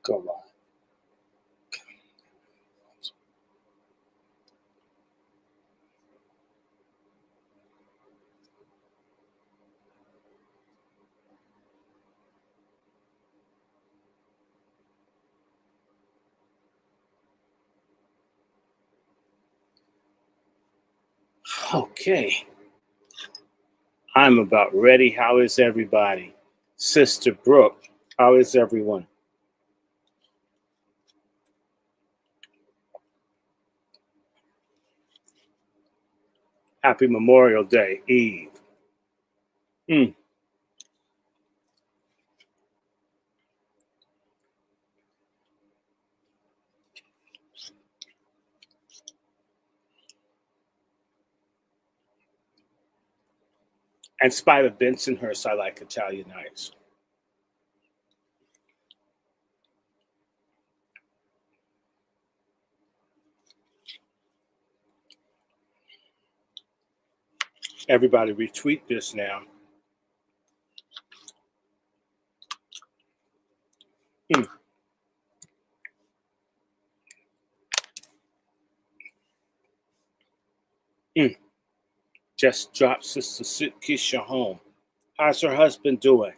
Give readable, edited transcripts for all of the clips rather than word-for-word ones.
Go on. Okay. I'm about ready. How is everybody? Sister Brooke, how is everyone? Happy Memorial Day Eve. Mm. In spite of Bensonhurst, I like Italian ice. Everybody retweet this now. Mm. Mm. Just dropped Sister Keisha home. How's her husband doing?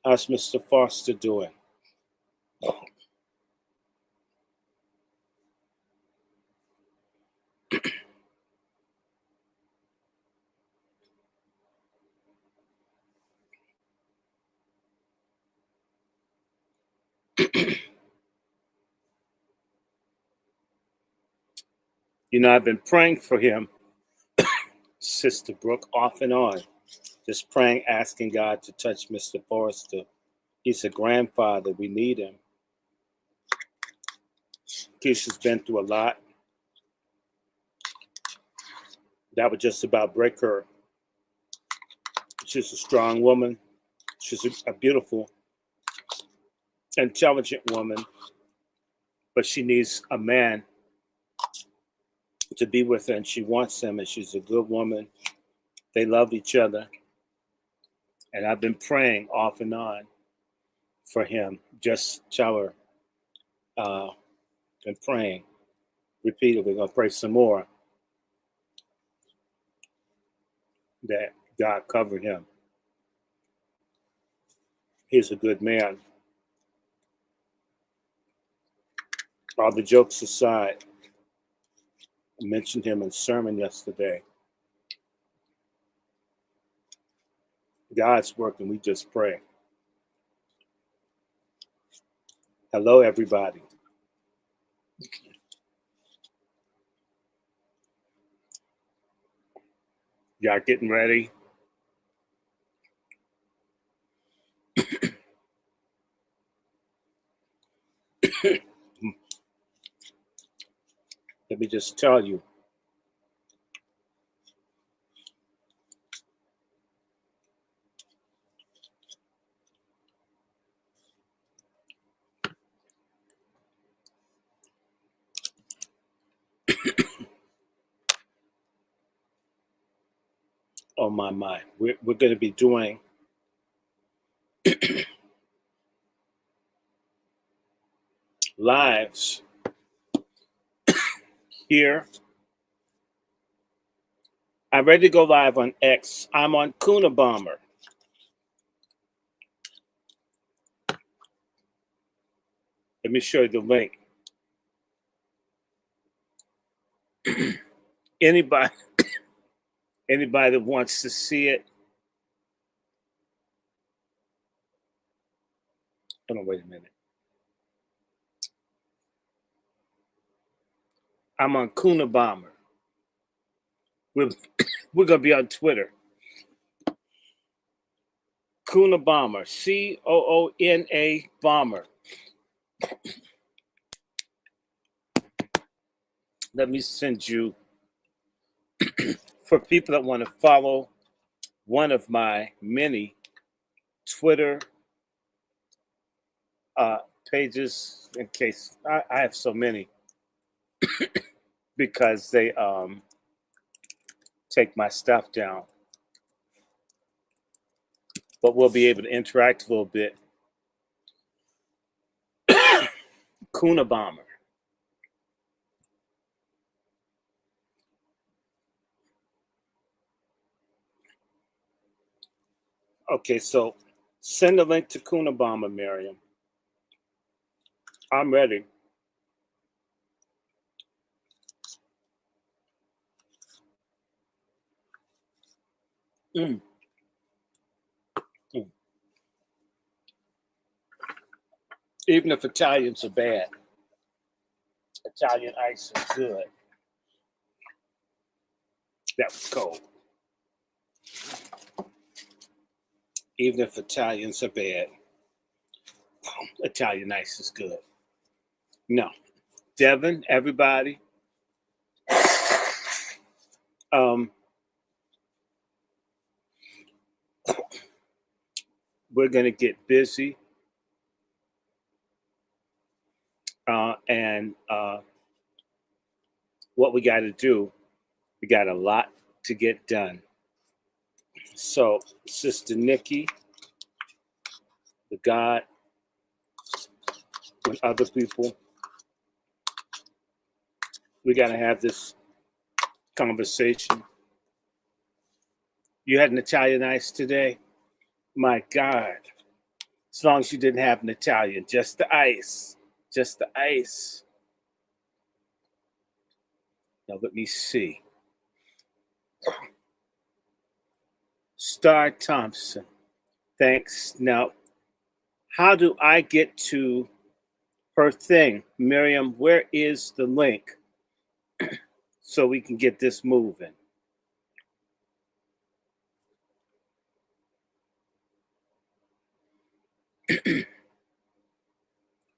How's Mr. Foster doing? I've been praying for him, Sister Brooke, off and on. Just praying, asking God to touch Mr. Forrester. He's a grandfather. We need him. Keisha's been through a lot. That would just about break her. She's a strong woman. She's a beautiful, intelligent woman. But she needs a man to be with her, and she wants him, and she's a good woman. They love each other. And I've been praying off and on for him. Just tell her, and praying repeatedly. We're going to pray some more that God covered him. He's a good man. All the jokes aside, I mentioned him in sermon yesterday. God's working. We just pray. Hello, everybody. Y'all getting ready? Let me just tell you. Oh, my. We're going to be doing lives here. I'm ready to go live on X. I'm on Kuna Bomber. Let me show you the link. Anybody that wants to see it. Hold on, wait a minute. I'm on Kuna Bomber. We're going to be on Twitter. Kuna Bomber, Coona Bomber. Let me send you, for people that want to follow one of my many Twitter pages, in case I have so many, because they take my stuff down. But we'll be able to interact a little bit. Kuna Bomber. Okay, so send a link to Kuna Bomber, Miriam. I'm ready. Mm. Mm. Even if Italians are bad, Italian ice is good. That was cold. Even if Italians are bad, Italian ice is good. No. Devin, everybody. We're going to get busy. And what we got to do, we got a lot to get done. So, Sister Nikki, the God, and other people, we got to have this conversation. You had an Italian ice today? My God. As long as you didn't have an Italian, just the ice. Just the ice. Now, let me see. Star Thompson. Thanks. Now, how do I get to her thing? Miriam, where is the link so we can get this moving?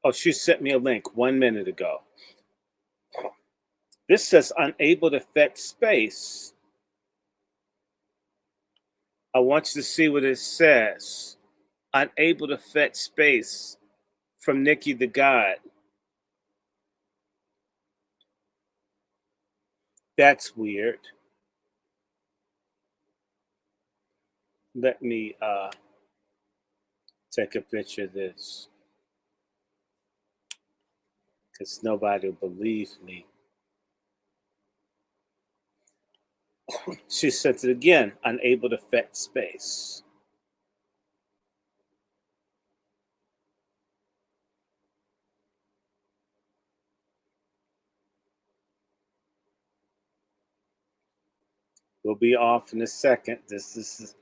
Oh, she sent me a link 1 minute ago. This says unable to fetch space. I want you to see what it says. Unable to fetch space from Nikki the God. That's weird. Let me take a picture of this, because nobody will believe me. She sent it again, unable to fetch space. We'll be off in a second. This is,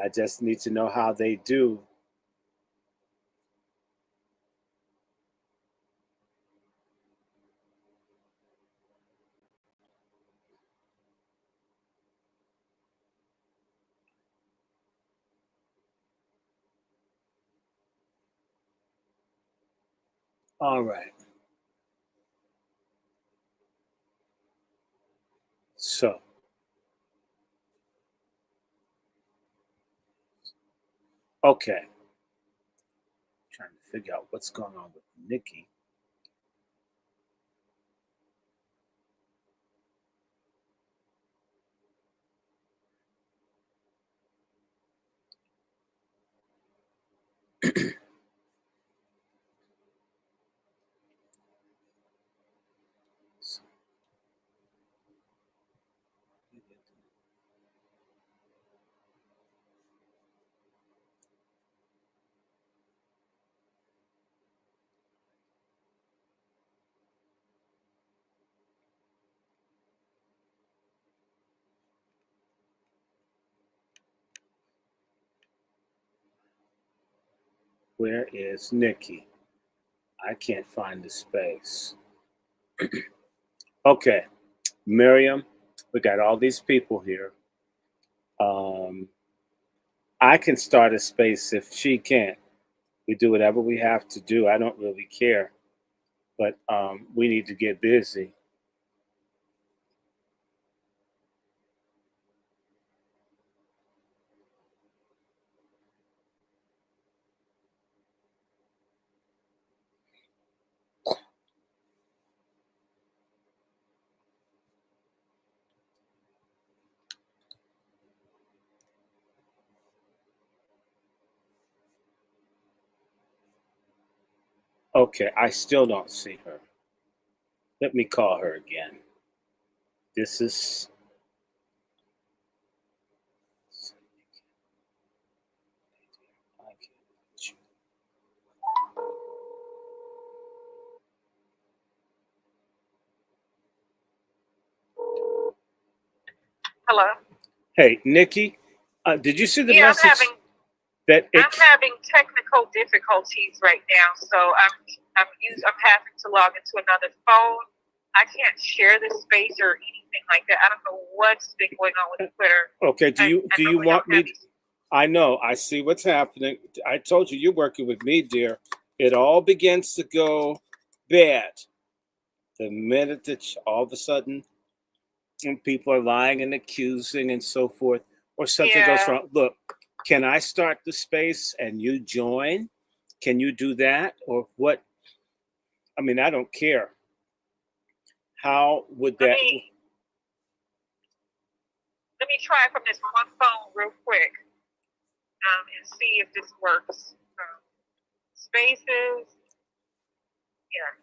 I just need to know how they do. All right. So, okay. Trying to figure out what's going on with Nikki. Where is Nikki? I can't find the space. Okay, Miriam, we got all these people here. I can start a space if she can't. We do whatever we have to do. I don't really care, but we need to get busy. Okay, I still don't see her. Let me call her again. This is. Hello. Hey, Nikki, did you see the Yeah, message that it? I'm having technical difficulties right now, so I'm having to log into another phone. I can't share this space or anything like that. I don't know what's been going on with Twitter. Okay, do you want me? I know, I see what's happening. I told you you're working with me, dear. It all begins to go bad the minute that all of a sudden people are lying and accusing and so forth, or something goes wrong. Look, can I start the space and you join? Can you do that, or what? I mean, I don't care. How would that? Let me try from this one phone real quick and see if this works. Spaces. Yeah.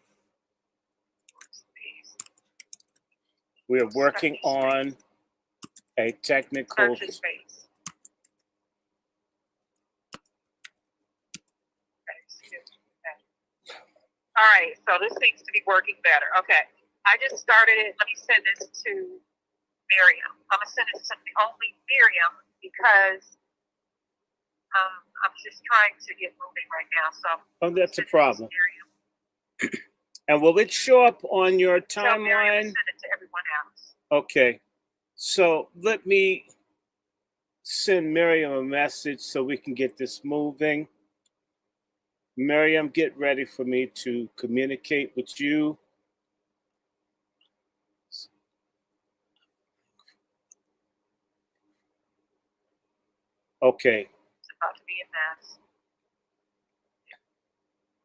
We are working on a technical. Search space. All right, so this seems to be working better. Okay, I just started it. Let me send this to Miriam. I'm gonna send this to only Miriam because I'm just trying to get moving right now. So that's a problem. And will it show up on your timeline? Send it to everyone else. Okay, so let me send Miriam a message so we can get this moving. Miriam, get ready for me to communicate with you. Okay. It's about to be a mess.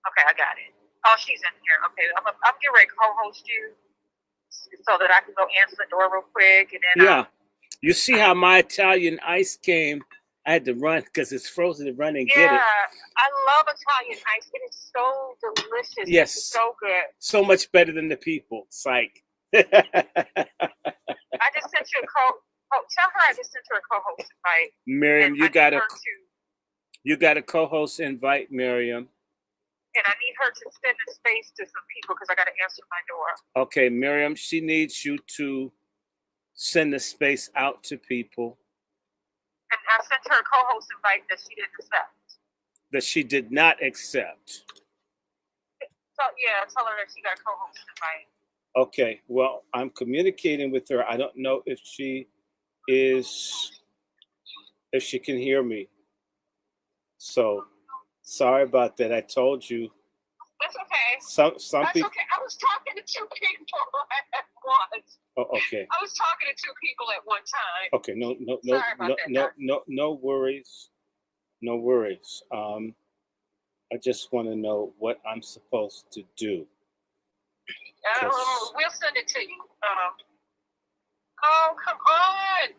Okay, I got it. Oh, she's in here. Okay, I'm getting ready to co-host you so that I can go answer the door real quick, and then yeah. You see how my Italian ice came? I had to run because it's frozen to run and get it. Yeah, I love Italian ice. It is so delicious. Yes. It's so good. So much better than the people. Psych. I just sent you a tell her I just sent her a co-host invite. Miriam, you got a co-host invite, Miriam. And I need her to send the space to some people because I got to answer my door. Okay, Miriam, she needs you to send the space out to people. And I sent her a co-host invite that she didn't accept. That she did not accept. So yeah, tell her that she got a co-host invite. Okay, well, I'm communicating with her. I don't know if she can hear me. So sorry about that. I told you. That's okay. Some people. Okay. I was talking to two people at once. Oh, okay. I was talking to two people at one time. Okay, no worries. No worries. I just want to know what I'm supposed to do. We'll send it to you. Oh, come on.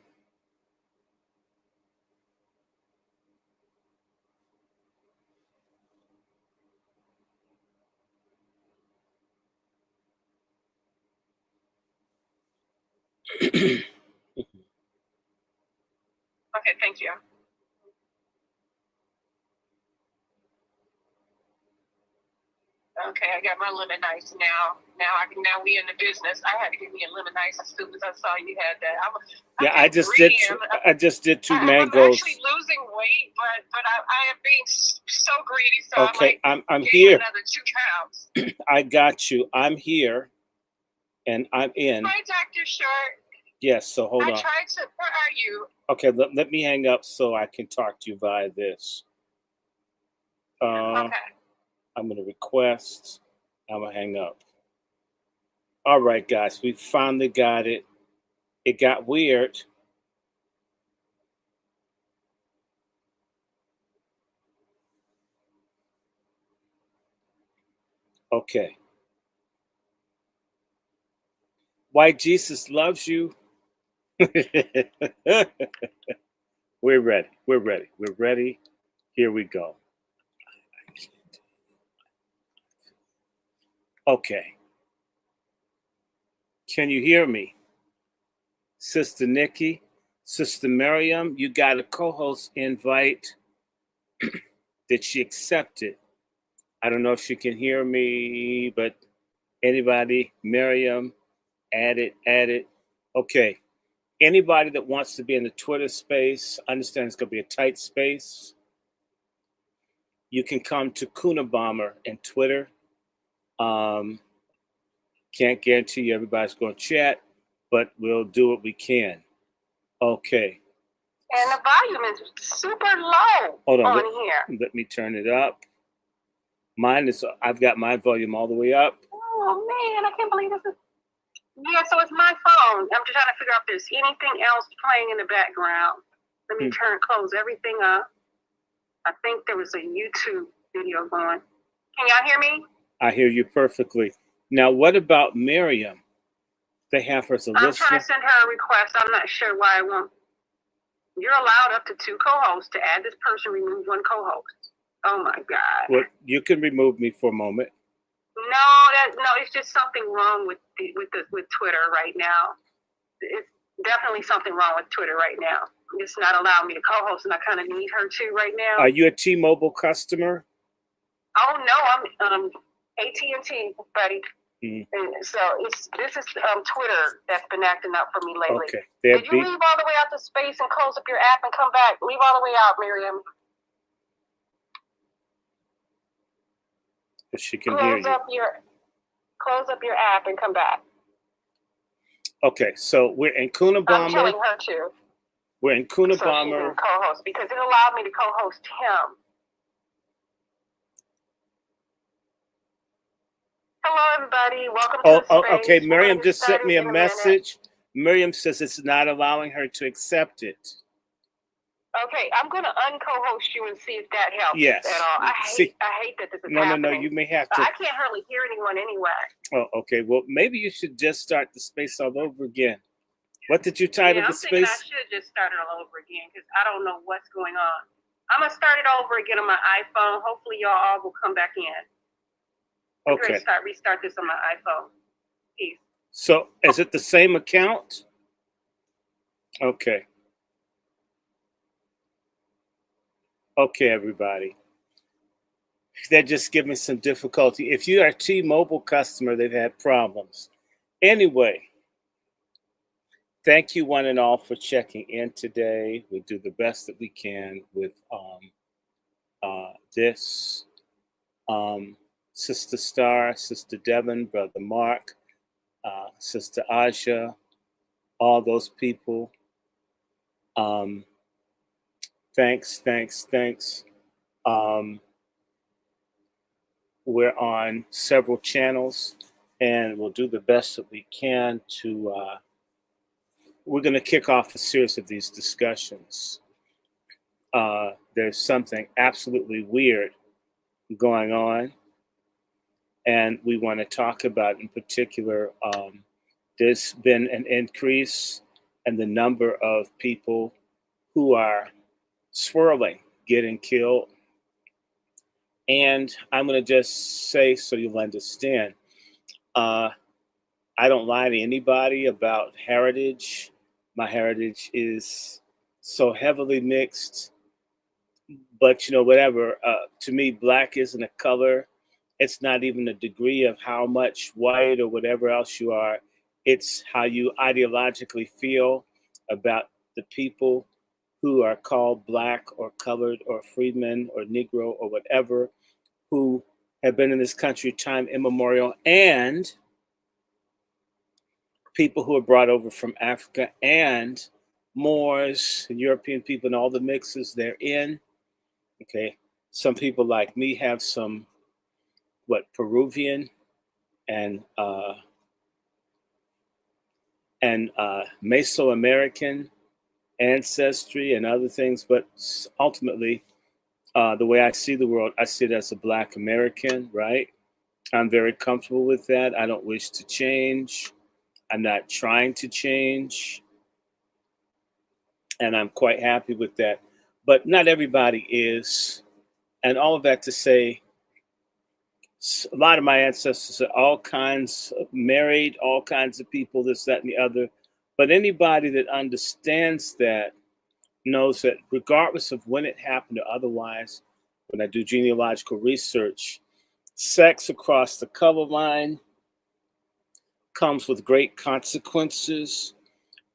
Okay, thank you. Okay, I got my lemon ice now. Now we in the business. I had to give me a lemon ice as soon as I saw you had that. I just did two mangoes. I'm actually losing weight, but I am being so greedy. So okay, I'm here. Another 2 pounds. I got you. I'm here, and I'm in. Hi, Dr. Short. Yes, so hold I on. tried to. Where are you? Okay, let me hang up so I can talk to you via this. Okay. I'm going to request. I'm going to hang up. All right, guys, we finally got it. It got weird. Okay. Why Jesus loves you. We're ready. We're ready. We're ready. Here we go. Okay. Can you hear me? Sister Nikki, Sister Miriam, you got a co-host invite. Did she accept it? I don't know if she can hear me, but anybody, Miriam, add it. Okay. Anybody that wants to be in the Twitter space, understand it's going to be a tight space. You can come to Kuna Bomber in Twitter. Can't guarantee you everybody's going to chat, but we'll do what we can. Okay. And the volume is super low Hold on, here. Let me turn it up. Mine is, I've got my volume all the way up. Oh, man, I can't believe this is. Yeah, so it's my phone. I'm just trying to figure out if there's anything else playing in the background. Let me close everything up. I think there was a YouTube video going. Can y'all hear me? I hear you perfectly. Now, what about Miriam? They have her as a listener. I'm trying to send her a request. I'm not sure why I won't. You're allowed up to 2 co-hosts. To add this person, remove 1 co-host. Oh my God. Well, you can remove me for a moment. No, it's just something wrong with Twitter right now. It's definitely something wrong with Twitter right now. It's not allowing me to co-host, and I kind of need her to right now. Are you a T-Mobile customer? Oh no, I'm AT&T, buddy. And so this is Twitter that's been acting up for me lately. Okay. Did you leave all the way out to space and close up your app and come back? Leave all the way out, Miriam. If she can hear you. Close up your app and come back. Okay, so we're in Kuna Bomber. I'm telling her to. We're in Kuna so Bomber. She can co-host because it allowed me to co-host him. Hello, everybody. Welcome to the space. Okay. Miriam just sent me a message. Miriam says it's not allowing her to accept it. Okay, I'm going to unco-host you and see if that helps at all. I hate that this is happening. No, you may have to. I can't hardly hear anyone anyway. Oh, okay. Well, maybe you should just start the space all over again. What did you title the space? I'm thinking I should just start it all over again because I don't know what's going on. I'm going to start it over again on my iPhone. Hopefully, y'all all will come back in. Okay. Restart this on my iPhone. Peace. So, is it the same account? Okay. Okay, everybody. They're just giving some difficulty. If you are a T-Mobile customer, they've had problems. Anyway, thank you one and all for checking in today. We do the best that we can with this. Sister Star, Sister Devon, Brother Mark, Sister Aja, all those people. Thanks. We're on several channels, and we'll do the best that we can to. We're going to kick off a series of these discussions. There's something absolutely weird going on, and we want to talk about, in particular, there's been an increase in the number of people who are swirling, getting killed. And I'm going to just say, so you'll understand, I don't lie to anybody about heritage. My heritage is so heavily mixed. But, whatever, to me, black isn't a color. It's not even a degree of how much white or whatever else you are. It's how you ideologically feel about the people who are called black or colored or freedmen or Negro or whatever, who have been in this country time immemorial and people who are brought over from Africa and Moors and European people and all the mixes they're in. Okay. Some people like me have some Peruvian and Mesoamerican ancestry and other things, but ultimately, the way I see the world, I see it as a Black American, right? I'm very comfortable with that. I don't wish to change. I'm not trying to change, and I'm quite happy with that. But not everybody is, and all of that to say, a lot of my ancestors are all kinds of married, all kinds of people, this, that, and the other. But anybody that understands that knows that regardless of when it happened or otherwise, when I do genealogical research, sex across the color line comes with great consequences.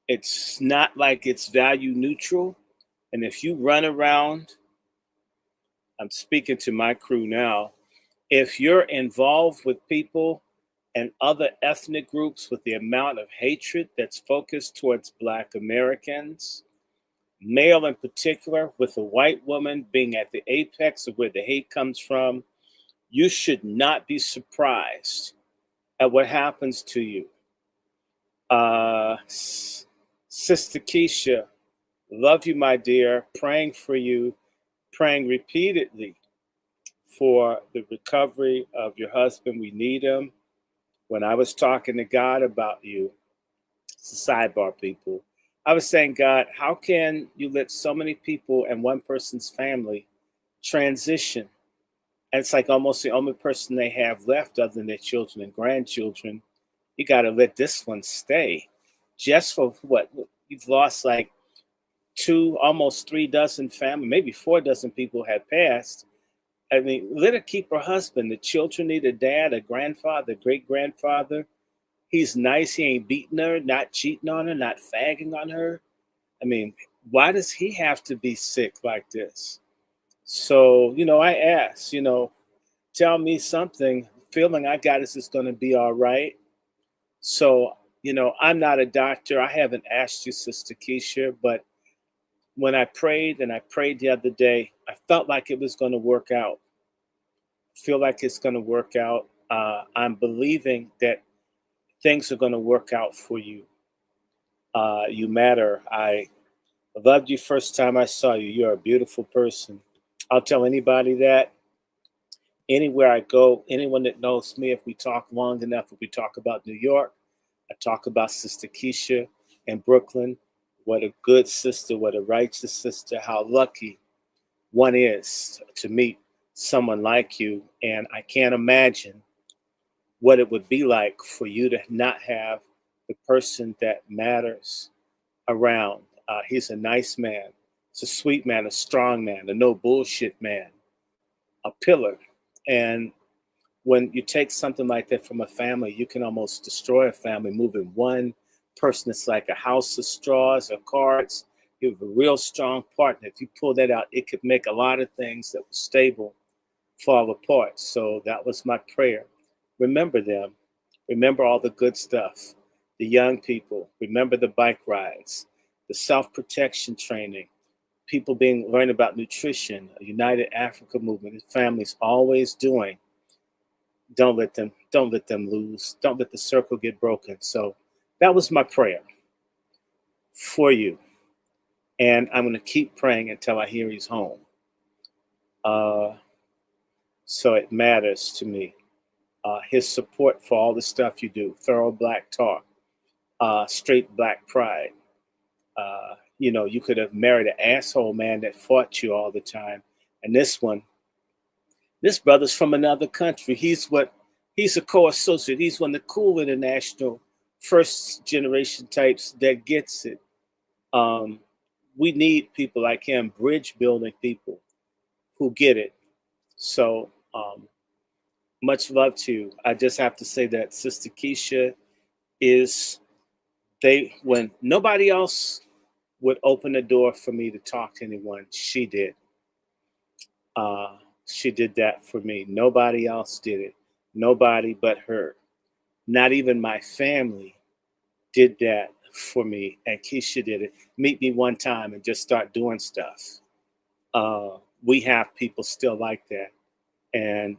It's not like it's value neutral. And if you run around, I'm speaking to my crew now, if you're involved with people and other ethnic groups with the amount of hatred that's focused towards Black Americans, male in particular, with a white woman being at the apex of where the hate comes from, you should not be surprised at what happens to you. Sister Keisha, love you, my dear, praying for you, praying repeatedly for the recovery of your husband. We need him. When I was talking to God about you, it's a sidebar, people. I was saying, God, how can you let so many people and one person's family transition? And it's like almost the only person they have left other than their children and grandchildren. You got to let this one stay. Just for what? You've lost like almost 3 dozen family, maybe 4 dozen people have passed. I mean, let her keep her husband. The children need a dad, a grandfather, great grandfather. He's nice. He ain't beating her, not cheating on her, not fagging on her. I mean, why does he have to be sick like this? So, I asked, tell me something. Feeling I got is going to be all right. So, I'm not a doctor. I haven't asked you, Sister Keisha, but when I prayed and I prayed the other day, I felt like it was going to work out. Feel like it's going to work out. I'm believing that things are going to work out for you. You matter. I loved you first time I saw you. You're a beautiful person. I'll tell anybody that. Anywhere I go, anyone that knows me, if we talk long enough, if we talk about New York, I talk about Sister Keisha in Brooklyn. What a good sister, what a righteous sister, how lucky one is to meet someone like you. And I can't imagine what it would be like for you to not have the person that matters around. He's a nice man. He's a sweet man, a strong man, a no bullshit man, a pillar. And when you take something like that from a family, you can almost destroy a family. Moving one person, it's like a house of straws or cards. You have a real strong partner. If you pull that out, it could make a lot of things that were stable fall apart. So that was my prayer. Remember them. Remember all the good stuff. The young people. Remember the bike rides, the self-protection training, people learning about nutrition, a United Africa movement, families always doing. Don't let them lose. Don't let the circle get broken. So that was my prayer for you. And I'm going to keep praying until I hear he's home. So it matters to me. His support for all the stuff you do, thorough black talk, straight black pride. You could have married an asshole man that fought you all the time. And this brother's from another country. He's a co-associate. He's one of the cool international first generation types that gets it. We need people like him, bridge building people who get it. So much love to you. I just have to say that Sister Keisha when nobody else would open the door for me to talk to anyone, she did. She did that for me. Nobody else did it. Nobody but her. Not even my family did that for me, and Keisha did it. Meet me one time and just start doing stuff. We have people still like that. And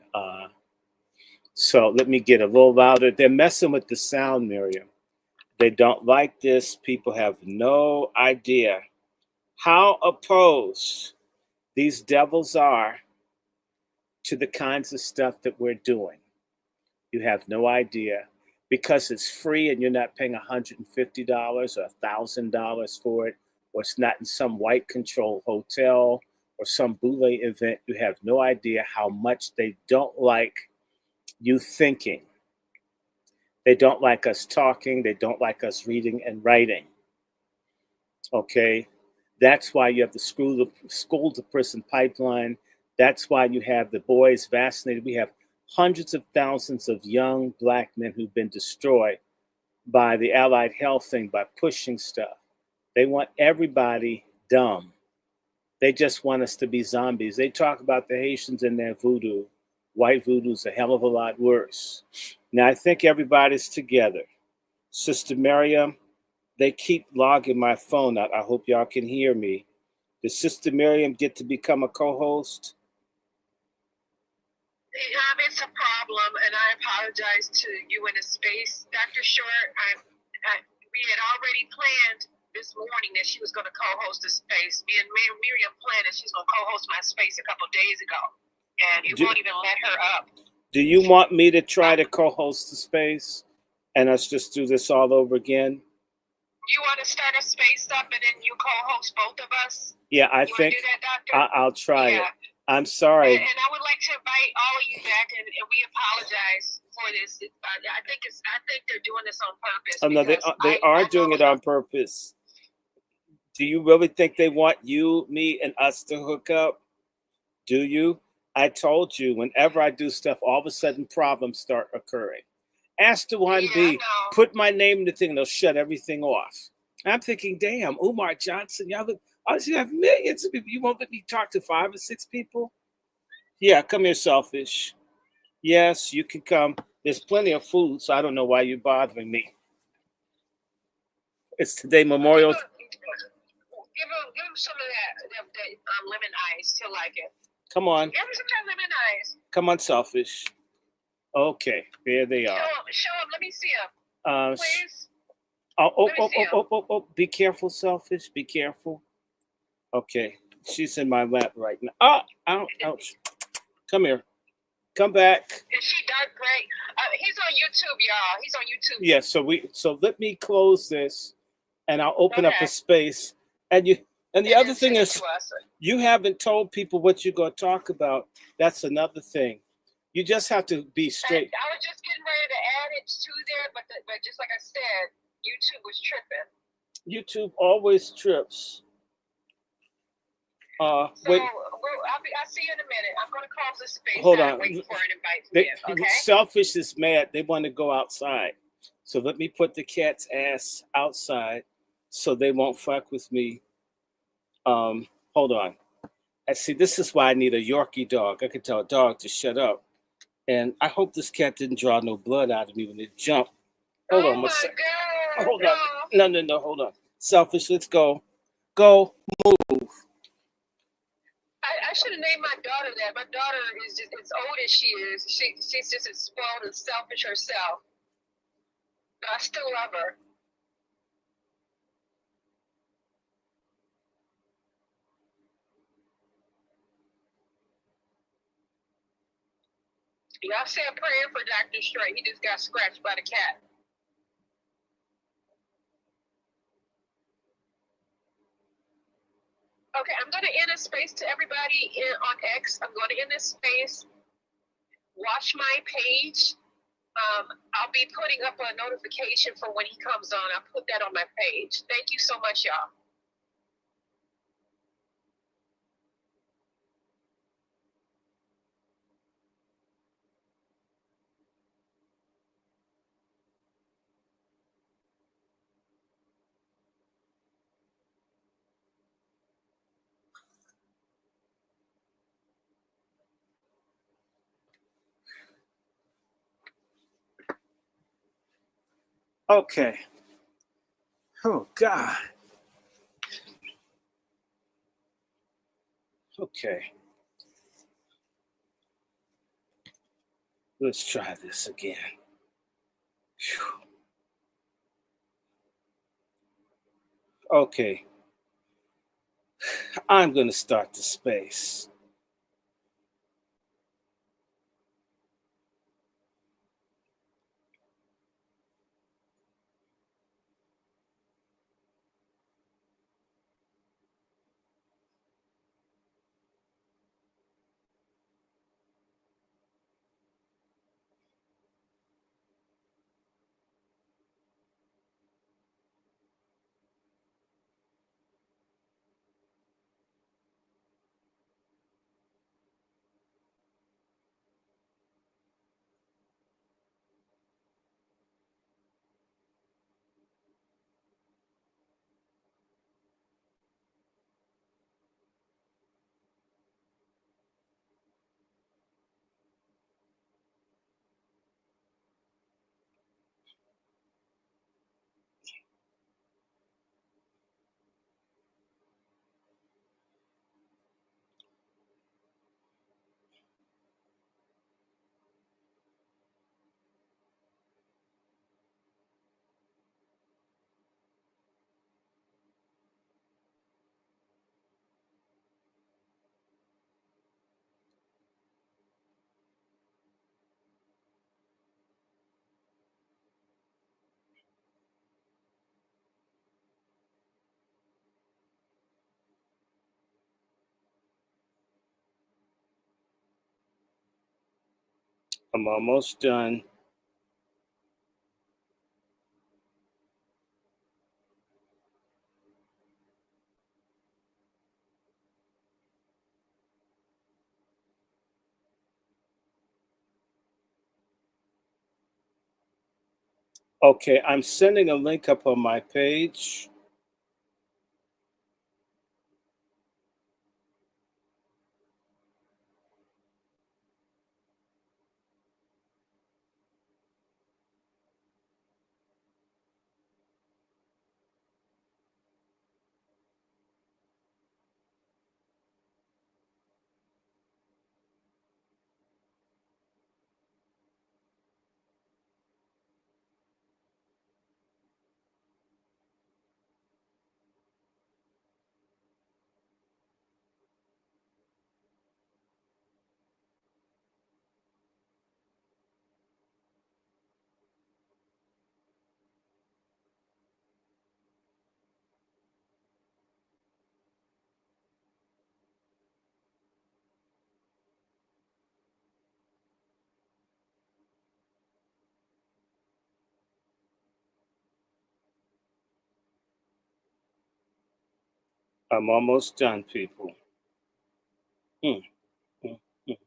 so let me get a little louder. They're messing with the sound, Miriam. They don't like this. People have no idea how opposed these devils are to the kinds of stuff that we're doing. You have no idea because it's free and you're not paying $150 or $1,000 for it, or it's not in some white control hotel or some boule event. You have no idea how much they don't like you thinking. They don't like us talking. They don't like us reading and writing. Okay? That's why you have the school to prison pipeline. That's why you have the boys vaccinated. We have hundreds of thousands of young black men who've been destroyed by the allied health thing, by pushing stuff. They want everybody dumb. They just want us to be zombies. They talk about the Haitians and their voodoo. White voodoo's a hell of a lot worse. Now, I think everybody's together. Sister Miriam, they keep logging my phone out. I hope y'all can hear me. Does Sister Miriam get to become a co-host? It's a problem, and I apologize to you in a space. Dr. Short, we had already planned this morning that she was going to co-host the space. Me and Miriam planned that she's going to co-host my space a couple of days ago, and it won't even let her up. Do you want me to try to co-host the space and us just do this all over again? You want to start a space up and then you co-host both of us? Yeah, I think do that, Doctor? I'll try it. I'm sorry. And I would like to invite all of you back, and we apologize for this. I think they're doing this on purpose. Oh no, they are doing it on purpose. Do you really think they want you, me, and us to hook up? Do you? I told you, whenever I do stuff, all of a sudden problems start occurring. Ask the 1B, put my name in the thing, and they'll shut everything off. I'm thinking, damn, Umar Johnson, y'all you have millions of people. You won't let me talk to 5 or 6 people? Yeah, come here, selfish. Yes, you can come. There's plenty of food, so I don't know why you're bothering me. It's today Memorial. Give him some of that lemon ice. He'll like it. Come on. Give him some of that lemon ice. Come on, selfish. Okay, there they are. Show him. Let me see him. Please. Oh, be careful, selfish. Be careful. Okay, she's in my lap right now. Ouch. Come here. Come back. Is she dark gray? He's on YouTube, y'all. He's on YouTube. Yeah, so let me close this and I'll open up a space. And the other thing is, you haven't told people what you're going to talk about. That's another thing. You just have to be straight. I was just getting ready to add it to there, but just like I said, YouTube was tripping. YouTube always trips. Wait. I'll see you in a minute. I'm going to close this space. Hold on. Waiting for an invite from you, okay? Selfish is mad. They want to go outside. So let me put the cat's ass outside so they won't fuck with me. Hold on. I see, this is why I need a Yorkie dog. I could tell a dog to shut up. And I hope this cat didn't draw no blood out of me when it jumped. Hold on. God, hold on. No, hold on. Selfish, let's go. Go, move. I should have named my daughter that. My daughter is just as old as she is. She's just as spoiled and selfish herself. But I still love her. Y'all say a prayer for Dr. Short. He just got scratched by the cat. Okay, I'm going to end a space to everybody on X. I'm going to end this space. Watch my page. I'll be putting up a notification for when he comes on. I'll put that on my page. Thank you so much, y'all. Okay. Oh, God. Okay. Let's try this again. Whew. Okay. I'm going to start the space. I'm almost done. Okay, I'm sending a link up on my page. I'm almost done, people. Mm, mm, mm.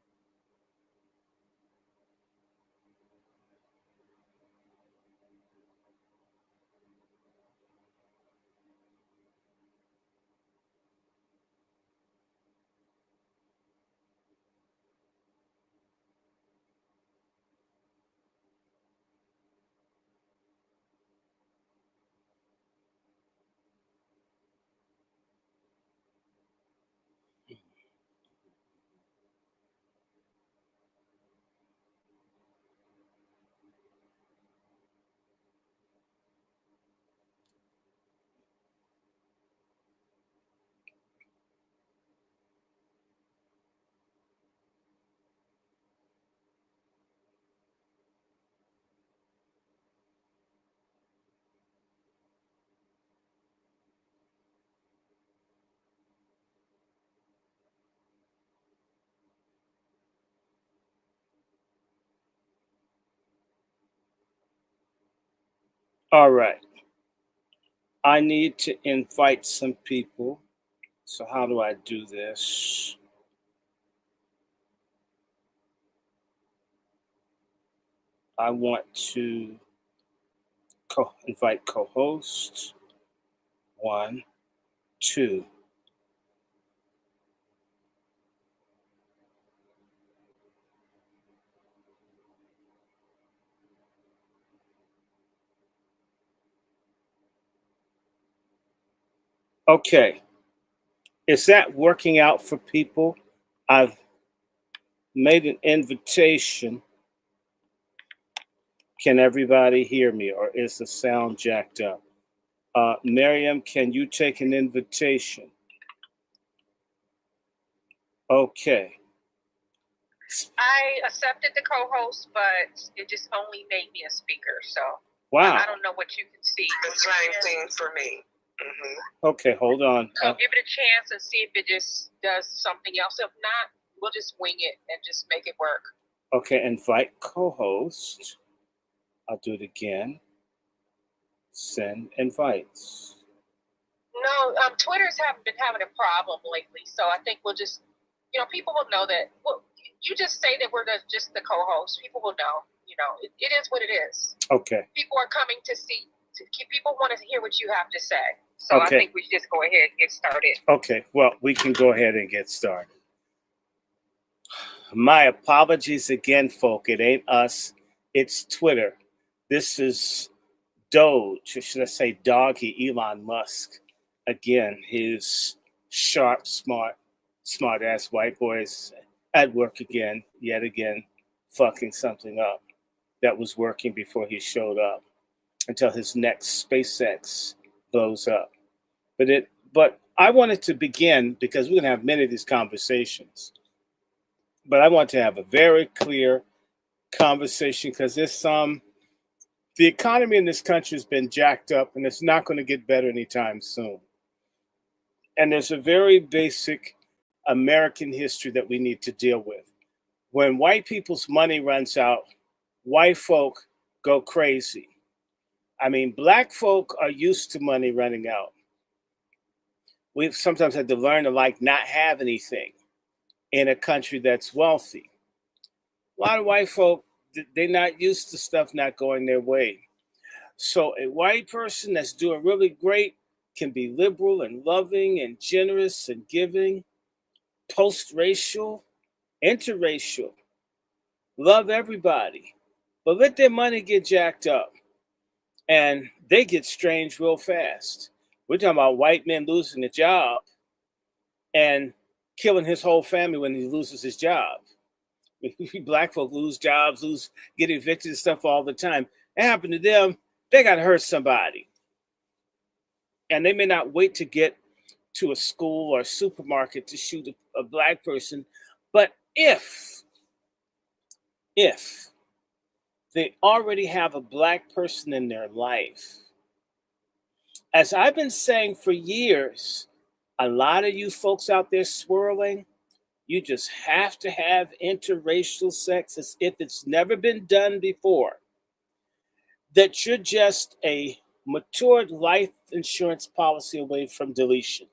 All right. I need to invite some people. So, how do I do this? I want to invite co hosts. One, two. Okay. Is that working out for people? I've made an invitation. Can everybody hear me, or is the sound jacked up? Miriam, can you take an invitation? Okay. I accepted the co-host, but it just only made me a speaker. So Wow. I don't know what you can see. The same thing for me. Okay, hold on. So give it a chance and see if it just does something else. If not, we'll just wing it and just make it work. Okay, invite co-host. I'll do it again. Send invites. No, Twitter's haven't been having a problem lately, so I think we'll just, people will know that. Well, you just say that we're just the co-host. People will know. It is what it is. Okay. People are coming to see. People want to hear what you have to say. So Okay. I think we should just go ahead and get started. Okay, well, we can go ahead and get started. My apologies again, folk. It ain't us. It's Twitter. This is Doge, or should I say Doggy Elon Musk. Again, his sharp, smart ass white boys at work again, yet again, fucking something up that was working before he showed up until his next SpaceX blows up. But I wanted to begin because we're gonna have many of these conversations. But I want to have a very clear conversation because there's the economy in this country has been jacked up and it's not going to get better anytime soon. And there's a very basic American history that we need to deal with. When white people's money runs out, white folk go crazy. I mean, black folk are used to money running out. We've sometimes had to learn to not have anything in a country that's wealthy. A lot of white folk, they're not used to stuff not going their way. So a white person that's doing really great can be liberal and loving and generous and giving, post-racial, interracial, love everybody, but let their money get jacked up and they get strange real fast. We're talking about white men losing a job and killing his whole family when he loses his job. Black folk lose jobs, get evicted and stuff all the time. It happened to them. They got to hurt somebody. And they may not wait to get to a school or a supermarket to shoot a black person. But if they already have a black person in their life, as I've been saying for years, a lot of you folks out there swirling, you just have to have interracial sex as if it's never been done before. That you're just a matured life insurance policy away from deletion.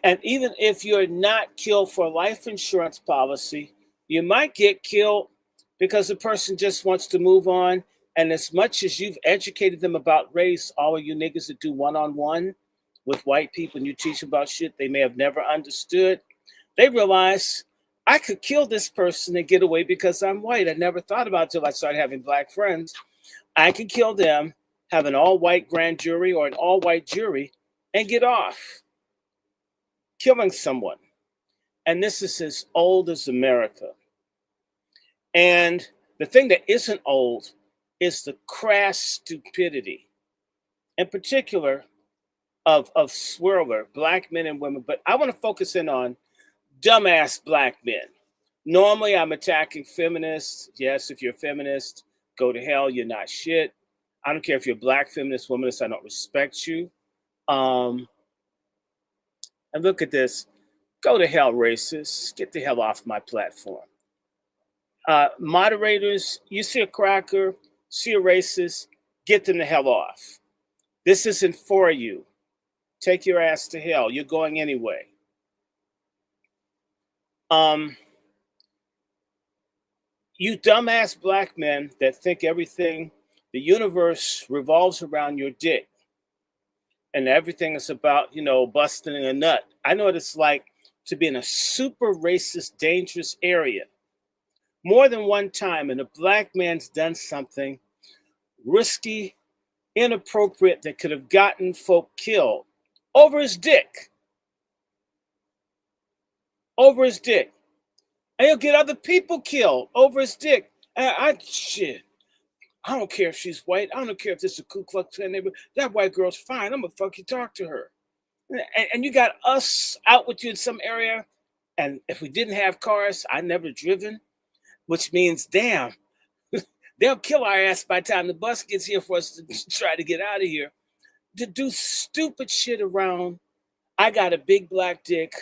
And even if you're not killed for a life insurance policy, you might get killed because the person just wants to move on. And as much as you've educated them about race, all of you niggas that do one-on-one with white people and you teach about shit they may have never understood, they realize I could kill this person and get away because I'm white. I never thought about it until I started having black friends. I could kill them, have an all-white grand jury or an all-white jury, and get off killing someone. And this is as old as America. And the thing that isn't old is the crass stupidity, in particular of swirler, black men and women. But I want to focus in on dumbass black men. Normally, I'm attacking feminists. Yes, if you're a feminist, go to hell. You're not shit. I don't care if you're a black feminist, womanist. I don't respect you. And look at this. Go to hell, racists. Get the hell off my platform. Moderators, you see a cracker, see a racist, get them the hell off. This isn't for you. Take your ass to hell. You're going anyway. You dumbass black men that think everything, the universe revolves around your dick and everything is about, busting a nut. I know what it's like to be in a super racist, dangerous area more than one time, and a black man's done something risky, inappropriate that could have gotten folk killed over his dick. Over his dick. And he'll get other people killed over his dick. And shit. I don't care if she's white. I don't care if this is a Ku Klux Klan neighborhood. That white girl's fine. I'm gonna fucking talk to her. And you got us out with you in some area. And if we didn't have cars, I never driven, which means, damn, they'll kill our ass by the time the bus gets here for us to try to get out of here. To do stupid shit around. I got a big black dick.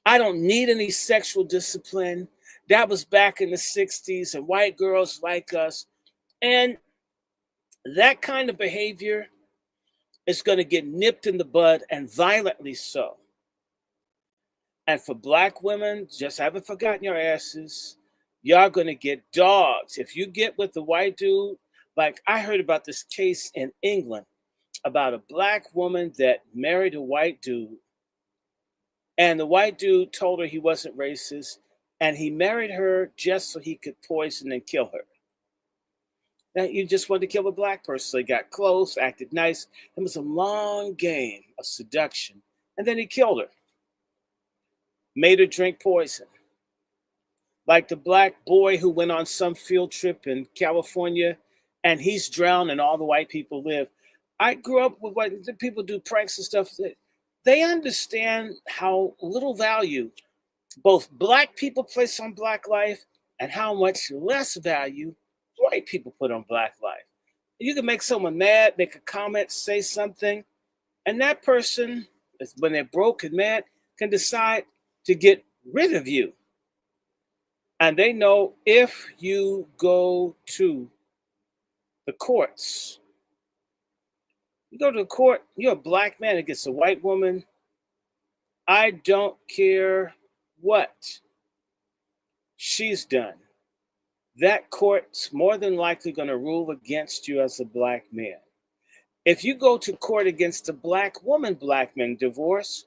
I don't need any sexual discipline. That was back in the 60s, and white girls like us. And that kind of behavior is going to get nipped in the bud, and violently so. And for black women, just haven't forgotten your asses. Y'all going to get dogs. If you get with the white dude, like I heard about this case in England about a black woman that married a white dude. And the white dude told her he wasn't racist, and he married her just so he could poison and kill her. Now, you just wanted to kill a black person, so he got close, acted nice. It was a long game of seduction, and then he killed her. Made her drink poison. Like the black boy who went on some field trip in California, and he's drowned, and all the white people live. I grew up with white people do pranks and stuff. They understand how little value both black people place on black life and how much less value white people put on black life. You can make someone mad, make a comment, say something, and that person, when they're broke and mad, can decide to get rid of you. And they know if you go to the courts, you go to the court, you're a black man against a white woman. I don't care what she's done. That court's more than likely going to rule against you as a black man. If you go to court against a black woman, black men divorce,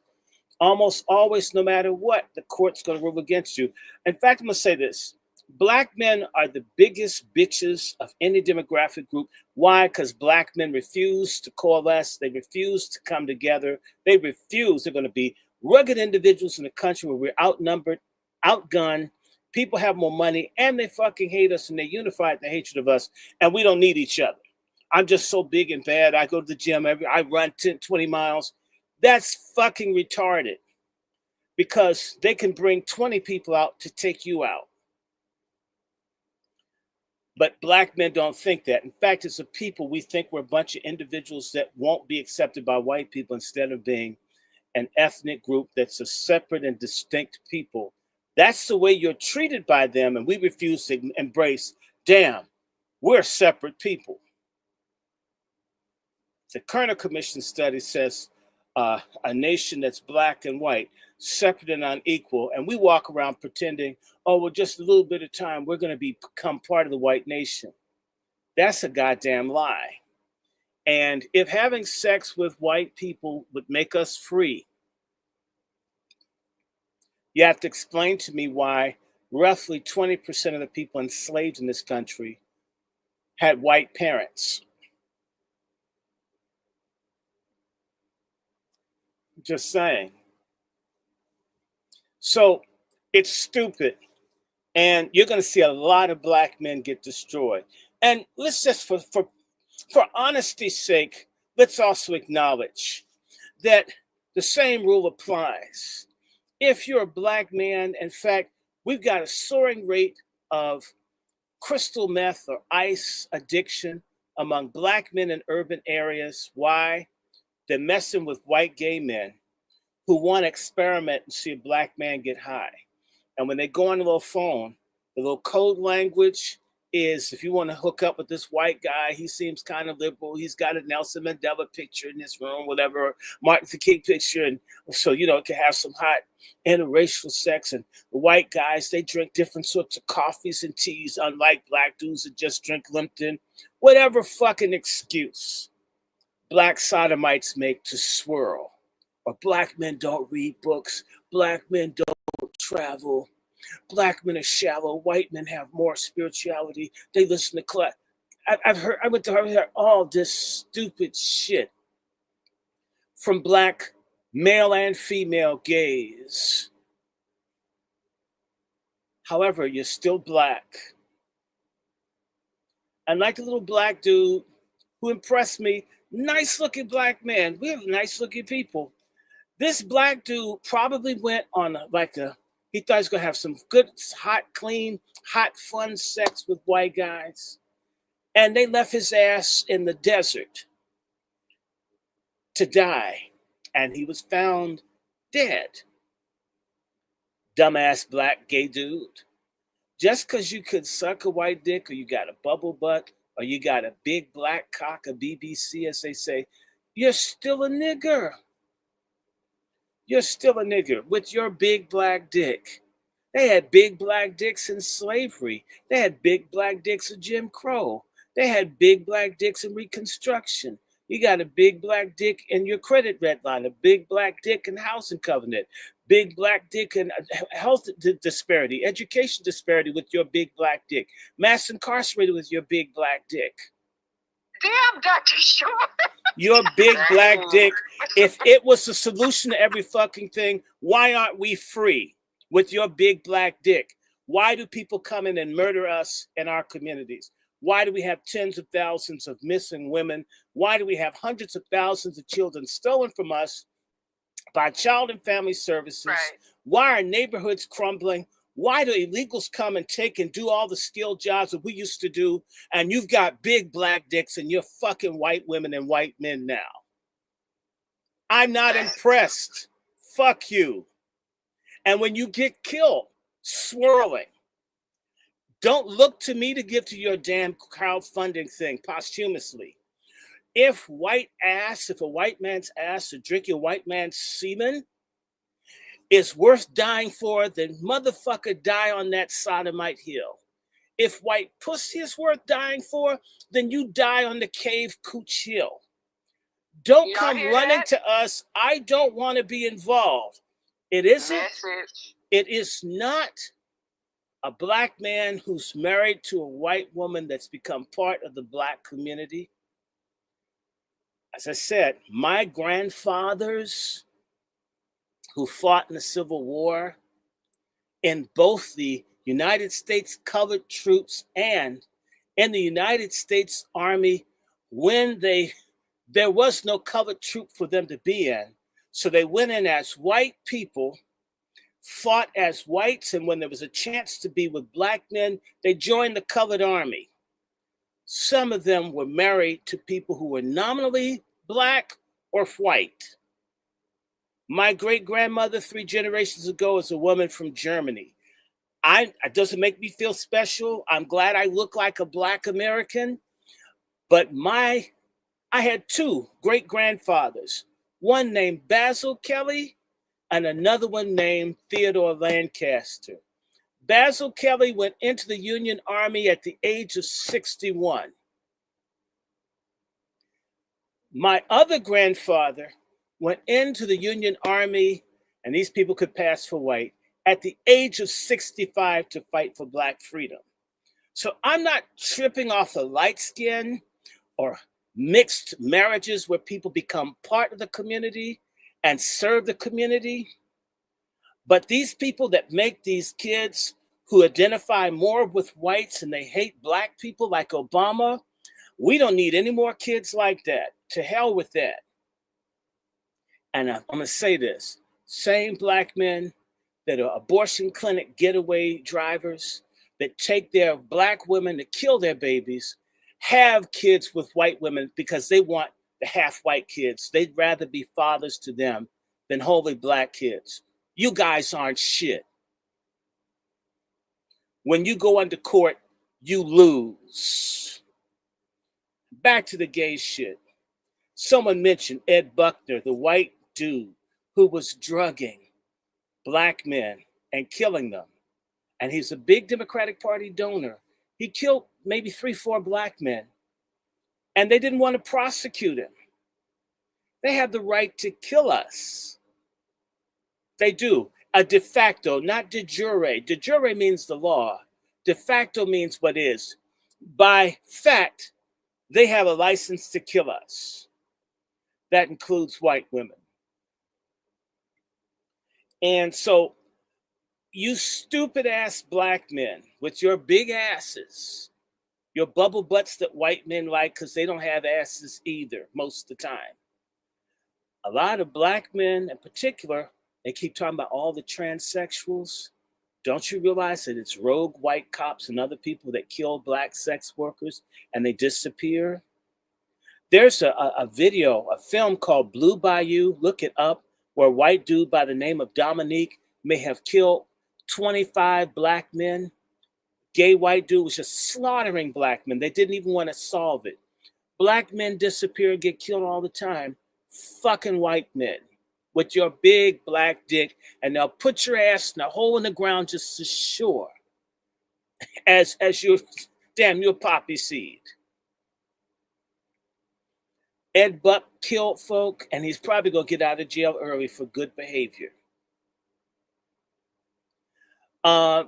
almost always, no matter what, the court's going to rule against you. In fact, I'm going to say this. Black men are the biggest bitches of any demographic group. Why? Because black men refuse to coalesce. They refuse to come together. They refuse. They're going to be rugged individuals in a country where we're outnumbered, outgunned. People have more money, and they fucking hate us, and they unified the hatred of us, and we don't need each other. I'm just so big and bad. I go to the gym. I run 10, 20 miles. That's fucking retarded because they can bring 20 people out to take you out. But black men don't think that. In fact, as a people, we think we're a bunch of individuals that won't be accepted by white people instead of being an ethnic group that's a separate and distinct people. That's the way you're treated by them, and we refuse to embrace, damn, we're separate people. The Kerner Commission study says a nation that's black and white, separate and unequal, and we walk around pretending, oh, well, just a little bit of time, we're going to become part of the white nation. That's a goddamn lie. And if having sex with white people would make us free, you have to explain to me why roughly 20% of the people enslaved in this country had white parents. Just saying. So it's stupid. And you're going to see a lot of black men get destroyed. And let's just, for honesty's sake, let's also acknowledge that the same rule applies. If you're a black man, in fact, we've got a soaring rate of crystal meth or ice addiction among black men in urban areas. Why? They're messing with white gay men who want to experiment and see a black man get high. And when they go on the little phone, the little code language is, if you want to hook up with this white guy, he seems kind of liberal. He's got a Nelson Mandela picture in his room, whatever, Martin Luther King picture. And so, it can have some hot interracial sex. And the white guys, they drink different sorts of coffees and teas, unlike black dudes that just drink Lipton. Whatever fucking excuse black sodomites make to swirl. Or black men don't read books. Black men don't travel. Black men are shallow. White men have more spirituality. They listen to class. I went to hear all this stupid shit from black male and female gays. However, you're still black. And like the little black dude who impressed me, nice looking black man. We're nice looking people. This black dude probably went on he thought he was going to have some good, hot, clean, hot, fun sex with white guys. And they left his ass in the desert to die. And he was found dead. Dumbass black gay dude. Just because you could suck a white dick, or you got a bubble butt, or you got a big black cock, a BBC, as they say, you're still a nigger. You're still a nigger with your big black dick. They had big black dicks in slavery. They had big black dicks in Jim Crow. They had big black dicks in Reconstruction. You got a big black dick in your credit red line, a big black dick in housing covenant, big black dick in health disparity, education disparity with your big black dick, mass incarcerated with your big black dick. Damn, Dr. Short. Your big black dick. If it was the solution to every fucking thing, why aren't we free with your big black dick? Why do people come in and murder us in our communities? Why do we have tens of thousands of missing women? Why do we have hundreds of thousands of children stolen from us by Child and Family Services? Right. Why are neighborhoods crumbling? Why do illegals come and take and do all the skilled jobs that we used to do? And you've got big black dicks and you're fucking white women and white men now. I'm not impressed. Fuck you. And when you get killed, swirling, don't look to me to give to your damn crowdfunding thing posthumously. If a white man's ass or drinking white man's semen is worth dying for, then motherfucker die on that sodomite hill. If white pussy is worth dying for, then you die on the cave cooch hill. Don't Y'all come hear running that? to us. I don't want to be involved. It isn't. Message. It is not a black man who's married to a white woman that's become part of the black community. As I said, my grandfathers who fought in the Civil War in both the United States colored troops and in the United States Army, when there was no colored troop for them to be in. So they went in as white people, fought as whites, and when there was a chance to be with black men, they joined the colored army. Some of them were married to people who were nominally black or white. My great-grandmother 3 generations ago is a woman from Germany. It doesn't make me feel special. I'm glad I look like a black American, but I had 2 great-grandfathers, one named Basil Kelly and another one named Theodore Lancaster. Basil Kelly went into the Union Army at the age of 61. My other grandfather went into the Union Army, and these people could pass for white, at the age of 65 to fight for black freedom. So I'm not tripping off of light skin or mixed marriages where people become part of the community and serve the community. But these people that make these kids who identify more with whites and they hate black people like Obama, we don't need any more kids like that. To hell with that. And I'm going to say this. Same black men that are abortion clinic getaway drivers that take their black women to kill their babies have kids with white women because they want the half-white kids. They'd rather be fathers to them than wholly black kids. You guys aren't shit. When you go into court, you lose. Back to the gay shit. Someone mentioned Ed Buckner, the white dude who was drugging black men and killing them. And he's a big Democratic Party donor. He killed maybe 3-4 black men. And they didn't want to prosecute him. They have the right to kill us. They do. A de facto, not de jure. De jure means the law. De facto means what is. by fact, they have a license to kill us. That includes white women. And so, you stupid ass black men with your big asses, your bubble butts that white men like because they don't have asses either most of the time. A lot of black men in particular, they keep talking about all the transsexuals. Don't you realize that it's rogue white cops and other people that kill black sex workers and they disappear? There's a video, a film called Blue Bayou, look it up, where a white dude by the name of Dominique may have killed 25 black men. Gay white dude was just slaughtering black men. They didn't even want to solve it. Black men disappear and get killed all the time. Fucking white men with your big black dick, and they'll put your ass in a hole in the ground just as sure as you, damn, you're a poppy seed. Ed Buck killed folk, and he's probably going to get out of jail early for good behavior.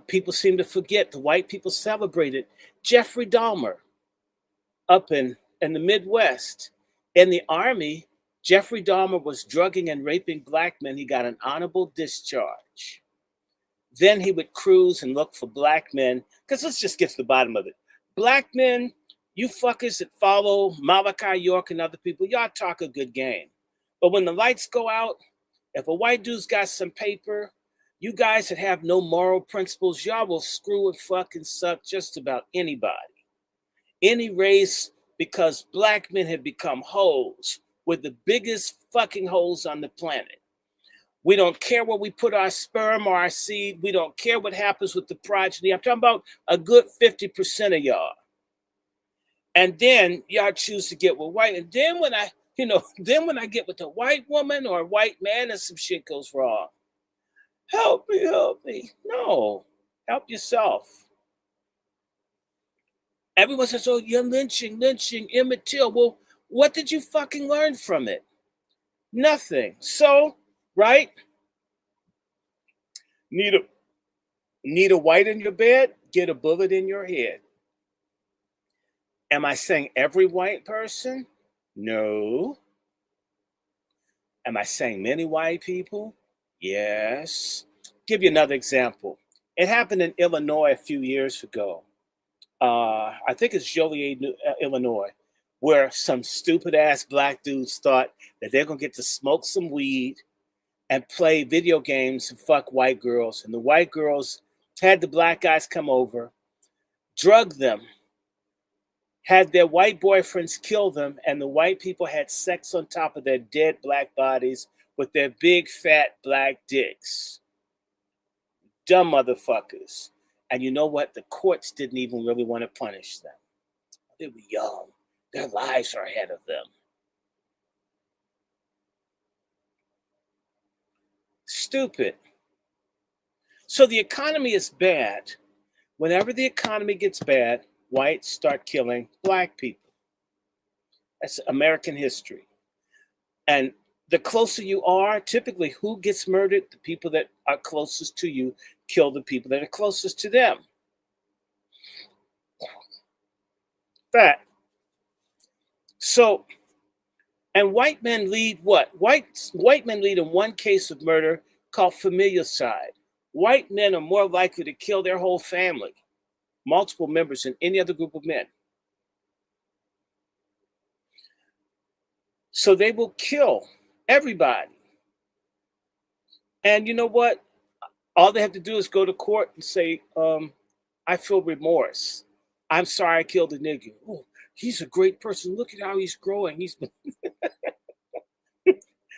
People seem to forget the white people celebrated Jeffrey Dahmer up in the Midwest. In the Army, Jeffrey Dahmer was drugging and raping black men. He got an honorable discharge. Then he would cruise and look for black men, because let's just get to the bottom of it. Black men, you fuckers that follow Malachi York and other people, y'all talk a good game. But when the lights go out, if a white dude's got some paper, you guys that have no moral principles, y'all will screw and fuck and suck just about anybody. Any race, because black men have become hoes with the biggest fucking holes on the planet. We don't care where we put our sperm or our seed. We don't care what happens with the progeny. I'm talking about a good 50% of y'all. And then y'all choose to get with white. And then when I get with a white woman or a white man and some shit goes wrong, help me. No, help yourself. Everyone says, oh, you're lynching, Emmett Till. Well, what did you fucking learn from it? Nothing. So, right? Need a white in your bed? Get a bullet in your head. Am I saying every white person? No. Am I saying many white people? Yes. Give you another example. It happened in Illinois a few years ago. I think it's Joliet, Illinois, where some stupid ass black dudes thought that they're gonna get to smoke some weed and play video games and fuck white girls. And the white girls had the black guys come over, drug them, had their white boyfriends kill them, and the white people had sex on top of their dead black bodies with their big fat black dicks. Dumb motherfuckers. And you know what? The courts didn't even really want to punish them. They were young. Their lives are ahead of them. Stupid. So the economy is bad. Whenever the economy gets bad, whites start killing black people. That's American history. And the closer you are, typically who gets murdered? The people that are closest to you kill the people that are closest to them. Fact. So, and white men lead what? White men lead in one case of murder called familicide. White men are more likely to kill their whole family, multiple members, than any other group of men. So they will kill everybody. And you know what? All they have to do is go to court and say, I feel remorse. I'm sorry I killed a nigger. Oh, he's a great person. Look at how he's growing.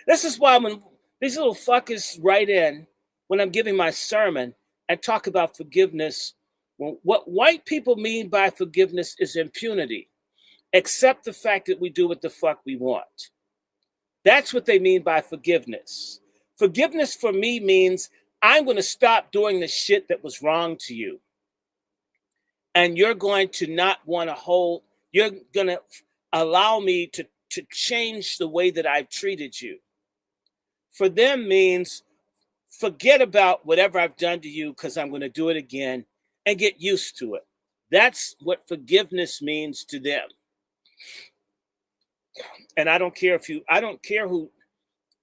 This is why when these little fuckers write in when I'm giving my sermon and talk about forgiveness, what white people mean by forgiveness is impunity. Accept the fact that we do what the fuck we want. That's what they mean by forgiveness. Forgiveness for me means I'm going to stop doing the shit that was wrong to you. And you're going to not want to hold, you're going to allow me to change the way that I've treated you. For them means forget about whatever I've done to you because I'm going to do it again and get used to it. That's what forgiveness means to them. And I don't care who,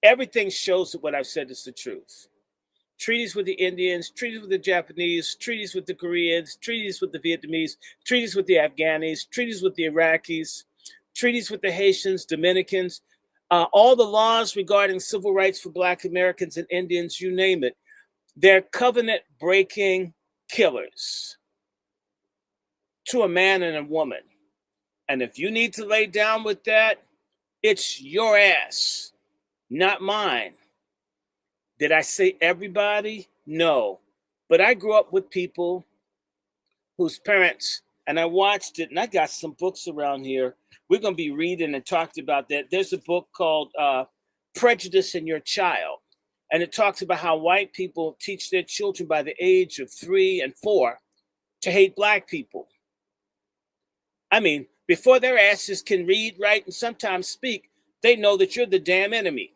everything shows that what I've said is the truth. Treaties with the Indians, treaties with the Japanese, treaties with the Koreans, treaties with the Vietnamese, treaties with the Afghanis, treaties with the Iraqis, treaties with the Haitians, Dominicans, all the laws regarding civil rights for Black Americans and Indians, you name it. They're covenant-breaking killers to a man and a woman. And if you need to lay down with that, it's your ass, not mine. Did I say everybody? No. But I grew up with people whose parents, and I watched it, and I got some books around here. We're going to be reading and talked about that. There's a book called Prejudice in Your Child. And it talks about how white people teach their children by the age of 3 and 4 to hate Black people. I mean, before their asses can read, write, and sometimes speak, they know that you're the damn enemy.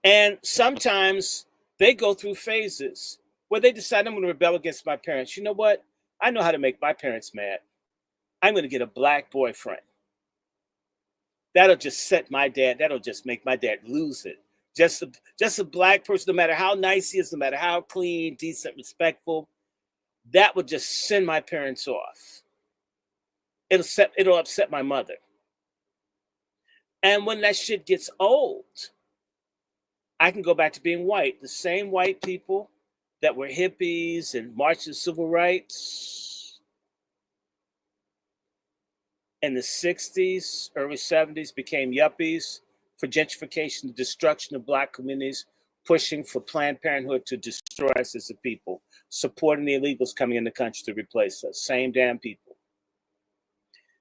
And sometimes they go through phases where they decide, I'm going to rebel against my parents. You know what? I know how to make my parents mad. I'm going to get a Black boyfriend. That'll just that'll just make my dad lose it. Just a Black person, no matter how nice he is, no matter how clean, decent, respectful, that would just send my parents off. It'll upset my mother. And when that shit gets old, I can go back to being white. The same white people that were hippies and marched for civil rights in the 60s, early 70s became yuppies for gentrification, the destruction of Black communities, pushing for Planned Parenthood to destroy us as a people, supporting the illegals coming in the country to replace us. Same damn people.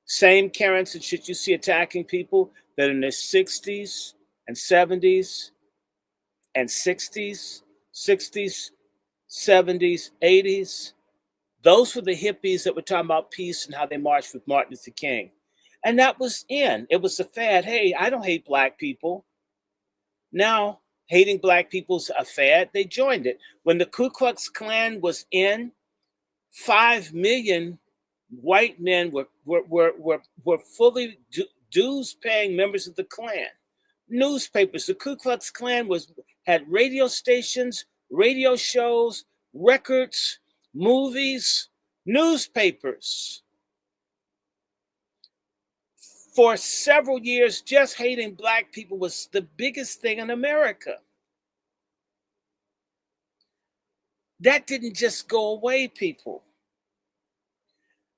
Same Karens and shit you see attacking people that in their 60s and 70s and 60s, 70s, 80s. Those were the hippies that were talking about peace and how they marched with Martin Luther King. And that was in. It was a fad. Hey, I don't hate Black people. Now, hating Black people's a fad. They joined it. When the Ku Klux Klan was in, 5 million white men were fully dues-paying members of the Klan. Newspapers. The Ku Klux Klan had radio stations, radio shows, records, movies, newspapers. For several years, just hating Black people was the biggest thing in America. That didn't just go away, people.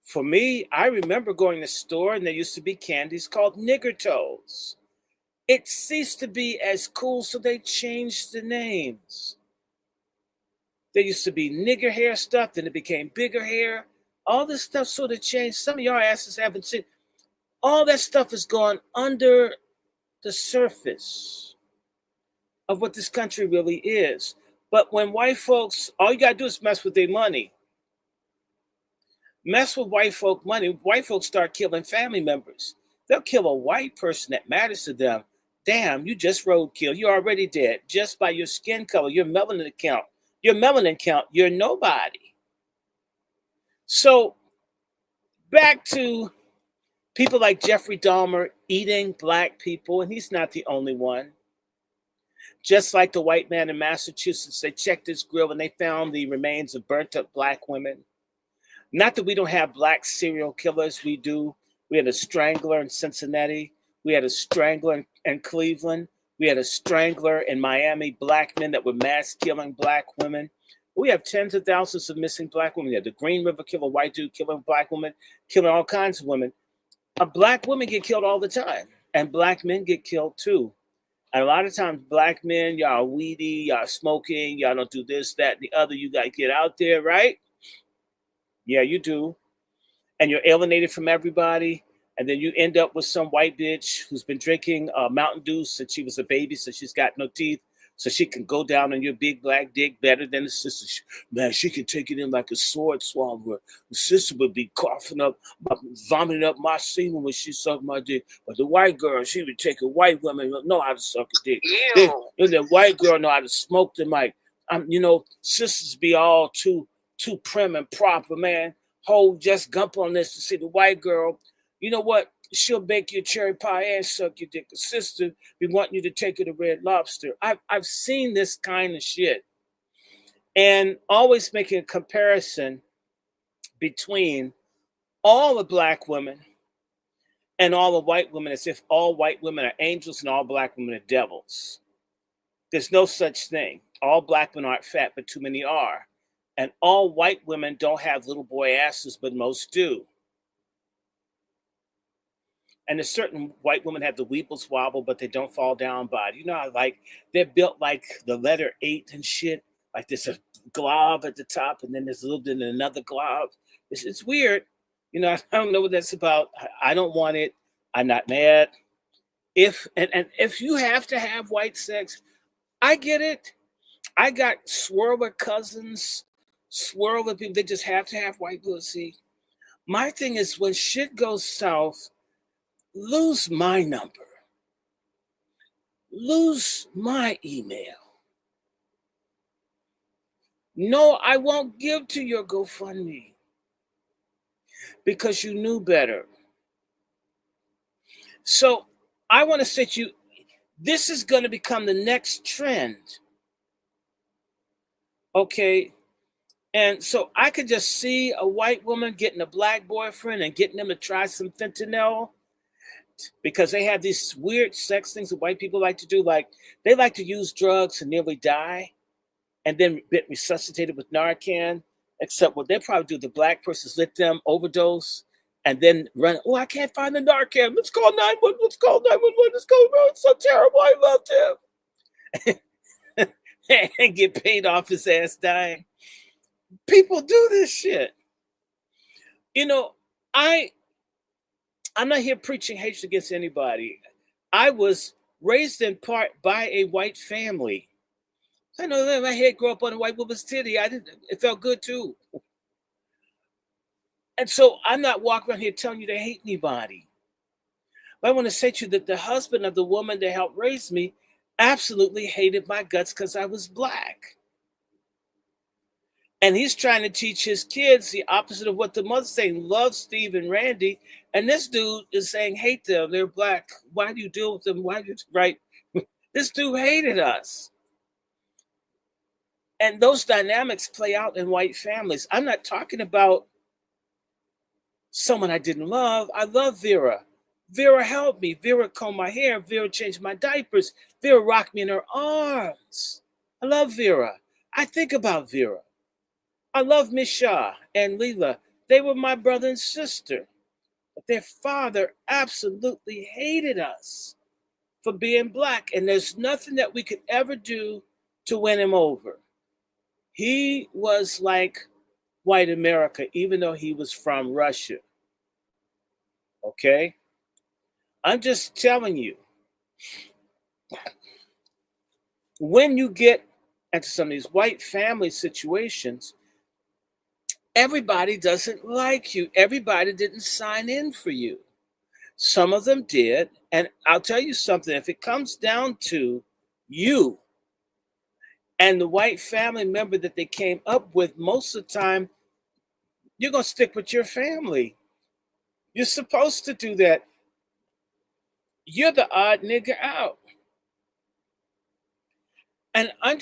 For me, I remember going to the store and there used to be candies called Nigger Toes. It ceased to be as cool, so they changed the names. There used to be nigger hair stuff, then it became bigger hair. All this stuff sort of changed. Some of y'all asses haven't seen. All that stuff has gone under the surface of what this country really is. But when white folks, all you got to do is mess with their money. Mess with white folk money. White folks start killing family members. They'll kill a white person that matters to them. Damn, you just roadkill. You're already dead just by your skin color, your melanin count. Your melanin count, you're nobody. So back to people like Jeffrey Dahmer eating Black people, and he's not the only one. Just like the white man in Massachusetts, they checked his grill and they found the remains of burnt up Black women. Not that we don't have Black serial killers, we do. We had a strangler in Cincinnati. We had a strangler in Cleveland. We had a strangler in Miami, Black men that were mass killing Black women. We have tens of thousands of missing Black women. We had the Green River Killer, white dude killing Black women, killing all kinds of women. Black women get killed all the time, and Black men get killed too. And a lot of times, Black men, y'all weedy, y'all smoking, y'all don't do this, that, and the other. You got to get out there, right? Yeah, you do. And you're alienated from everybody. And then you end up with some white bitch who's been drinking Mountain Dew since she was a baby, so she's got no teeth, so she can go down on your big Black dick better than the sister. Man, she can take it in like a sword swallower. The sister would be coughing up, vomiting up my semen when she sucked my dick. But the white girl, she would take a white woman, know how to suck a dick. The white girl know how to smoke the mic. Sisters be all too too prim and proper, man. Hold just gump on this to see the white girl. You know what? She'll bake you a cherry pie and suck your dick. The sister be wanting you to take her to Red Lobster. I've seen this kind of shit. And always making a comparison between all the black women and all the white women, as if all white women are angels and all black women are devils. There's no such thing. All black women aren't fat, but too many are. And all white women don't have little boy asses, but most do. And a certain white women have the weebles wobble, but they don't fall down body. You know how like they're built like the letter 8 and shit. Like there's a glob at the top, and then there's a little bit of another glob. It's weird. You know, I don't know what that's about. I don't want it. I'm not mad. If you have to have white sex, I get it. I got swirler cousins, swirler people. They just have to have white pussy. My thing is when shit goes south, lose my number. Lose my email. No, I won't give to your GoFundMe because you knew better. So I want to say to you, this is going to become the next trend. Okay. And so I could just see a white woman getting a black boyfriend and getting them to try some fentanyl because they have these weird sex things that white people like to do. Like they like to use drugs and nearly die and then get resuscitated with Narcan, except what they probably do, the black person's let them overdose and then run. Oh, I can't find the Narcan. Let's call 911. Let's call 911. Let's go. Oh, it's so terrible. I loved him. And get paid off his ass dying. People do this shit. You know, I'm not here preaching hatred against anybody. I was raised in part by a white family. I know that my head grew up on a white woman's titty. It felt good too. And so I'm not walking around here telling you to hate anybody. But I want to say to you that the husband of the woman that helped raise me absolutely hated my guts because I was black. And he's trying to teach his kids the opposite of what the mother's saying. Love Steve and Randy. And this dude is saying, hate them. They're black. Why do you deal with them? Why do you, right? This dude hated us. And those dynamics play out in white families. I'm not talking about someone I didn't love. I love Vera. Vera helped me. Vera combed my hair. Vera changed my diapers. Vera rocked me in her arms. I love Vera. I think about Vera. I love Misha and Leela. They were my brother and sister. But their father absolutely hated us for being black. And there's nothing that we could ever do to win him over. He was like white America, even though he was from Russia. Okay? I'm just telling you, when you get into some of these white family situations, everybody doesn't like you. Everybody didn't sign in for you. Some of them did. And I'll tell you something, if it comes down to you and the white family member that they came up with, most of the time, you're going to stick with your family. You're supposed to do that. You're the odd nigga out. And I'm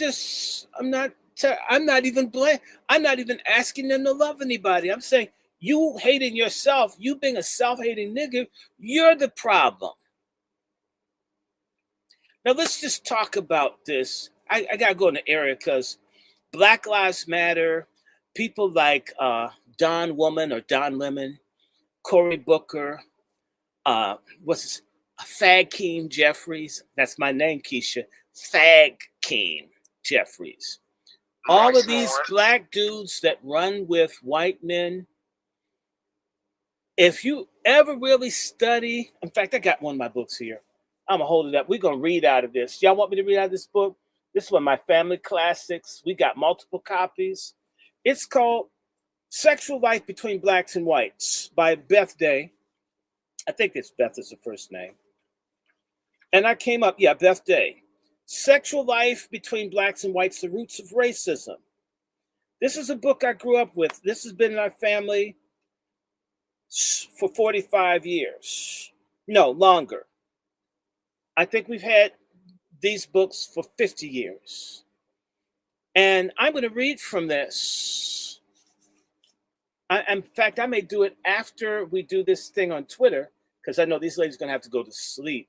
not even asking them to love anybody. I'm saying you hating yourself, you being a self-hating nigga, you're the problem. Now let's just talk about this. I gotta go in the area because Black Lives Matter, people like Don Woman or Don Lemon, Cory Booker, Fag Jeffries. That's my name, Keisha. Fag Jeffries. All of these black dudes that run with white men, if you ever really study, in fact, I got one of my books here. I'm going to hold it up. We're going to read out of this. Y'all want me to read out of this book? This is one of my family classics. We got multiple copies. It's called Sexual Life Between Blacks and Whites by Beth Day. I think it's Beth is the first name. And I came up, Beth Day. Sexual Life Between Blacks and Whites, The Roots of Racism. This is a book I grew up with. This has been in our family for 45 years. No, longer. I think we've had these books for 50 years. And I'm going to read from this. In fact, I may do it after we do this thing on Twitter, because I know these ladies are going to have to go to sleep.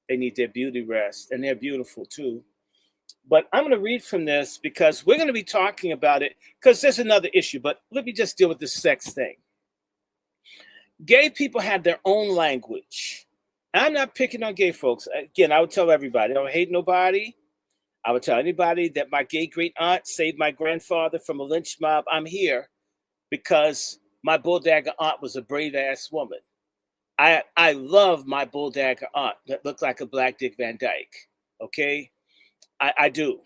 They need their beauty rest, and they're beautiful too. But I'm going to read from this because we're going to be talking about it, because there's another issue. But let me just deal with the sex thing. Gay people have their own language. I'm not picking on gay folks. Again, I would tell everybody, I don't hate nobody. I would tell anybody that my gay great aunt saved my grandfather from a lynch mob. I'm here because my bulldagger aunt was a brave ass woman. I love my bulldagger aunt that looked like a black Dick Van Dyke. Okay, I do.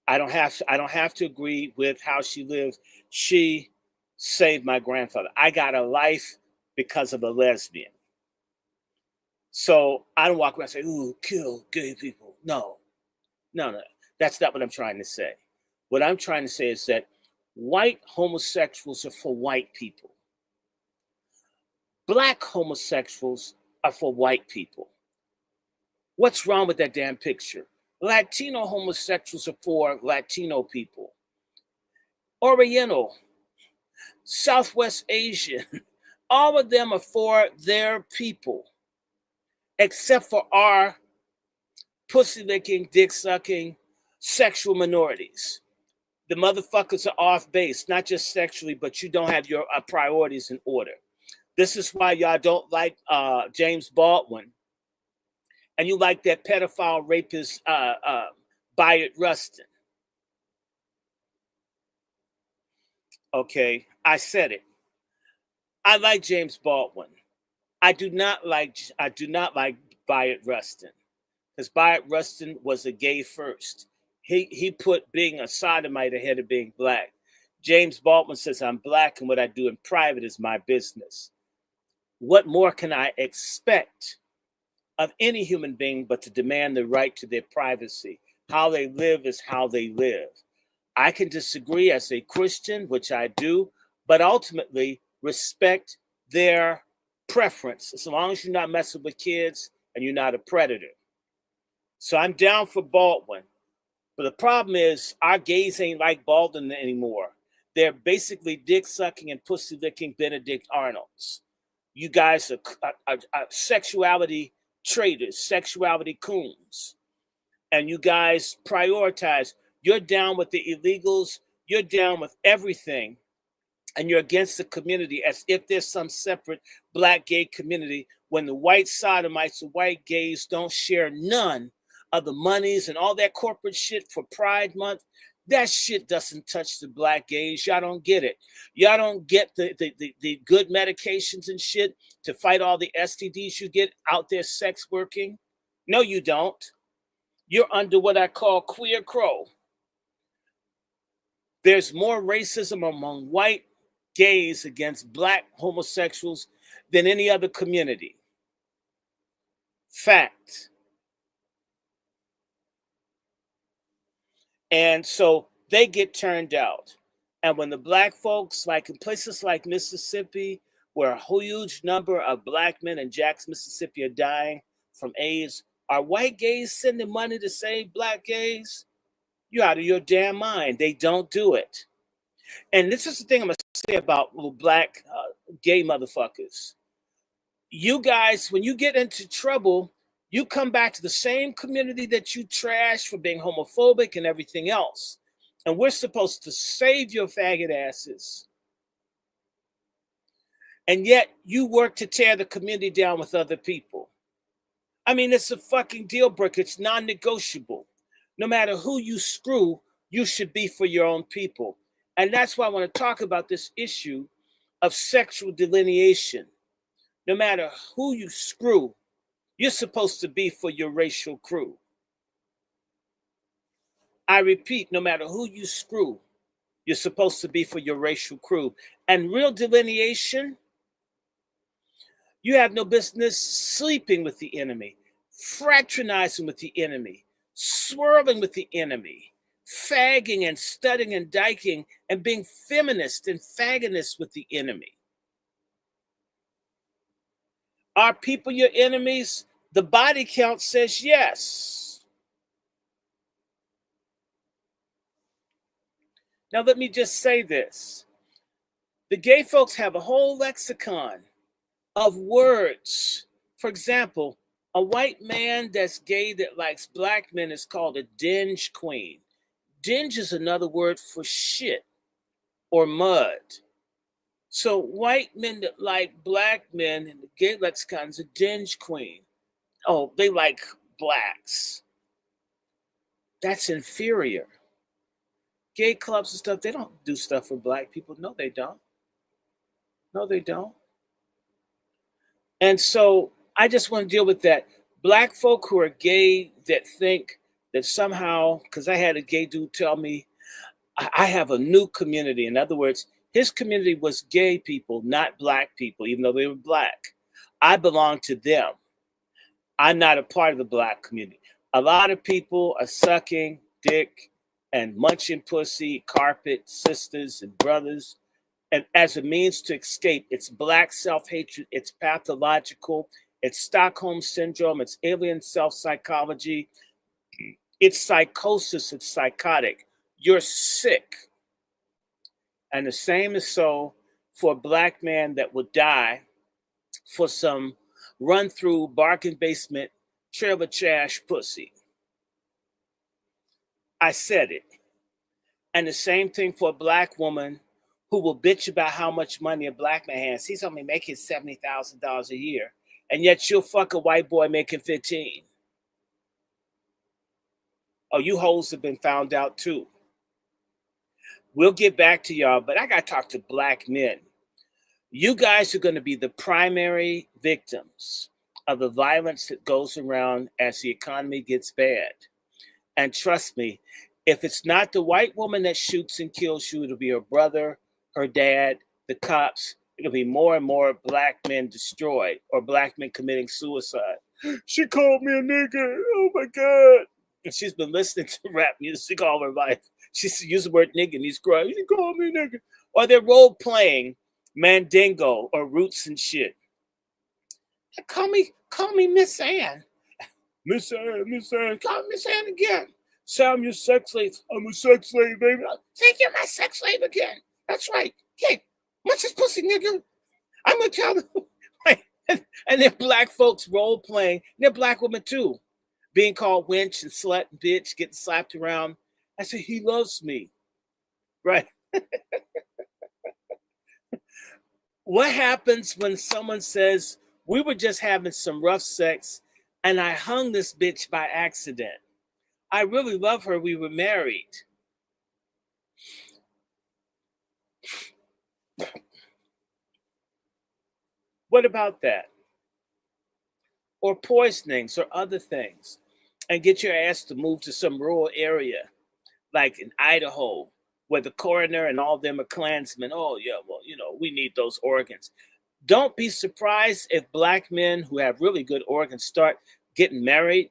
I don't have to agree with how she lived. She saved my grandfather. I got a life because of a lesbian. So I don't walk around and say, "Ooh, kill gay people." No. That's not what I'm trying to say. What I'm trying to say is that white homosexuals are for white people. Black homosexuals are for white people. What's wrong with that damn picture? Latino homosexuals are for Latino people. Oriental, Southwest Asian, all of them are for their people, except for our pussy licking, dick sucking, sexual minorities. The motherfuckers are off base, not just sexually, but you don't have your priorities in order. This is why y'all don't like James Baldwin, and you like that pedophile rapist Bayard Rustin. Okay, I said it. I like James Baldwin. I do not like Bayard Rustin, because Bayard Rustin was a gay first. He put being a sodomite ahead of being black. James Baldwin says, I'm black, and what I do in private is my business. What more can I expect of any human being but to demand the right to their privacy? How they live is how they live. I can disagree as a Christian, which I do, but ultimately respect their preference, as long as you're not messing with kids and you're not a predator. So I'm down for Baldwin. But the problem is our gays ain't like Baldwin anymore. They're basically dick sucking and pussy licking Benedict Arnolds. You guys are sexuality traitors, sexuality coons. And you guys prioritize. You're down with the illegals. You're down with everything. And you're against the community as if there's some separate black gay community, when the white sodomites, the white gays don't share none of the monies and all that corporate shit for Pride Month. That shit doesn't touch the black gays. Y'all don't get it. Y'all don't get the good medications and shit to fight all the STDs you get out there sex working. No, you don't. You're under what I call queer crow. There's more racism among white gays against black homosexuals than any other community. Fact. And so they get turned out. And when the black folks, like in places like Mississippi, where a huge number of black men in Jackson, Mississippi are dying from AIDS, are white gays sending money to save black gays? You're out of your damn mind. They don't do it. And this is the thing I'm going to say about little black gay motherfuckers. You guys, when you get into trouble, you come back to the same community that you trash for being homophobic and everything else. And we're supposed to save your faggot asses. And yet you work to tear the community down with other people. I mean, it's a fucking deal breaker. It's non-negotiable. No matter who you screw, you should be for your own people. And that's why I want to talk about this issue of sexual delineation. No matter who you screw, you're supposed to be for your racial crew. I repeat, no matter who you screw, you're supposed to be for your racial crew. And real delineation, you have no business sleeping with the enemy, fraternizing with the enemy, swirling with the enemy, fagging and studying and dyking and being feminist and fagonist with the enemy? Are people your enemies? The body count says yes. Now, let me just say this. The gay folks have a whole lexicon of words. For example, a white man that's gay that likes black men is called a dinge queen. Dinge is another word for shit or mud. So white men that like black men in the gay lexicon is a dinge queen. Oh, they like blacks. That's inferior. Gay clubs and stuff, they don't do stuff for black people. No, they don't. No, they don't. And so I just want to deal with that. Black folk who are gay that think that somehow, because I had a gay dude tell me, I have a new community. In other words, his community was gay people, not black people, even though they were black. I belong to them. I'm not a part of the black community. A lot of people are sucking dick and munching pussy, carpet, sisters and brothers, and as a means to escape. It's black self-hatred, it's pathological, it's Stockholm syndrome, it's alien self-psychology, it's psychosis, it's psychotic. You're sick. And the same is so for a black man that would die for some run-through bargain basement trailer trash pussy. I said it. And the same thing for a black woman who will bitch about how much money a black man has. He's only making $70,000 a year, and yet you'll fuck a white boy making 15. Oh, you hoes have been found out too. We'll get back to y'all, but I got to talk to black men. You guys are going to be the primary victims of the violence that goes around as the economy gets bad. And trust me, if it's not the white woman that shoots and kills you, it'll be her brother, her dad, the cops. It'll be more and more black men destroyed or black men committing suicide. She called me a nigger. Oh my God. And she's been listening to rap music all her life. She's used the word nigger and he's crying. She called me a nigger. Or they're role playing Mandingo or Roots and shit. Call me Miss Ann. Miss Ann, call me Miss Ann again. Say I'm your sex slave. I'm a sex slave, baby. Say you're my sex slave again. That's right. Hey, what's this pussy, nigga? I'm gonna tell them. And then black folks role playing. They're black women too, being called wench and slut and bitch, getting slapped around. I say he loves me, right? What happens when someone says we were just having some rough sex and I hung this bitch by accident? I really love her. We were married. What about that? Or poisonings or other things. And get your ass to move to some rural area, like in Idaho, where the coroner and all of them are Klansmen. Oh, yeah, well, we need those organs. Don't be surprised if black men who have really good organs start getting married,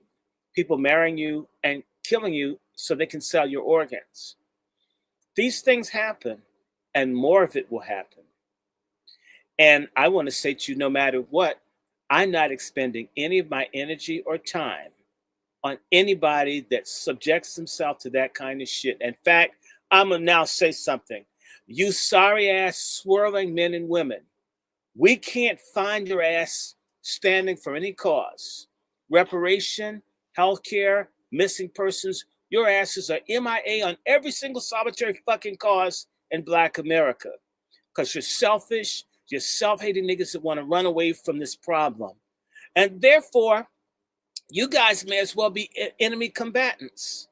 people marrying you and killing you so they can sell your organs. These things happen, and more of it will happen. And I want to say to you, no matter what, I'm not expending any of my energy or time on anybody that subjects himself to that kind of shit. In fact, I'm going to now say something. You sorry ass swirling men and women, we can't find your ass standing for any cause. Reparation, healthcare, missing persons, your asses are MIA on every single solitary fucking cause in Black America. Because you're selfish, you're self-hating niggas that want to run away from this problem. And therefore, you guys may as well be enemy combatants.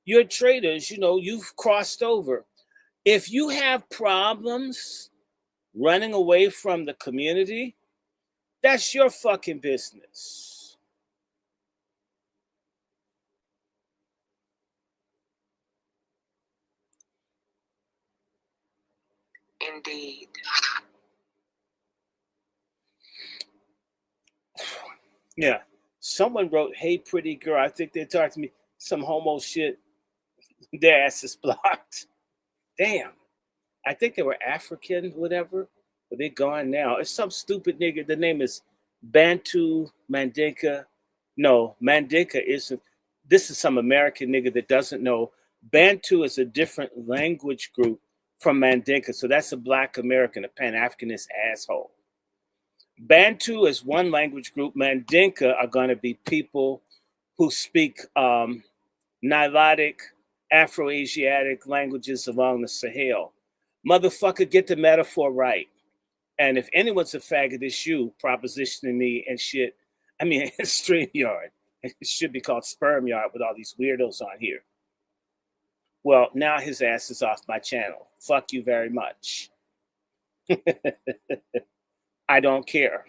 You're traitors, you've crossed over. If you have problems running away from the community, that's your fucking business. Indeed. Yeah. Someone wrote, "Hey, pretty girl." I think they talked to me some homo shit. Their ass is blocked. Damn. I think they were African, whatever, but they're gone now. It's some stupid nigga. The name is Bantu Mandinka. No, Mandinka isn't. This is some American nigga that doesn't know. Bantu is a different language group from Mandinka. So that's a black American, a Pan-Africanist asshole. Bantu is one language group. Mandinka are going to be people who speak Nilotic, Afro-Asiatic languages along the Sahel. Motherfucker, get the metaphor right. And if anyone's a faggot, it's you propositioning me and shit. I mean, StreamYard. It should be called Sperm Yard with all these weirdos on here. Well, now his ass is off my channel. Fuck you very much. I don't care.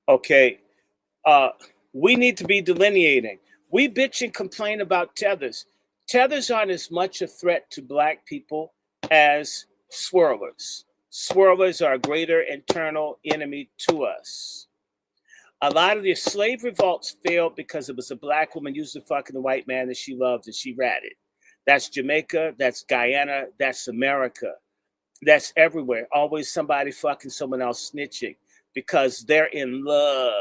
Okay. We need to be delineating. We bitch and complain about tethers. Tethers aren't as much a threat to black people as swirlers. Swirlers are a greater internal enemy to us. A lot of the slave revolts failed because it was a black woman used to fucking the white man that she loved and she ratted. That's Jamaica, that's Guyana, that's America. That's everywhere. Always somebody fucking someone else snitching because they're in love.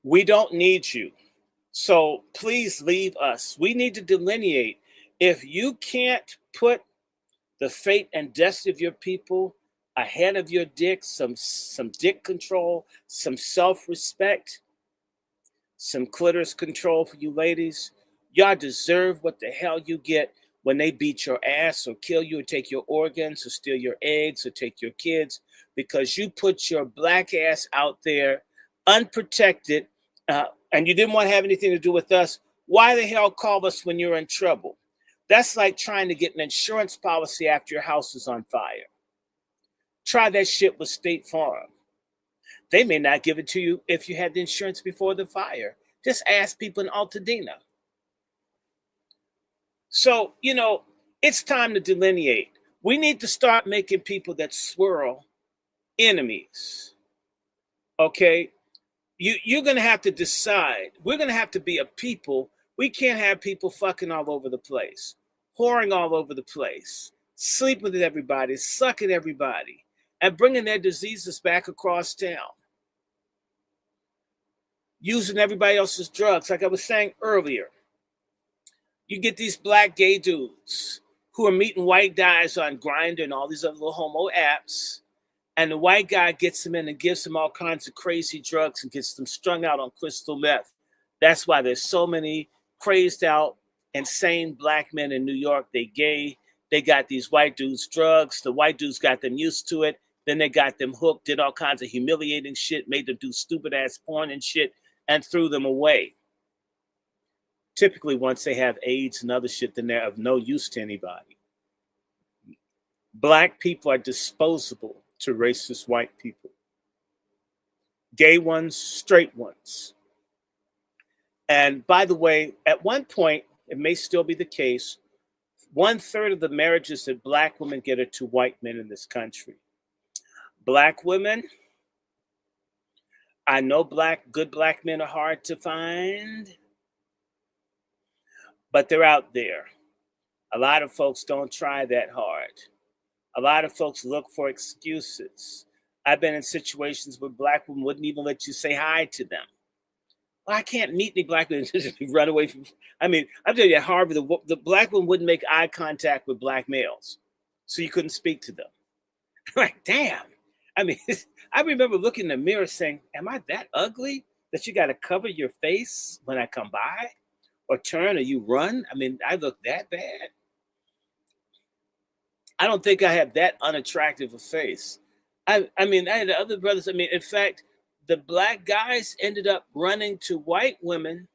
We don't need you. So please leave us. We need to delineate. If you can't put the fate and destiny of your people ahead of your dick, some dick control, some self-respect, some clitoris control for you ladies, y'all deserve what the hell you get when they beat your ass or kill you or take your organs or steal your eggs or take your kids because you put your black ass out there unprotected and you didn't want to have anything to do with us. Why the hell call us when you're in trouble? That's like trying to get an insurance policy after your house is on fire. Try that shit with State Farm. They may not give it to you if you had the insurance before the fire. Just ask people in Altadena. So, it's time to delineate. We need to start making people that swirl enemies. Okay? You're going to have to decide. We're going to have to be a people. We can't have people fucking all over the place, whoring all over the place, sleeping with everybody, sucking everybody, and bringing their diseases back across town. Using everybody else's drugs. Like I was saying earlier, you get these black gay dudes who are meeting white guys on Grindr and all these other little homo apps. And the white guy gets them in and gives them all kinds of crazy drugs and gets them strung out on crystal meth. That's why there's so many crazed out, insane black men in New York. They gay. They got these white dudes drugs. The white dudes got them used to it. Then they got them hooked, did all kinds of humiliating shit, made them do stupid ass porn and shit, and threw them away. Typically, once they have AIDS and other shit, then they're of no use to anybody. Black people are disposable to racist white people. Gay ones, straight ones. And by the way, at one point, it may still be the case, 1/3 of the marriages that black women get are to white men in this country. Black women, I know good black men are hard to find, but they're out there. A lot of folks don't try that hard. A lot of folks look for excuses. I've been in situations where black women wouldn't even let you say hi to them. Well, I can't meet any black women. Just run away from. I mean, I'm telling you, at Harvard, the black women wouldn't make eye contact with black males, so you couldn't speak to them. Like, damn. I mean, I remember looking in the mirror saying, am I that ugly that you got to cover your face when I come by? Or turn or you run? I mean, I look that bad. I don't think I have that unattractive a face. I mean, I had other brothers. I mean, in fact, the black guys ended up running to white women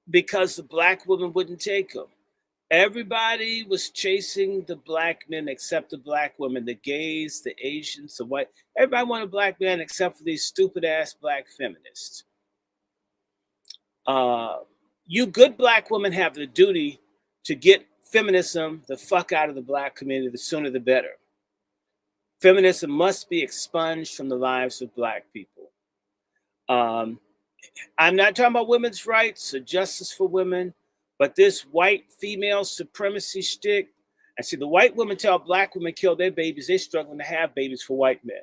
because the black women wouldn't take them. Everybody was chasing the black men except the black women, the gays, the Asians, the white. Everybody wanted black men except for these stupid ass black feminists. You good black women have the duty to get feminism the fuck out of the black community. The sooner the better. Feminism must be expunged from the lives of black people. Um, I'm not talking about women's rights or justice for women, but this white female supremacy shtick. And see, the white women tell black women kill their babies. They're struggling to have babies for white men.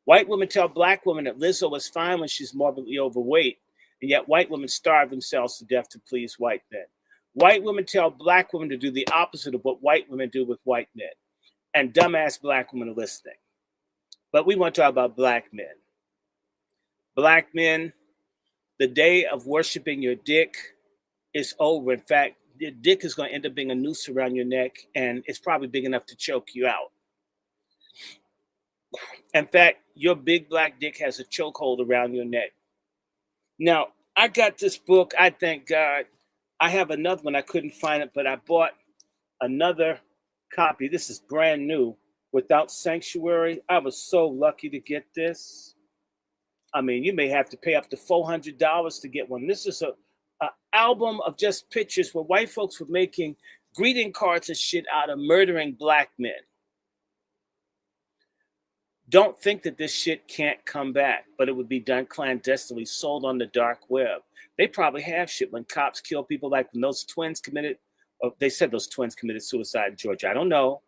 White women tell black women that Lizzo was fine when she's morbidly overweight, and yet white women starve themselves to death to please white men. White women tell black women to do the opposite of what white women do with white men. And dumbass black women are listening. But we want to talk about black men. Black men, the day of worshiping your dick is over. In fact, your dick is going to end up being a noose around your neck, and it's probably big enough to choke you out. In fact, your big black dick has a chokehold around your neck. Now, I got this book. I thank God. I have another one. I couldn't find it, but I bought another copy. This is brand new. Without Sanctuary. I was so lucky to get this. I mean, you may have to pay up to $400 to get one. This is a album of just pictures where white folks were making greeting cards and shit out of murdering black men. Don't think that this shit can't come back, but it would be done clandestinely, sold on the dark web. They probably have shit when cops kill people, like when those twins committed, they said those twins committed suicide in Georgia. I don't know.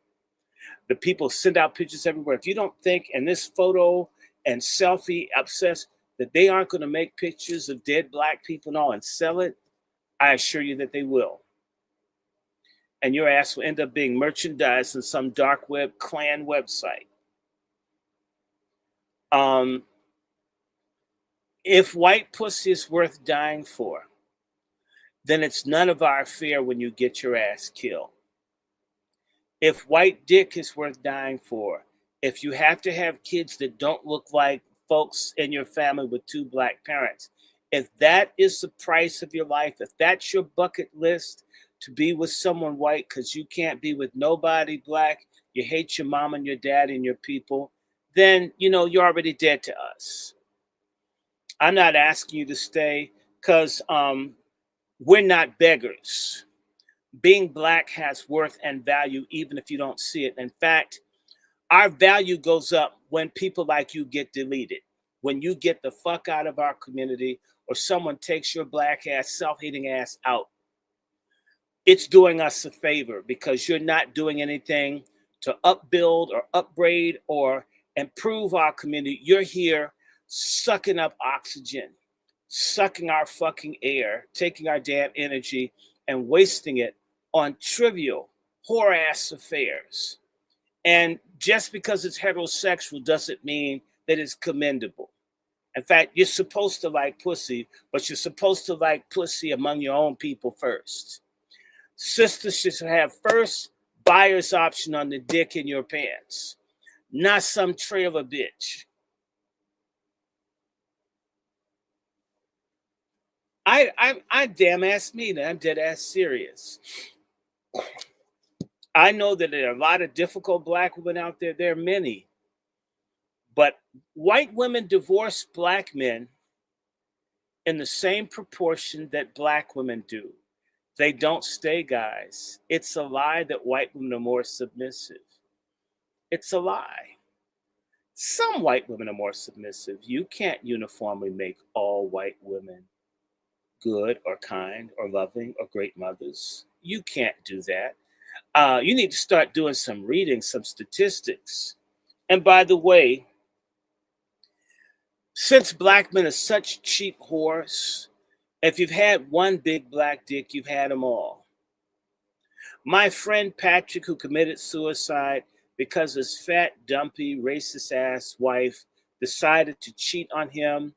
The people send out pictures everywhere. If you don't think, and this photo and selfie obsessed, that they aren't going to make pictures of dead black people and all and sell it, I assure you that they will. And your ass will end up being merchandised in some dark web Klan website. If white pussy is worth dying for, then it's none of our affair when you get your ass killed. If white dick is worth dying for, if you have to have kids that don't look like folks in your family with two black parents, if that is the price of your life, if that's your bucket list to be with someone white because you can't be with nobody black, you hate your mom and your dad and your people, then, you know, you're already dead to us. I'm not asking you to stay because we're not beggars. Being black has worth and value even if you don't see it. In fact, our value goes up when people like you get deleted. When you get the fuck out of our community or someone takes your black ass, self-hating ass out. It's doing us a favor because you're not doing anything to upbuild or upgrade or improve our community. You're here sucking up oxygen, sucking our fucking air, taking our damn energy and wasting it on trivial, whore-ass affairs. And just because it's heterosexual doesn't mean that it's commendable. In fact, you're supposed to like pussy, but you're supposed to like pussy among your own people first. Sisters should have first buyer's option on the dick in your pants, not some trailer bitch. I damn ass mean it. I'm dead ass serious. I know that there are a lot of difficult black women out there. There are many. But white women divorce black men in the same proportion that black women do. They don't stay, guys. It's a lie that white women are more submissive. It's a lie. Some white women are more submissive. You can't uniformly make all white women good or kind or loving or great mothers. You can't do that. You need to start doing some reading, some statistics. And by the way, since black men are such cheap whores, if you've had one big black dick, you've had them all. My friend Patrick, who committed suicide because his fat, dumpy, racist ass wife decided to cheat on him,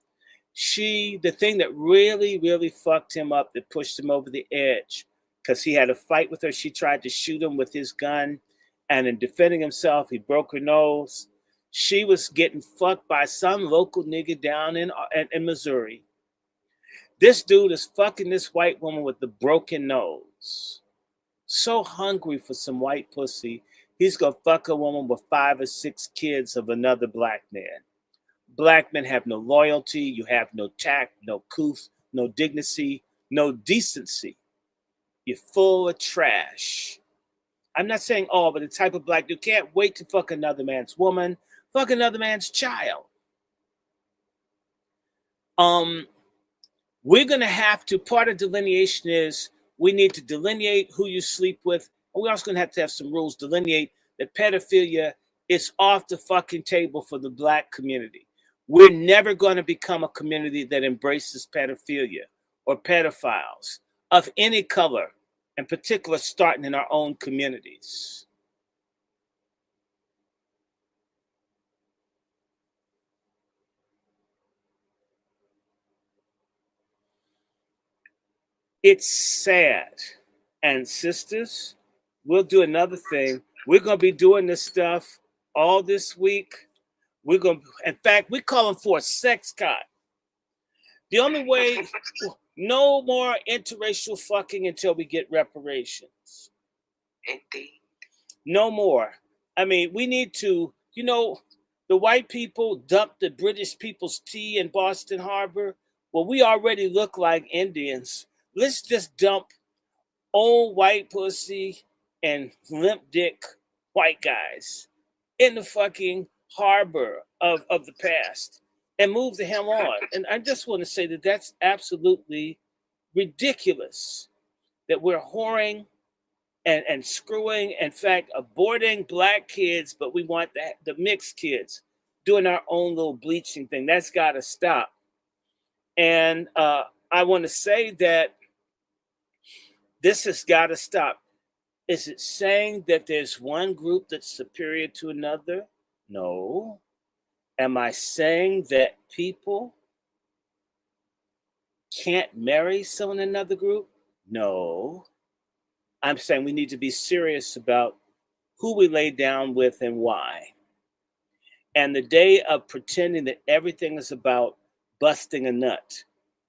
the thing that really, really fucked him up, that pushed him over the edge, because he had a fight with her. She tried to shoot him with his gun, and in defending himself, he broke her nose. She was getting fucked by some local nigga down in Missouri. This dude is fucking this white woman with the broken nose. So hungry for some white pussy, he's gonna fuck a woman with 5 or 6 kids of another black man. Black men have no loyalty, you have no tact, no couth, no dignity, no decency. You're full of trash. I'm not saying all, but the type of black dude can't wait to fuck another man's woman, fuck another man's child. We're going to have to, part of delineation is we need to delineate who you sleep with. And we're also going to have some rules, delineate that pedophilia is off the fucking table for the Black community. We're never going to become a community that embraces pedophilia or pedophiles of any color, in particular, starting in our own communities. It's sad. And sisters, we'll do another thing. We're going to be doing this stuff all this week. We're going to, in fact, we're calling for a sex con. The only way, no more interracial fucking until we get reparations. Indeed. No more. I mean, we need to, the white people dumped the British people's tea in Boston Harbor. Well, we already look like Indians. Let's just dump old white pussy and limp dick white guys in the fucking harbor of the past and move the hell on. And I just want to say that that's absolutely ridiculous that we're whoring and screwing, in fact, aborting Black kids, but we want the mixed kids doing our own little bleaching thing. That's got to stop. And I want to say that this has got to stop. Is it saying that there's one group that's superior to another? No. Am I saying that people can't marry someone in another group? No. I'm saying we need to be serious about who we lay down with and why. And the day of pretending that everything is about busting a nut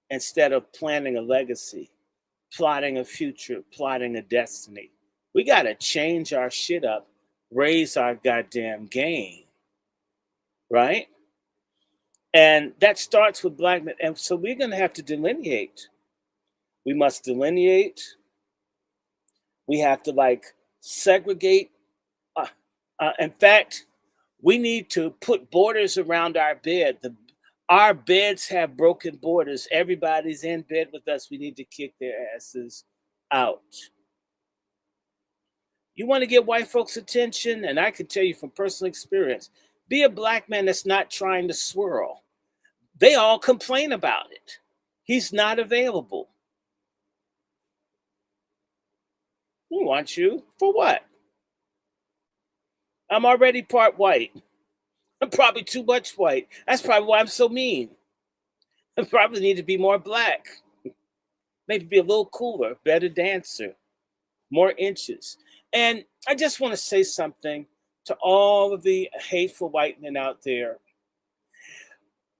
instead of planning a legacy, plotting a future, plotting a destiny. We got to change our shit up, raise our goddamn game, right? And that starts with Black men. And so we're going to have to delineate. We must delineate. We have to segregate. In fact, we need to put borders around our bed. Our beds have broken borders. Everybody's in bed with us. We need to kick their asses out. You want to get white folks' attention? And I can tell you from personal experience, be a Black man that's not trying to swirl. They all complain about it. He's not available. We want you for what? I'm already part white. I'm probably too much white. That's probably why I'm so mean. I probably need to be more Black. Maybe be a little cooler, better dancer, more inches. And I just want to say something to all of the hateful white men out there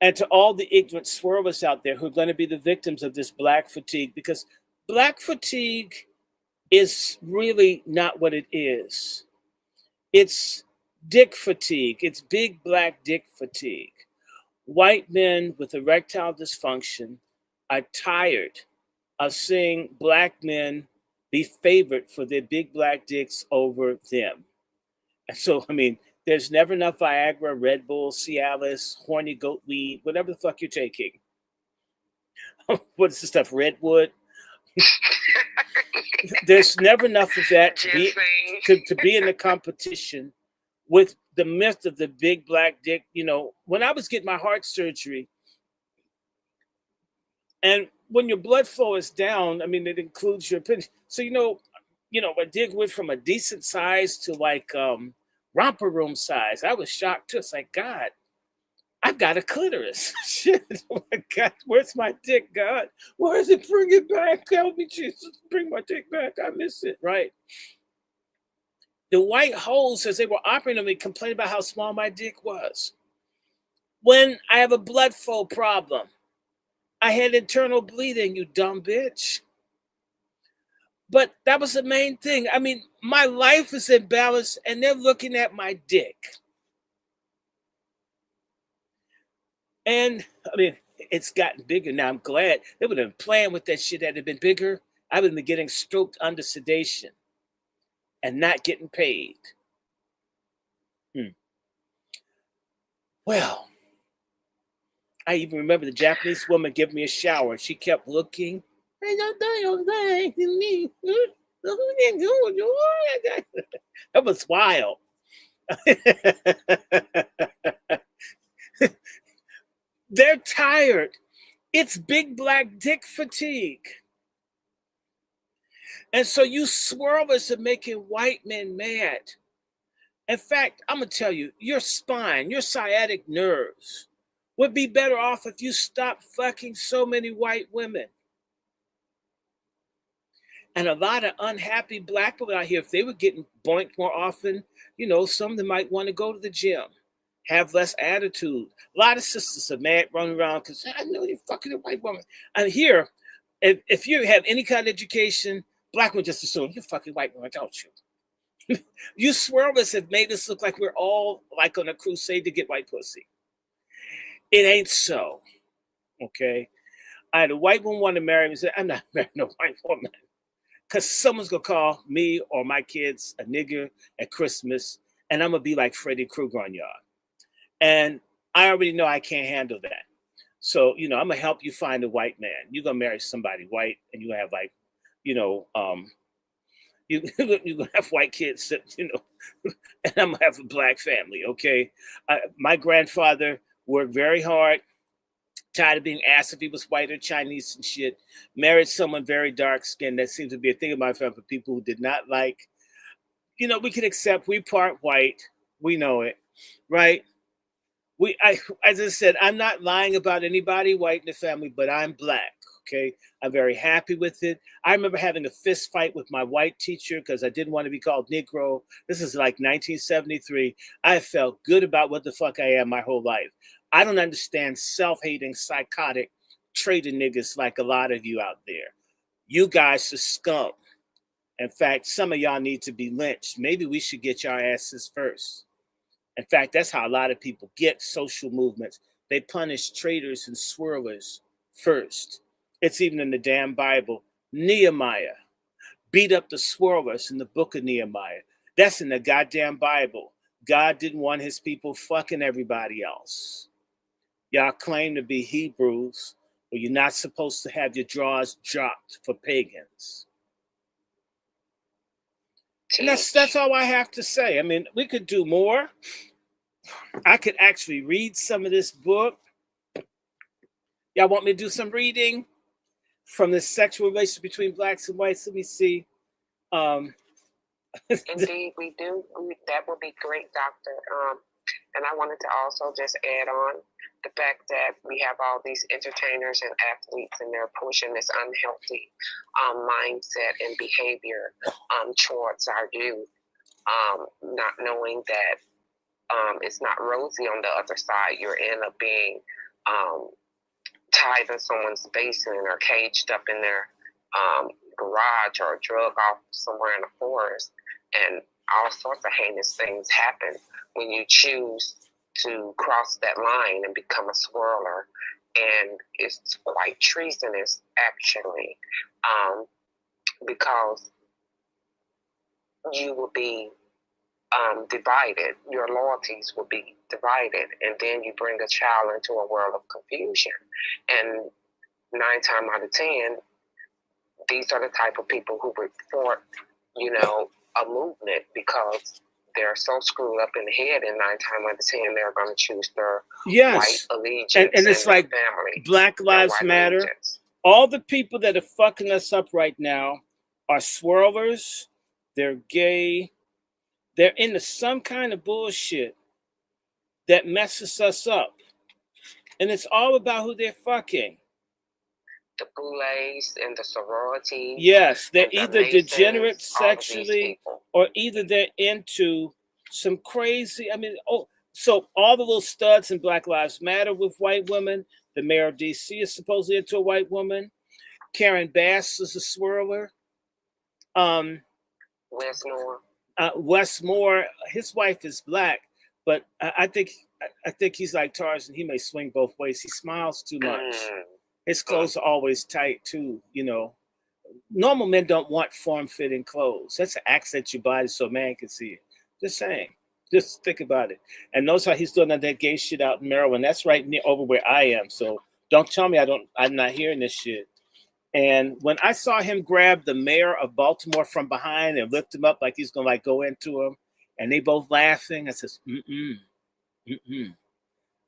and to all the ignorant swirlers out there who are going to be the victims of this Black fatigue, because Black fatigue is really not what it is. It's dick fatigue. It's big Black dick fatigue. White men with erectile dysfunction are tired of seeing Black men be favored for their big Black dicks over them. And so, there's never enough Viagra, Red Bull, Cialis, horny goat weed, whatever the fuck you're taking. What's the stuff? Redwood? There's never enough of that to be in the competition with the myth of the big Black dick. When I was getting my heart surgery, and when your blood flow is down, it includes your appendix. So, my dick went from a decent size to romper room size. I was shocked too. It's like, God, I've got a clitoris. Shit. Oh my God, where's my dick, God? Where is it? Bring it back. Help me, Jesus. Bring my dick back. I miss it, right? The white holes, as they were operating on me, complained about how small my dick was. When I have a blood flow problem, I had internal bleeding, you dumb bitch. But that was the main thing. My life is in balance, and they're looking at my dick. And, it's gotten bigger now. I'm glad. They would have been playing with that shit had it been bigger. I would have been getting stroked under sedation and not getting paid. Well, I even remember the Japanese woman giving me a shower. She kept looking. That was wild. They're tired. It's big black dick fatigue. And so you swirlers are making white men mad. In fact, I'm going to tell you, your spine, your sciatic nerves would be better off if you stopped fucking so many white women. And a lot of unhappy black people out here, if they were getting boinked more often, some of them might want to go to the gym, have less attitude. A lot of sisters are mad running around because I know you're fucking a white woman. And here, if you have any kind of education, black women just assume you're fucking white woman, don't you? You swirlers have made us look like we're all like on a crusade to get white pussy. It ain't so. Okay. I had a white woman want to marry me and said, I'm not marrying no white woman. Because someone's going to call me or my kids a nigger at Christmas, and I'm going to be like Freddy Krueger on y'all. And I already know I can't handle that. So, I'm going to help you find a white man. You're going to marry somebody white, and you have like, you're going to have white kids, and I'm going to have a black family, okay? My grandfather worked very hard, tired of being asked if he was white or Chinese and shit, married someone very dark skinned. That seems to be a thing in my family for people who did not like, we can accept we part white. We know it, right? As I said, I'm not lying about anybody white in the family, but I'm black, okay? I'm very happy with it. I remember having a fist fight with my white teacher because I didn't want to be called Negro. This is like 1973. I felt good about what the fuck I am my whole life. I don't understand self-hating, psychotic, traitor niggas like a lot of you out there. You guys are scum. In fact, some of y'all need to be lynched. Maybe we should get your asses first. In fact, that's how a lot of people get social movements. They punish traitors and swirlers first. It's even in the damn Bible. Nehemiah beat up the swirlers in the book of Nehemiah. That's in the goddamn Bible. God didn't want his people fucking everybody else. Y'all claim to be Hebrews, but you're not supposed to have your drawers dropped for pagans. And that's all I have to say. I mean, we could do more. I could actually read some of this book. Y'all want me to do some reading from the sexual relationship between blacks and whites? Let me see. Indeed, we do. That would be great, Doctor. And I wanted to also just add on the fact that we have all these entertainers and athletes, and they're pushing this unhealthy mindset and behavior towards our youth, not knowing that it's not rosy on the other side. You end up being tied in someone's basement or caged up in their garage or drug off somewhere in the forest, and all sorts of heinous things happen when you choose to cross that line and become a swirler. And it's quite treasonous, actually, because you will be divided. Your loyalties will be divided, and then you bring a child into a world of confusion. And 9 times out of 10, these are the type of people who report, a movement because they're so screwed up in the head, and 9 times out of 10, they're going to choose their white allegiance. And it's like family, Black Lives Matter. Allegiance. All the people that are fucking us up right now are swirlers. They're gay. They're into some kind of bullshit that messes us up. And it's all about who they're fucking. The boulets and the sorority. Yes, they're either degenerate sexually or either they're into some crazy, so all the little studs in Black Lives Matter with white women. The mayor of DC is supposedly into a white woman. Karen Bass is a swirler. Wes Moore, his wife is black, but I think he's like Tarzan. He may swing both ways. He smiles too much. His clothes are always tight too, Normal men don't want form-fitting clothes. That's to accent your body so a man can see it. Just saying. Just think about it. And notice how he's doing that gay shit out in Maryland. That's right near over where I am. So don't tell me I'm not hearing this shit. And when I saw him grab the mayor of Baltimore from behind and lift him up like he's gonna like go into him, and they both laughing, I says,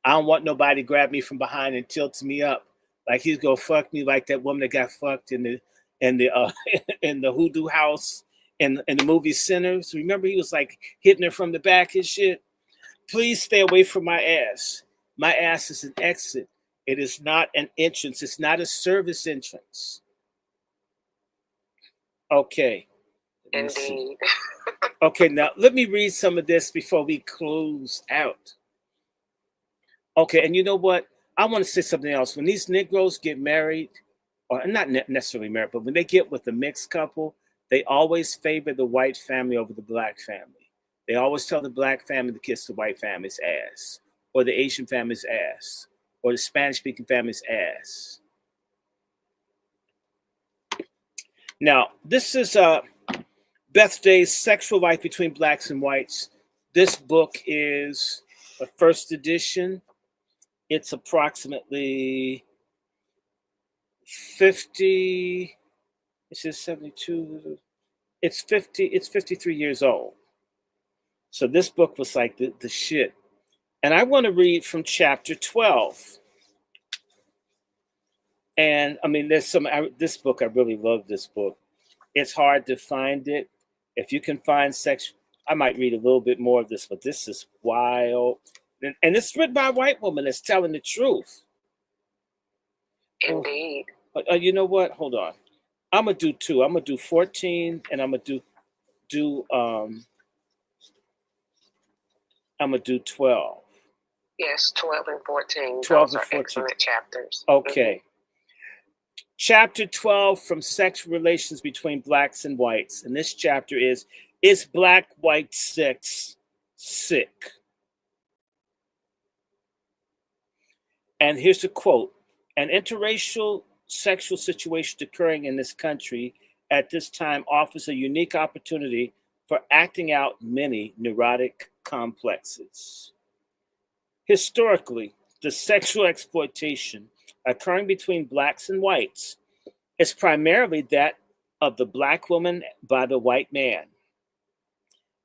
I don't want nobody to grab me from behind and tilt me up like he's gonna fuck me like that woman that got fucked in the in the hoodoo house in the movie Sinners. Remember he was like hitting her from the back and shit. Please stay away from my ass. My ass is an exit. It is not an entrance. It's not a service entrance. Okay. Indeed. Okay, now let me read some of this before we close out. Okay, and you know what? I want to say something else. When these Negroes get married, or not necessarily married, but when they get with a mixed couple, they always favor the white family over the black family. They always tell the black family to kiss the white family's ass, or the Asian family's ass, or the Spanish-speaking family's ass. Now, this is Beth Day's Sexual Life Between Blacks and Whites. This book is a first edition. It's approximately 50, it says 72, it's 53 years old. So this book was like the shit. And I want to read from chapter 12. And I mean, this book, I really love this book. It's hard to find it. If you can find section, I might read a little bit more of this, but this is wild. And it's written by a white woman that's telling the truth. Indeed. You know what? Hold on. I'm gonna do two. I'm gonna do 14, and I'm gonna do 12. Yes, 12 and 14. 12 Those and are 14. excellent chapters. Okay. Chapter 12 from sexual relations between blacks and whites. And this chapter is black-white sex sick? And here's the quote. An interracial sexual situation occurring in this country at this time offers a unique opportunity for acting out many neurotic complexes. Historically, the sexual exploitation occurring between blacks and whites is primarily that of the black woman by the white man.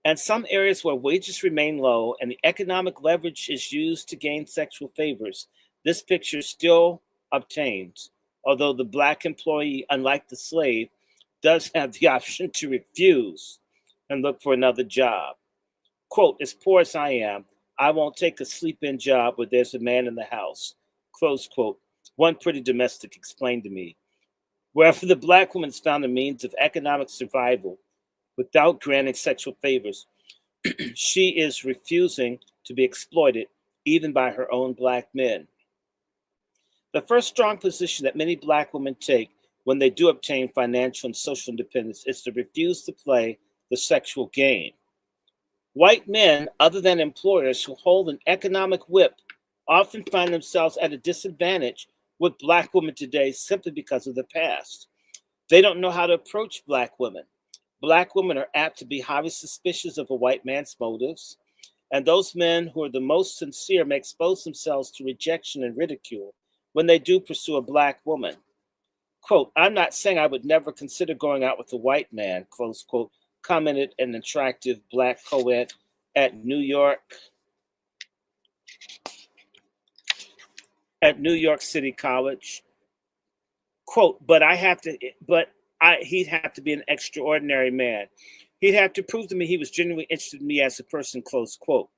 And some areas where wages remain low and the economic leverage is used to gain sexual favors, this picture still obtains, although the black employee, unlike the slave, does have the option to refuse and look for another job. Quote, as poor as I am, I won't take a sleep-in job where there's a man in the house. Close quote. One pretty domestic explained to me. Wherever the black woman's found a means of economic survival without granting sexual favors, she is refusing to be exploited even by her own black men. The first strong position that many black women take when they do obtain financial and social independence is to refuse to play the sexual game. White men, other than employers who hold an economic whip, often find themselves at a disadvantage with black women today simply because of the past. They don't know how to approach black women. Black women are apt to be highly suspicious of a white man's motives, and those men who are the most sincere may expose themselves to rejection and ridicule when they do pursue a black woman. Quote, I'm not saying I would never consider going out with a white man, close quote, commented an attractive black co-ed at New York City College. Quote, he'd have to be an extraordinary man. He'd have to prove to me he was genuinely interested in me as a person, close quote.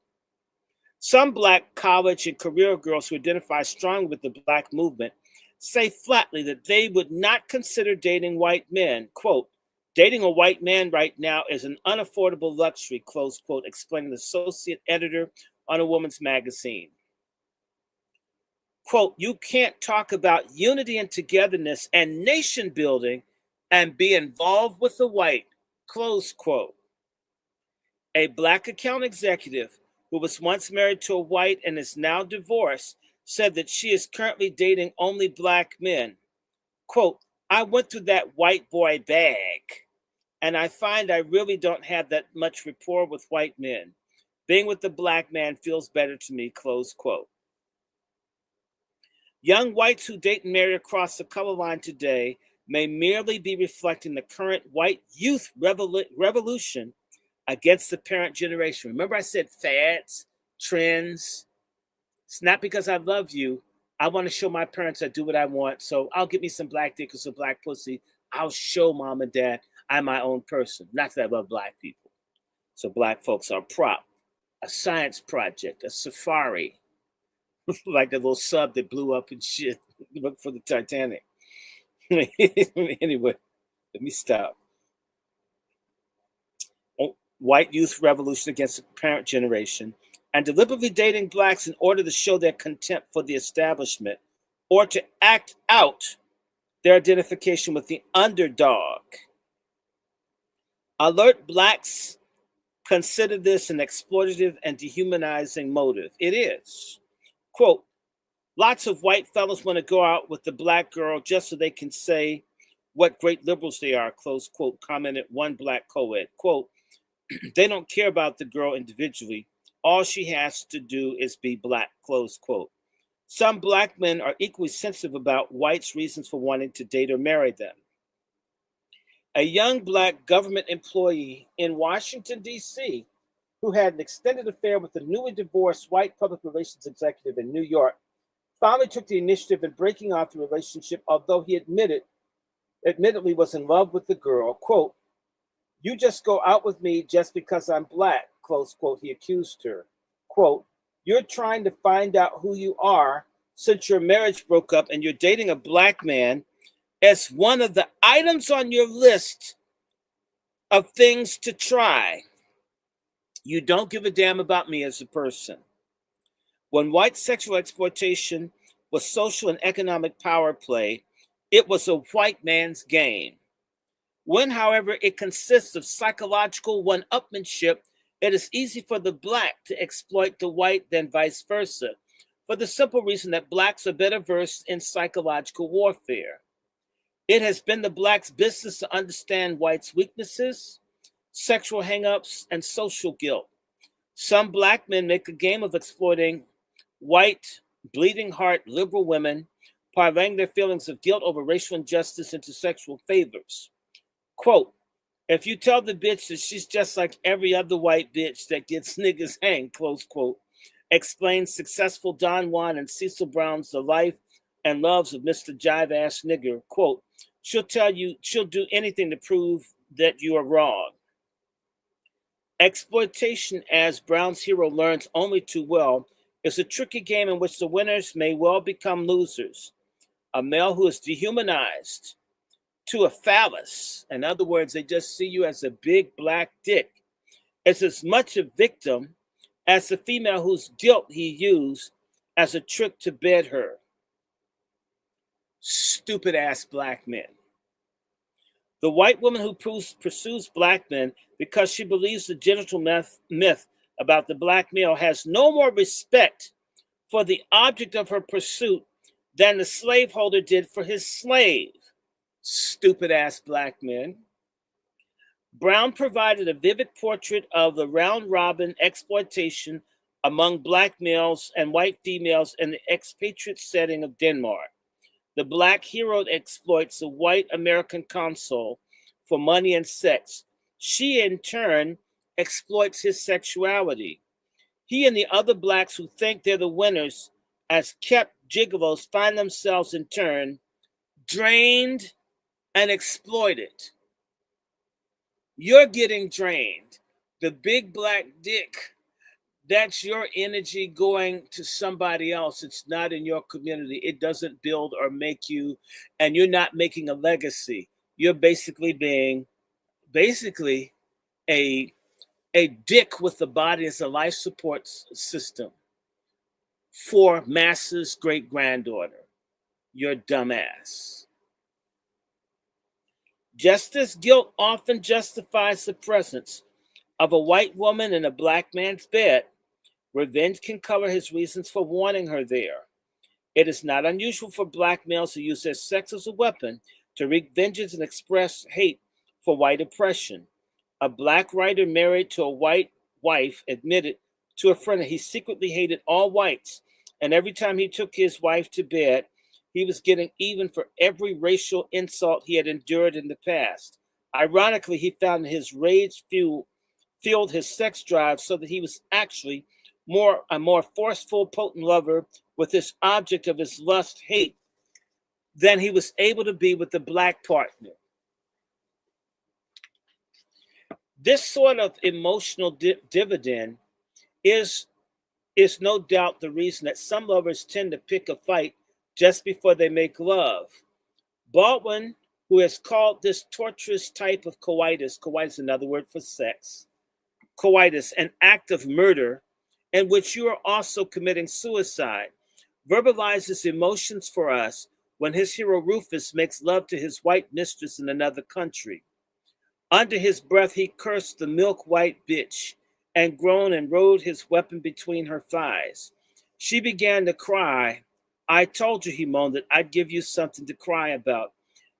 Some black college and career girls who identify strongly with the black movement say flatly that they would not consider dating white men. Quote, dating a white man right now is an unaffordable luxury, close quote, explaining the associate editor on a woman's magazine. Quote, you can't talk about unity and togetherness and nation building and be involved with the white, close quote. A black account executive who was once married to a white and is now divorced said that she is currently dating only black men. Quote, I went through that white boy bag, and I find I really don't have that much rapport with white men. Being with a black man feels better to me, close quote. Young whites who date and marry across the color line today may merely be reflecting the current white youth revolution against the parent generation. Remember I said fads, trends. It's not because I love you. I want to show my parents I do what I want. So I'll get me some black dick or some black pussy. I'll show mom and dad I'm my own person. Not that I love black people. So black folks are a prop, a science project, a safari, like the little sub that blew up and shit. Look for the Titanic. Anyway, let me stop. White youth revolution against the parent generation, and deliberately dating blacks in order to show their contempt for the establishment or to act out their identification with the underdog. Alert blacks consider this an exploitative and dehumanizing motive. It is. Quote, lots of white fellas want to go out with the black girl just so they can say what great liberals they are, close quote, commented one black co-ed. Quote, they don't care about the girl individually. All she has to do is be black, close quote. Some black men are equally sensitive about whites' reasons for wanting to date or marry them. A young black government employee in Washington, D.C., who had an extended affair with a newly divorced white public relations executive in New York, finally took the initiative in breaking off the relationship, although he admittedly was in love with the girl. Quote, you just go out with me just because I'm black, close quote, he accused her. Quote, you're trying to find out who you are since your marriage broke up and you're dating a black man as one of the items on your list of things to try. You don't give a damn about me as a person. When white sexual exploitation was social and economic power play, it was a white man's game. When, however, it consists of psychological one-upmanship, it is easy for the black to exploit the white than vice versa, for the simple reason that blacks are better versed in psychological warfare. It has been the black's business to understand whites' weaknesses, sexual hang-ups, and social guilt. Some black men make a game of exploiting white, bleeding heart liberal women, parlaying their feelings of guilt over racial injustice into sexual favors. Quote, if you tell the bitch that she's just like every other white bitch that gets niggas hanged, close quote, explains successful Don Juan and Cecil Brown's The Life and Loves of Mr. Jive Ass Nigger, quote, she'll tell you she'll do anything to prove that you are wrong. Exploitation, as Brown's hero learns only too well, is a tricky game in which the winners may well become losers. A male who is dehumanized to a phallus, in other words, they just see you as a big black dick, is as much a victim as the female whose guilt he used as a trick to bed her. Stupid ass black men. The white woman who pursues black men because she believes the genital myth about the black male has no more respect for the object of her pursuit than the slaveholder did for his slave. Stupid ass black men. Brown provided a vivid portrait of the round robin exploitation among black males and white females in the expatriate setting of Denmark. The black hero exploits the white American consul for money and sex. She, in turn, exploits his sexuality. He and the other blacks who think they're the winners as kept gigolos find themselves, in turn, drained and exploited. You're getting drained. The big black dick, that's your energy going to somebody else. It's not in your community. It doesn't build or make you, and you're not making a legacy. You're basically being a dick with the body as a life support system for masses' great-granddaughter. Your dumbass. Just as guilt often justifies the presence of a white woman in a black man's bed, revenge can cover his reasons for wanting her there. It is not unusual for black males to use their sex as a weapon to wreak vengeance and express hate for white oppression. A black writer married to a white wife admitted to a friend that he secretly hated all whites, and every time he took his wife to bed, he was getting even for every racial insult he had endured in the past. Ironically, he found that his rage fueled his sex drive so that he was actually a more forceful, potent lover with this object of his lust hate than he was able to be with the black partner. This sort of emotional dividend is no doubt the reason that some lovers tend to pick a fight just before they make love. Baldwin, who has called this torturous type of coitus is another word for sex, coitus, an act of murder in which you are also committing suicide, verbalizes emotions for us when his hero Rufus makes love to his white mistress in another country. Under his breath, he cursed the milk-white bitch and groaned and rode his weapon between her thighs. She began to cry. I told you, he moaned, that I'd give you something to cry about.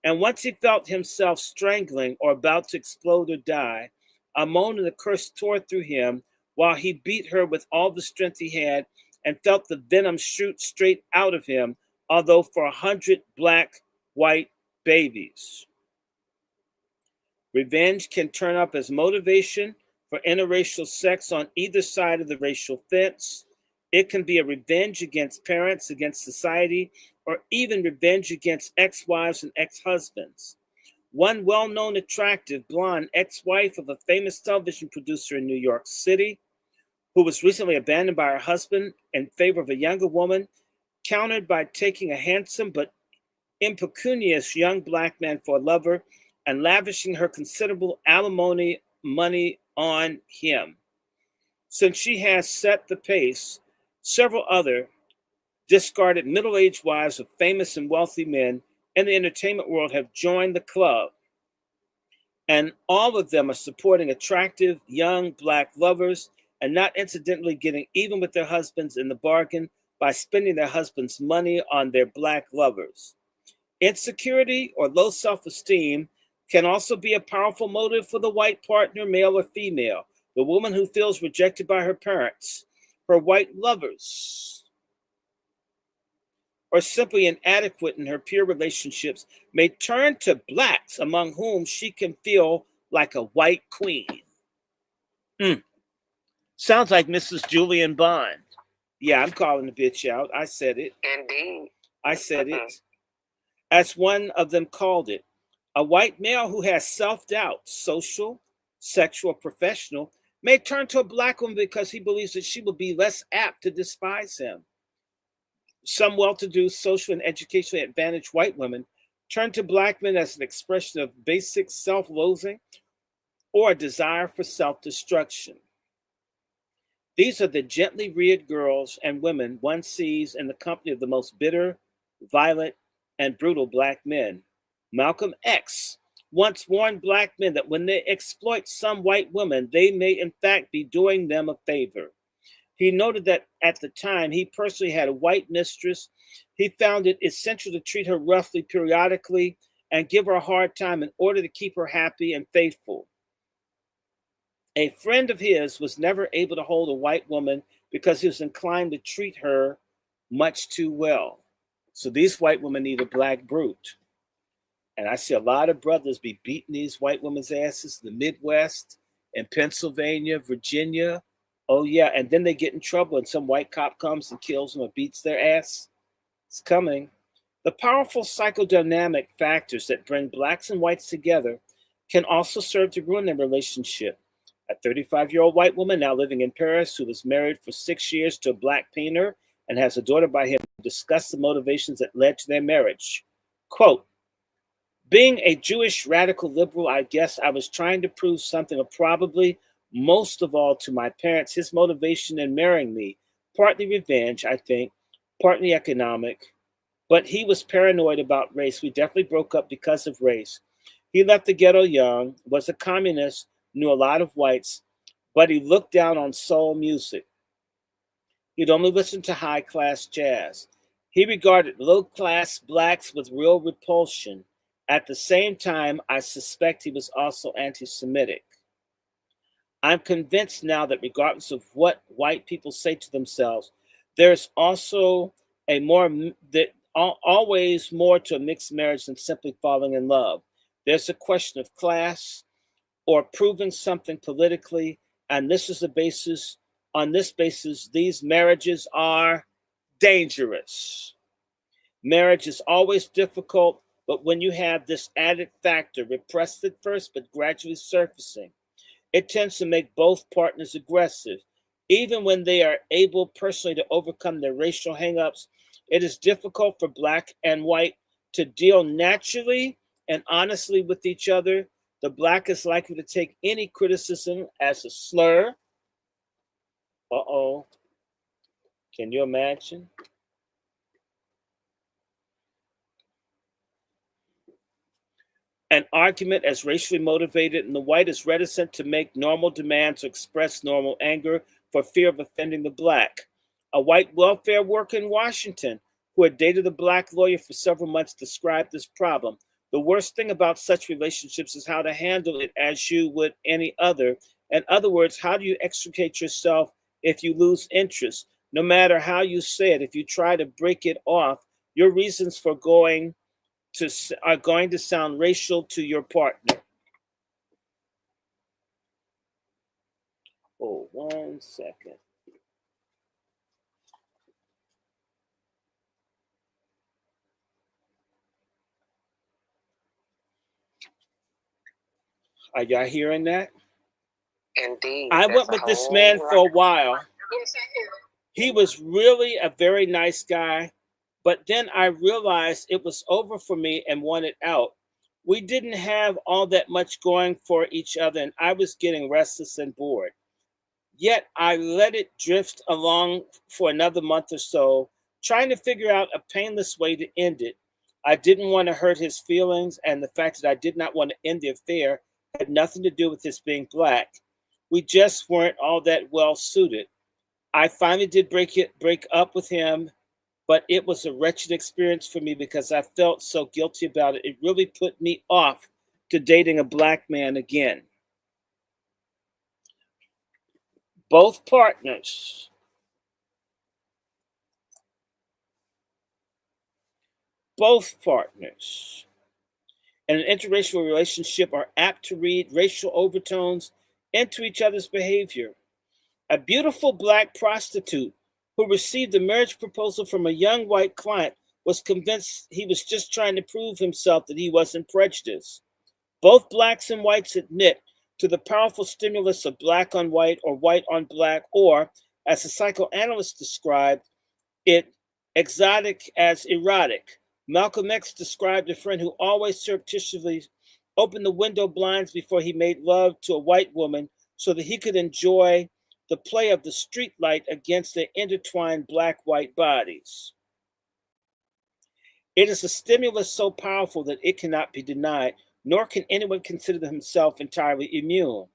And once he felt himself strangling or about to explode or die, a moan and a curse tore through him while he beat her with all the strength he had and felt the venom shoot straight out of him, although for 100 black, white babies. Revenge can turn up as motivation for interracial sex on either side of the racial fence. It can be a revenge against parents, against society, or even revenge against ex-wives and ex-husbands. One well-known, attractive, blonde ex-wife of a famous television producer in New York City, who was recently abandoned by her husband in favor of a younger woman, countered by taking a handsome but impecunious young black man for a lover and lavishing her considerable alimony money on him. Since she has set the pace, several other discarded middle-aged wives of famous and wealthy men in the entertainment world have joined the club. And all of them are supporting attractive young black lovers and not incidentally getting even with their husbands in the bargain by spending their husbands' money on their black lovers. Insecurity or low self-esteem can also be a powerful motive for the white partner, male or female. The woman who feels rejected by her parents, her white lovers, or simply inadequate in her peer relationships may turn to blacks among whom she can feel like a white queen. Sounds like Mrs. Julian Bond. Yeah, I'm calling the bitch out. I said it. Indeed. I said it. As one of them called it, a white male who has self-doubt, social, sexual, professional, may turn to a black woman because he believes that she will be less apt to despise him. Some well-to-do, social, and educationally advantaged white women turn to black men as an expression of basic self-loathing or a desire for self-destruction. These are the gently reared girls and women one sees in the company of the most bitter, violent, and brutal black men. Malcolm X once warned black men that when they exploit some white women, they may in fact be doing them a favor. He noted that at the time he personally had a white mistress. He found it essential to treat her roughly periodically and give her a hard time in order to keep her happy and faithful. A friend of his was never able to hold a white woman because he was inclined to treat her much too well. So these white women need a black brute. And I see a lot of brothers be beating these white women's asses in the Midwest, in Pennsylvania, Virginia. Oh, yeah. And then they get in trouble and some white cop comes and kills them or beats their ass. It's coming. The powerful psychodynamic factors that bring blacks and whites together can also serve to ruin their relationship. A 35-year-old white woman now living in Paris who was married for 6 years to a black painter and has a daughter by him discussed the motivations that led to their marriage. Quote, being a Jewish radical liberal, I guess I was trying to prove something, or probably most of all to my parents, his motivation in marrying me. Partly revenge, I think, partly economic, but he was paranoid about race. We definitely broke up because of race. He left the ghetto young, was a communist, knew a lot of whites, but he looked down on soul music. He'd only listen to high-class jazz. He regarded low-class blacks with real repulsion. At the same time, I suspect he was also anti-Semitic. I'm convinced now that regardless of what white people say to themselves, there's also a always more to a mixed marriage than simply falling in love. There's a question of class or proving something politically, and this is the basis. On this basis, these marriages are dangerous. Marriage is always difficult, but when you have this added factor, repressed at first but gradually surfacing, it tends to make both partners aggressive. Even when they are able personally to overcome their racial hangups, it is difficult for black and white to deal naturally and honestly with each other. The black is likely to take any criticism as a slur. Uh-oh. Can you imagine? An argument as racially motivated, and the white is reticent to make normal demands or express normal anger for fear of offending the black. A white welfare worker in Washington who had dated a black lawyer for several months described this problem. The worst thing about such relationships is how to handle it as you would any other. In other words, how do you extricate yourself if you lose interest? No matter how you say it, if you try to break it off, your reasons for are going to sound racial to your partner. Oh, 1 second. Are y'all hearing that? Indeed. I went with this man for a while. He was really a very nice guy, but then I realized it was over for me and wanted out. We didn't have all that much going for each other, and I was getting restless and bored. Yet I let it drift along for another month or so, trying to figure out a painless way to end it. I didn't want to hurt his feelings, and the fact that I did not want to end the affair had nothing to do with his being black. We just weren't all that well suited. I finally did break up with him, but it was a wretched experience for me because I felt so guilty about it. It really put me off to dating a black man again. Both partners both partners in an interracial relationship are apt to read racial overtones into each other's behavior. A beautiful black prostitute who received a marriage proposal from a young white client was convinced he was just trying to prove himself that he wasn't prejudiced. Both blacks and whites admit to the powerful stimulus of black on white or white on black, or, as the psychoanalyst described it, exotic as erotic. Malcolm X described a friend who always surreptitiously opened the window blinds before he made love to a white woman so that he could enjoy the play of the streetlight against their intertwined black-white bodies. It is a stimulus so powerful that it cannot be denied, nor can anyone consider himself entirely immune.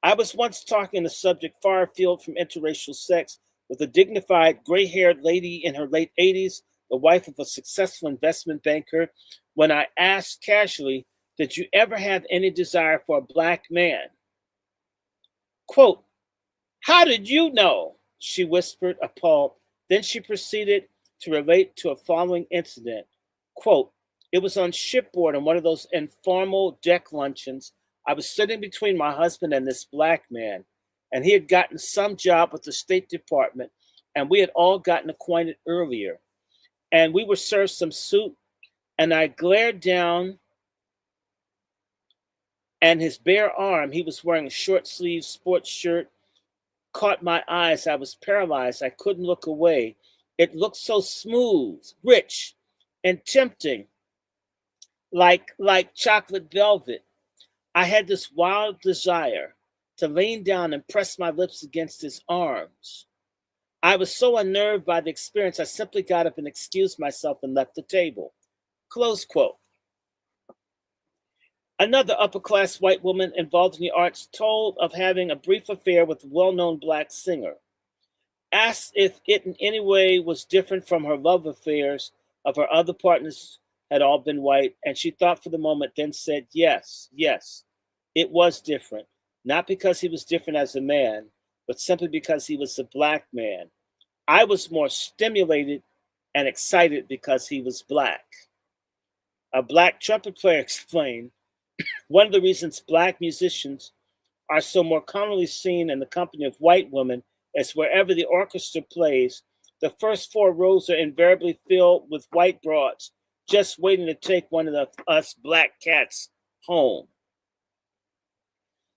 I was once talking on a subject far afield from interracial sex with a dignified, gray-haired lady in her late 80s, the wife of a successful investment banker, when I asked casually, "Did you ever have any desire for a black man?" Quote, "How did you know?" she whispered, appalled. Then she proceeded to relate to a following incident. Quote, "It was on shipboard on one of those informal deck luncheons. I was sitting between my husband and this black man, and he had gotten some job with the State Department, and we had all gotten acquainted earlier. And we were served some soup, and I glared down, and his bare arm, he was wearing a short-sleeved sports shirt, caught my eyes. I was paralyzed. I couldn't look away. It looked so smooth, rich, and tempting, like chocolate velvet. I had this wild desire to lean down and press my lips against his arms. I was so unnerved by the experience, I simply got up and excused myself and left the table." Close quote. Another upper-class white woman involved in the arts told of having a brief affair with a well-known black singer. Asked if it in any way was different from her love affairs of her other partners had all been white, and she thought for the moment, then said, yes, it was different. not because he was different as a man, but simply because he was a black man. I was more stimulated and excited because he was black. A black trumpet player explained, one of the reasons black musicians are so more commonly seen in the company of white women is wherever the orchestra plays, the first four rows are invariably filled with white broads, just waiting to take one of us black cats home.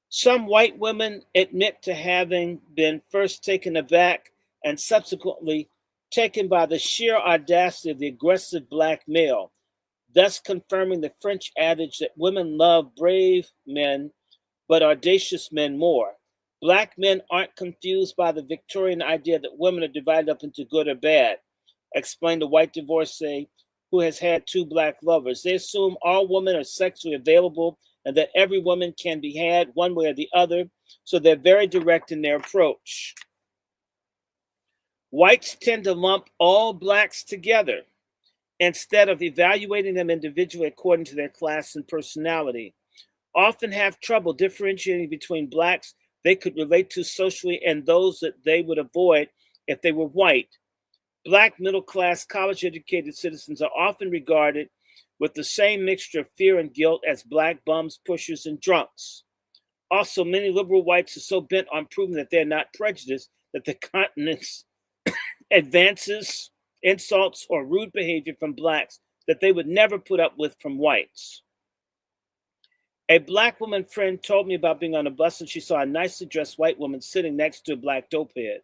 Some white women admit to having been first taken aback and subsequently taken by the sheer audacity of the aggressive black male, thus confirming the French adage that women love brave men but audacious men more. Black men aren't confused by the Victorian idea that women are divided up into good or bad, explained a white divorcee who has had two black lovers. They assume all women are sexually available and that every woman can be had one way or the other, so they're very direct in their approach. Whites tend to lump all blacks together instead of evaluating them individually according to their class and personality. Often have trouble differentiating between blacks they could relate to socially and those that they would avoid if they were white. Black middle-class college-educated citizens are often regarded with the same mixture of fear and guilt as black bums, pushers, and drunks. Also, many liberal whites are so bent on proving that they're not prejudiced that the countenance advances, insults, or rude behavior from blacks that they would never put up with from whites. A black woman friend told me about being on a bus and she saw a nicely dressed white woman sitting next to a black dopehead.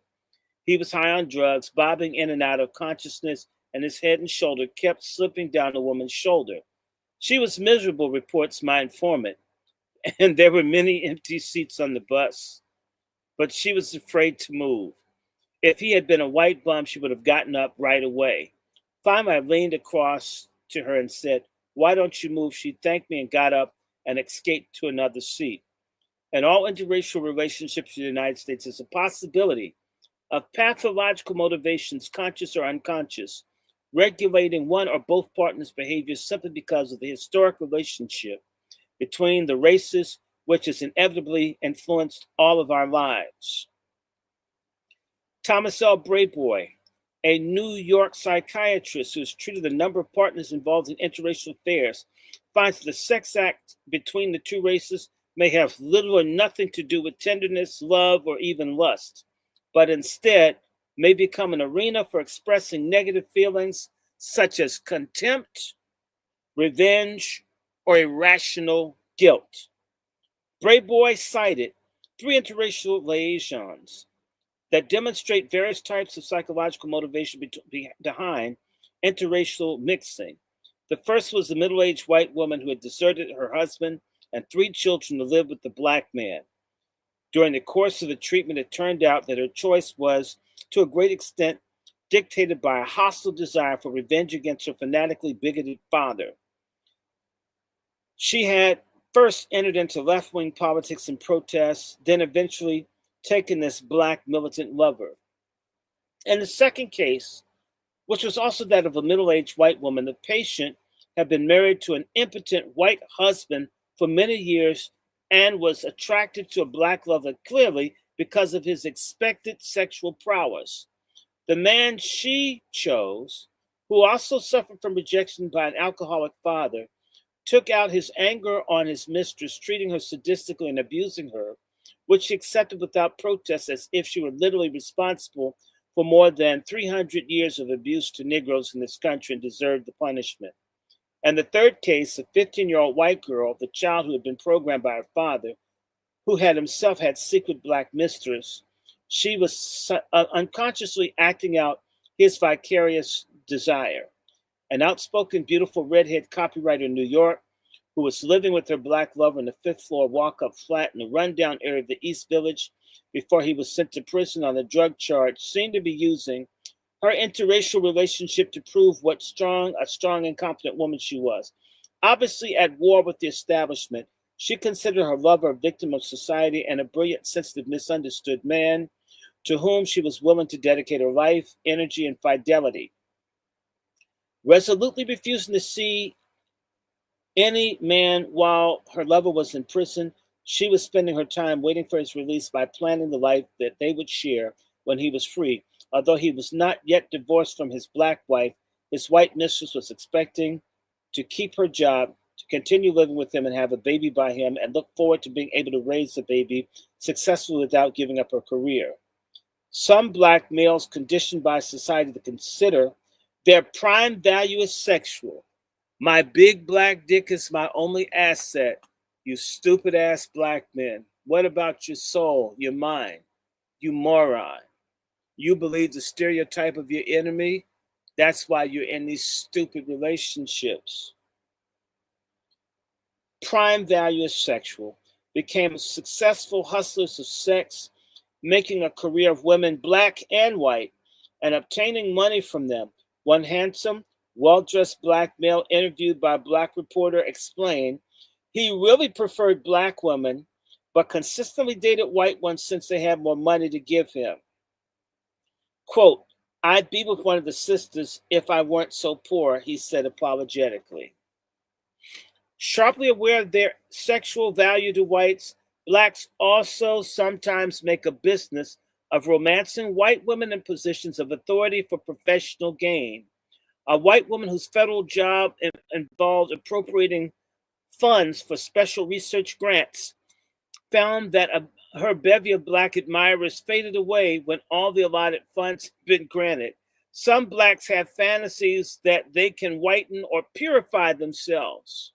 He was high on drugs, bobbing in and out of consciousness, and his head and shoulder kept slipping down the woman's shoulder. She was miserable, reports my informant, and there were many empty seats on the bus, but she was afraid to move. If he had been a white bum, she would have gotten up right away. Finally, I leaned across to her and said, "Why don't you move?" She thanked me and got up and escaped to another seat. In all interracial relationships in the United States, there's a possibility of pathological motivations, conscious or unconscious, regulating one or both partners' behavior simply because of the historic relationship between the races, which has inevitably influenced all of our lives. Thomas L. Brayboy, a New York psychiatrist who has treated a number of partners involved in interracial affairs, finds that the sex act between the two races may have little or nothing to do with tenderness, love, or even lust, but instead may become an arena for expressing negative feelings such as contempt, revenge, or irrational guilt. Brayboy cited 3 interracial liaisons that demonstrate various types of psychological motivation behind interracial mixing. The first was the middle-aged white woman who had deserted her husband and 3 children to live with the black man. During the course of the treatment, it turned out that her choice was, to a great extent, dictated by a hostile desire for revenge against her fanatically bigoted father. She had first entered into left-wing politics and protests, then eventually taken this black militant lover. In the second case, which was also that of a middle-aged white woman, the patient had been married to an impotent white husband for many years and was attracted to a black lover clearly because of his expected sexual prowess. The man she chose, who also suffered from rejection by an alcoholic father, took out his anger on his mistress, treating her sadistically and abusing her, which she accepted without protest as if she were literally responsible for more than 300 years of abuse to Negroes in this country and deserved the punishment. And the third case, a 15-year-old white girl, the child who had been programmed by her father, who had himself had secret black mistress, she was unconsciously acting out his vicarious desire. An outspoken, beautiful redhead copywriter in New York, who was living with her black lover in the 5th floor walk-up flat in the rundown area of the East Village before he was sent to prison on a drug charge, seemed to be using her interracial relationship to prove what a strong and competent woman she was. Obviously at war with the establishment, she considered her lover a victim of society and a brilliant, sensitive, misunderstood man to whom she was willing to dedicate her life, energy, and fidelity. Resolutely refusing to see any man while her lover was in prison, She was spending her time waiting for his release by planning the life that they would share when he was free. Although he was not yet divorced from his black wife, his white mistress was expecting to keep her job, to continue living with him and have a baby by him, and look forward to being able to raise the baby successfully without giving up her career. Some black males conditioned by society to consider their prime value is sexual. My big black dick is my only asset. You stupid ass black men. What about your soul, your mind? You moron. You believe the stereotype of your enemy? That's why you're in these stupid relationships. Prime value is sexual. Became successful hustlers of sex, making a career of women, black and white, and obtaining money from them. One handsome, well dressed black male interviewed by a black reporter explained he really preferred black women, but consistently dated white ones since they had more money to give him. Quote, I'd be with one of the sisters if I weren't so poor, he said apologetically. Sharply aware of their sexual value to whites, blacks also sometimes make a business of romancing white women in positions of authority for professional gain. A white woman whose federal job involved appropriating funds for special research grants found that her bevy of black admirers faded away when all the allotted funds had been granted. Some blacks have fantasies that they can whiten or purify themselves.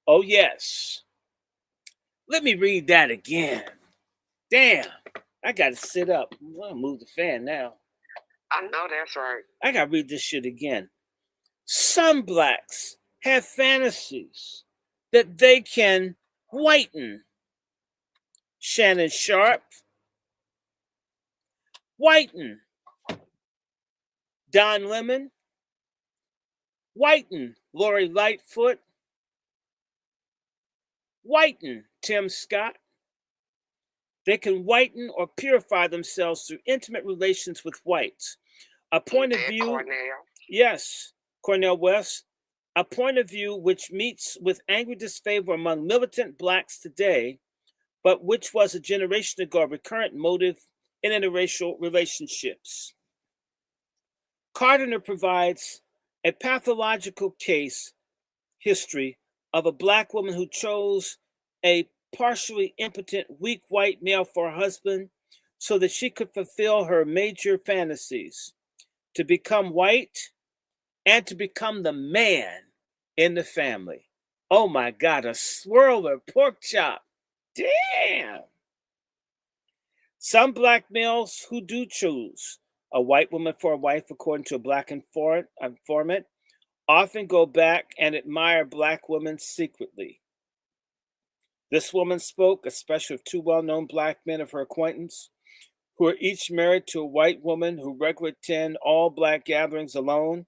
Oh, yes. Let me read that again. Damn. I got to sit up. I'm going to move the fan now. I know that's right. I got to read this shit again. Some blacks have fantasies that they can whiten. Shannon Sharp. Whiten. Don Lemon. Whiten. Lori Lightfoot. Whiten. Tim Scott. They can whiten or purify themselves through intimate relations with whites. A point of view. Cornell. Yes, Cornel West. A point of view which meets with angry disfavor among militant blacks today, but which was a generation ago a recurrent motive in interracial relationships. Gardner provides a pathological case history of a black woman who chose a partially impotent, weak white male for a husband so that she could fulfill her major fantasies to become white and to become the man in the family. Oh my God, a swirler pork chop. Damn. Some black males who do choose a white woman for a wife, according to a black informant, often go back and admire black women secretly. This woman spoke, especially of two well-known black men of her acquaintance, who are each married to a white woman who regularly attend all black gatherings alone,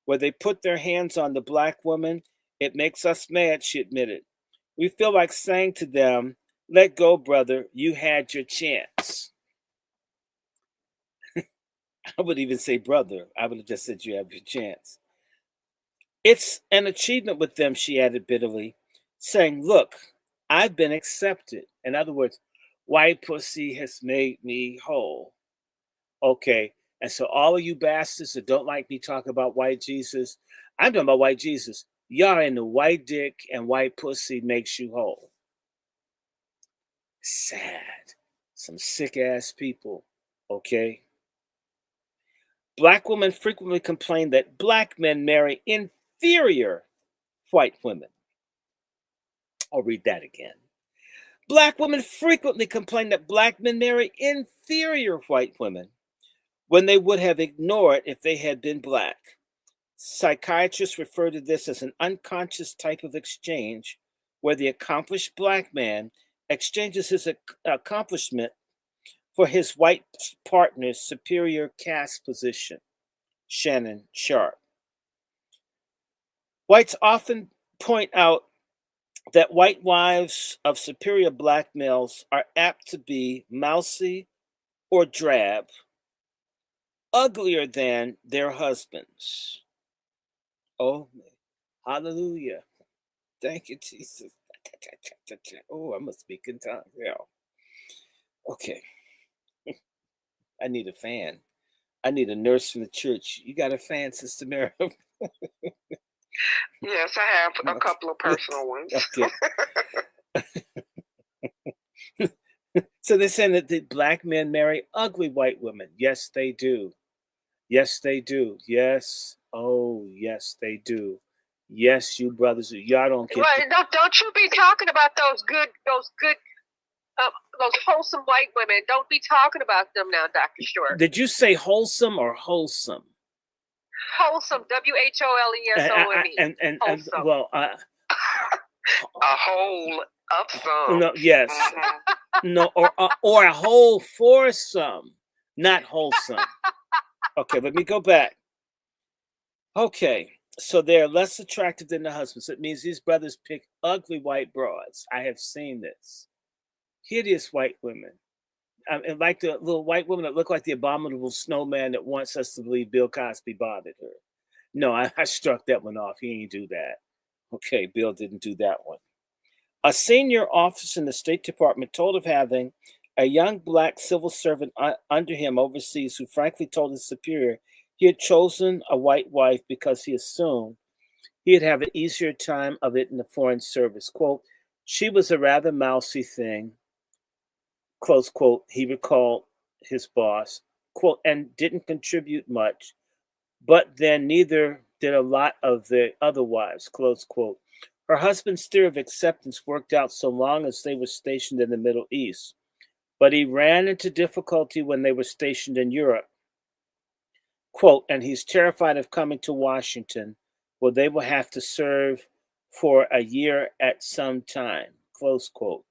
where they put their hands on the black woman. It makes us mad, she admitted. We feel like saying to them, let go, brother, you had your chance. I would even say brother. I would have just said you have your chance. It's an achievement with them, she added bitterly, saying, look, I've been accepted. In other words, white pussy has made me whole. Okay, and so all of you bastards that don't like me talking about white Jesus, I'm talking about white Jesus. Y'all in the white dick and white pussy makes you whole. Sad. Some sick ass people. Okay. Black women frequently complain that black men marry inferior white women. I'll read that again. Black women frequently complain that black men marry inferior white women when they would have ignored if they had been black. Psychiatrists refer to this as an unconscious type of exchange where the accomplished black man exchanges his accomplishment for his white partner's superior caste position. Shannon Sharp. Whites often point out that white wives of superior black males are apt to be mousy or drab, uglier than their husbands. Oh, hallelujah. Thank you, Jesus. Oh, I must speak in tongues. Yeah. Okay. I need a fan. I need a nurse from the church. You got a fan, Sister Mary? Yes, I have a couple of personal ones. Okay. So they're saying that the black men marry ugly white women. Yes, they do. Yes, they do. Yes. Oh, yes, they do. Yes, you brothers, y'all don't get. Well, don't you be talking about those good, those wholesome white women. Don't be talking about them now, Dr. Short. Did you say wholesome or wholesome? Wholesome, WHOLESOME. And Wholesome. well, A whole up some. no, yes, no, or a whole foursome, not wholesome. Okay, let me go back. Okay, so they're less attractive than the husbands. It means these brothers pick ugly white broads. I have seen this. Hideous white women. And like the little white woman that looked like the abominable snowman that wants us to believe Bill Cosby bothered her. No, I struck that one off. He ain't do that. Okay, Bill didn't do that one. A senior officer in the State Department told of having a young black civil servant under him overseas who frankly told his superior he had chosen a white wife because he assumed he'd have an easier time of it in the foreign service. Quote, she was a rather mousy thing, close quote, he recalled his boss, quote, and didn't contribute much, but then neither did a lot of the other wives, close quote. Her husband's theory of acceptance worked out so long as they were stationed in the Middle East, but he ran into difficulty when they were stationed in Europe. Quote, and he's terrified of coming to Washington, where they will have to serve for a year at some time, close quote.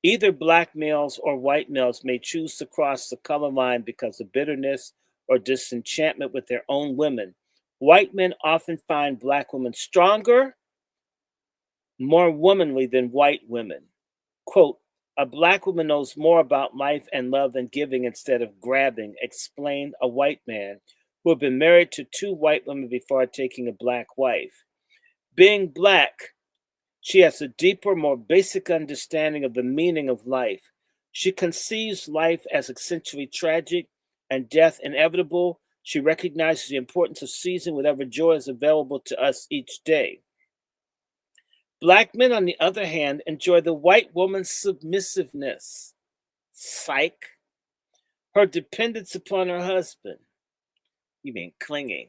Either black males or white males may choose to cross the color line because of bitterness or disenchantment with their own women. White men often find black women stronger, more womanly than white women. Quote, a black woman knows more about life and love than giving instead of grabbing, explained a white man who had been married to 2 white women before taking a black wife. Being black, she has a deeper, more basic understanding of the meaning of life. She conceives life as essentially tragic and death inevitable. She recognizes the importance of seizing whatever joy is available to us each day. Black men, on the other hand, enjoy the white woman's submissiveness, psych, her dependence upon her husband. You mean clinging.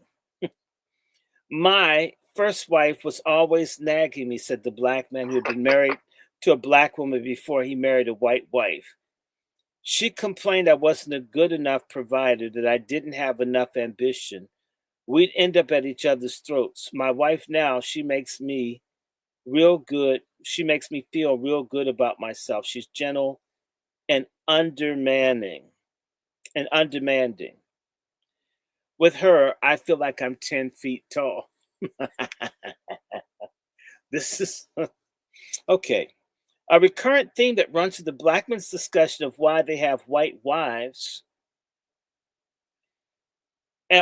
My first wife was always nagging me, said the black man who had been married to a black woman before he married a white wife. She complained I wasn't a good enough provider, that I didn't have enough ambition. We'd end up at each other's throats. My wife now, she makes me real good. She makes me feel real good about myself. She's gentle and undemanding. With her, I feel like I'm 10 feet tall. This is okay. A recurrent theme that runs through the black men's discussion of why they have white wives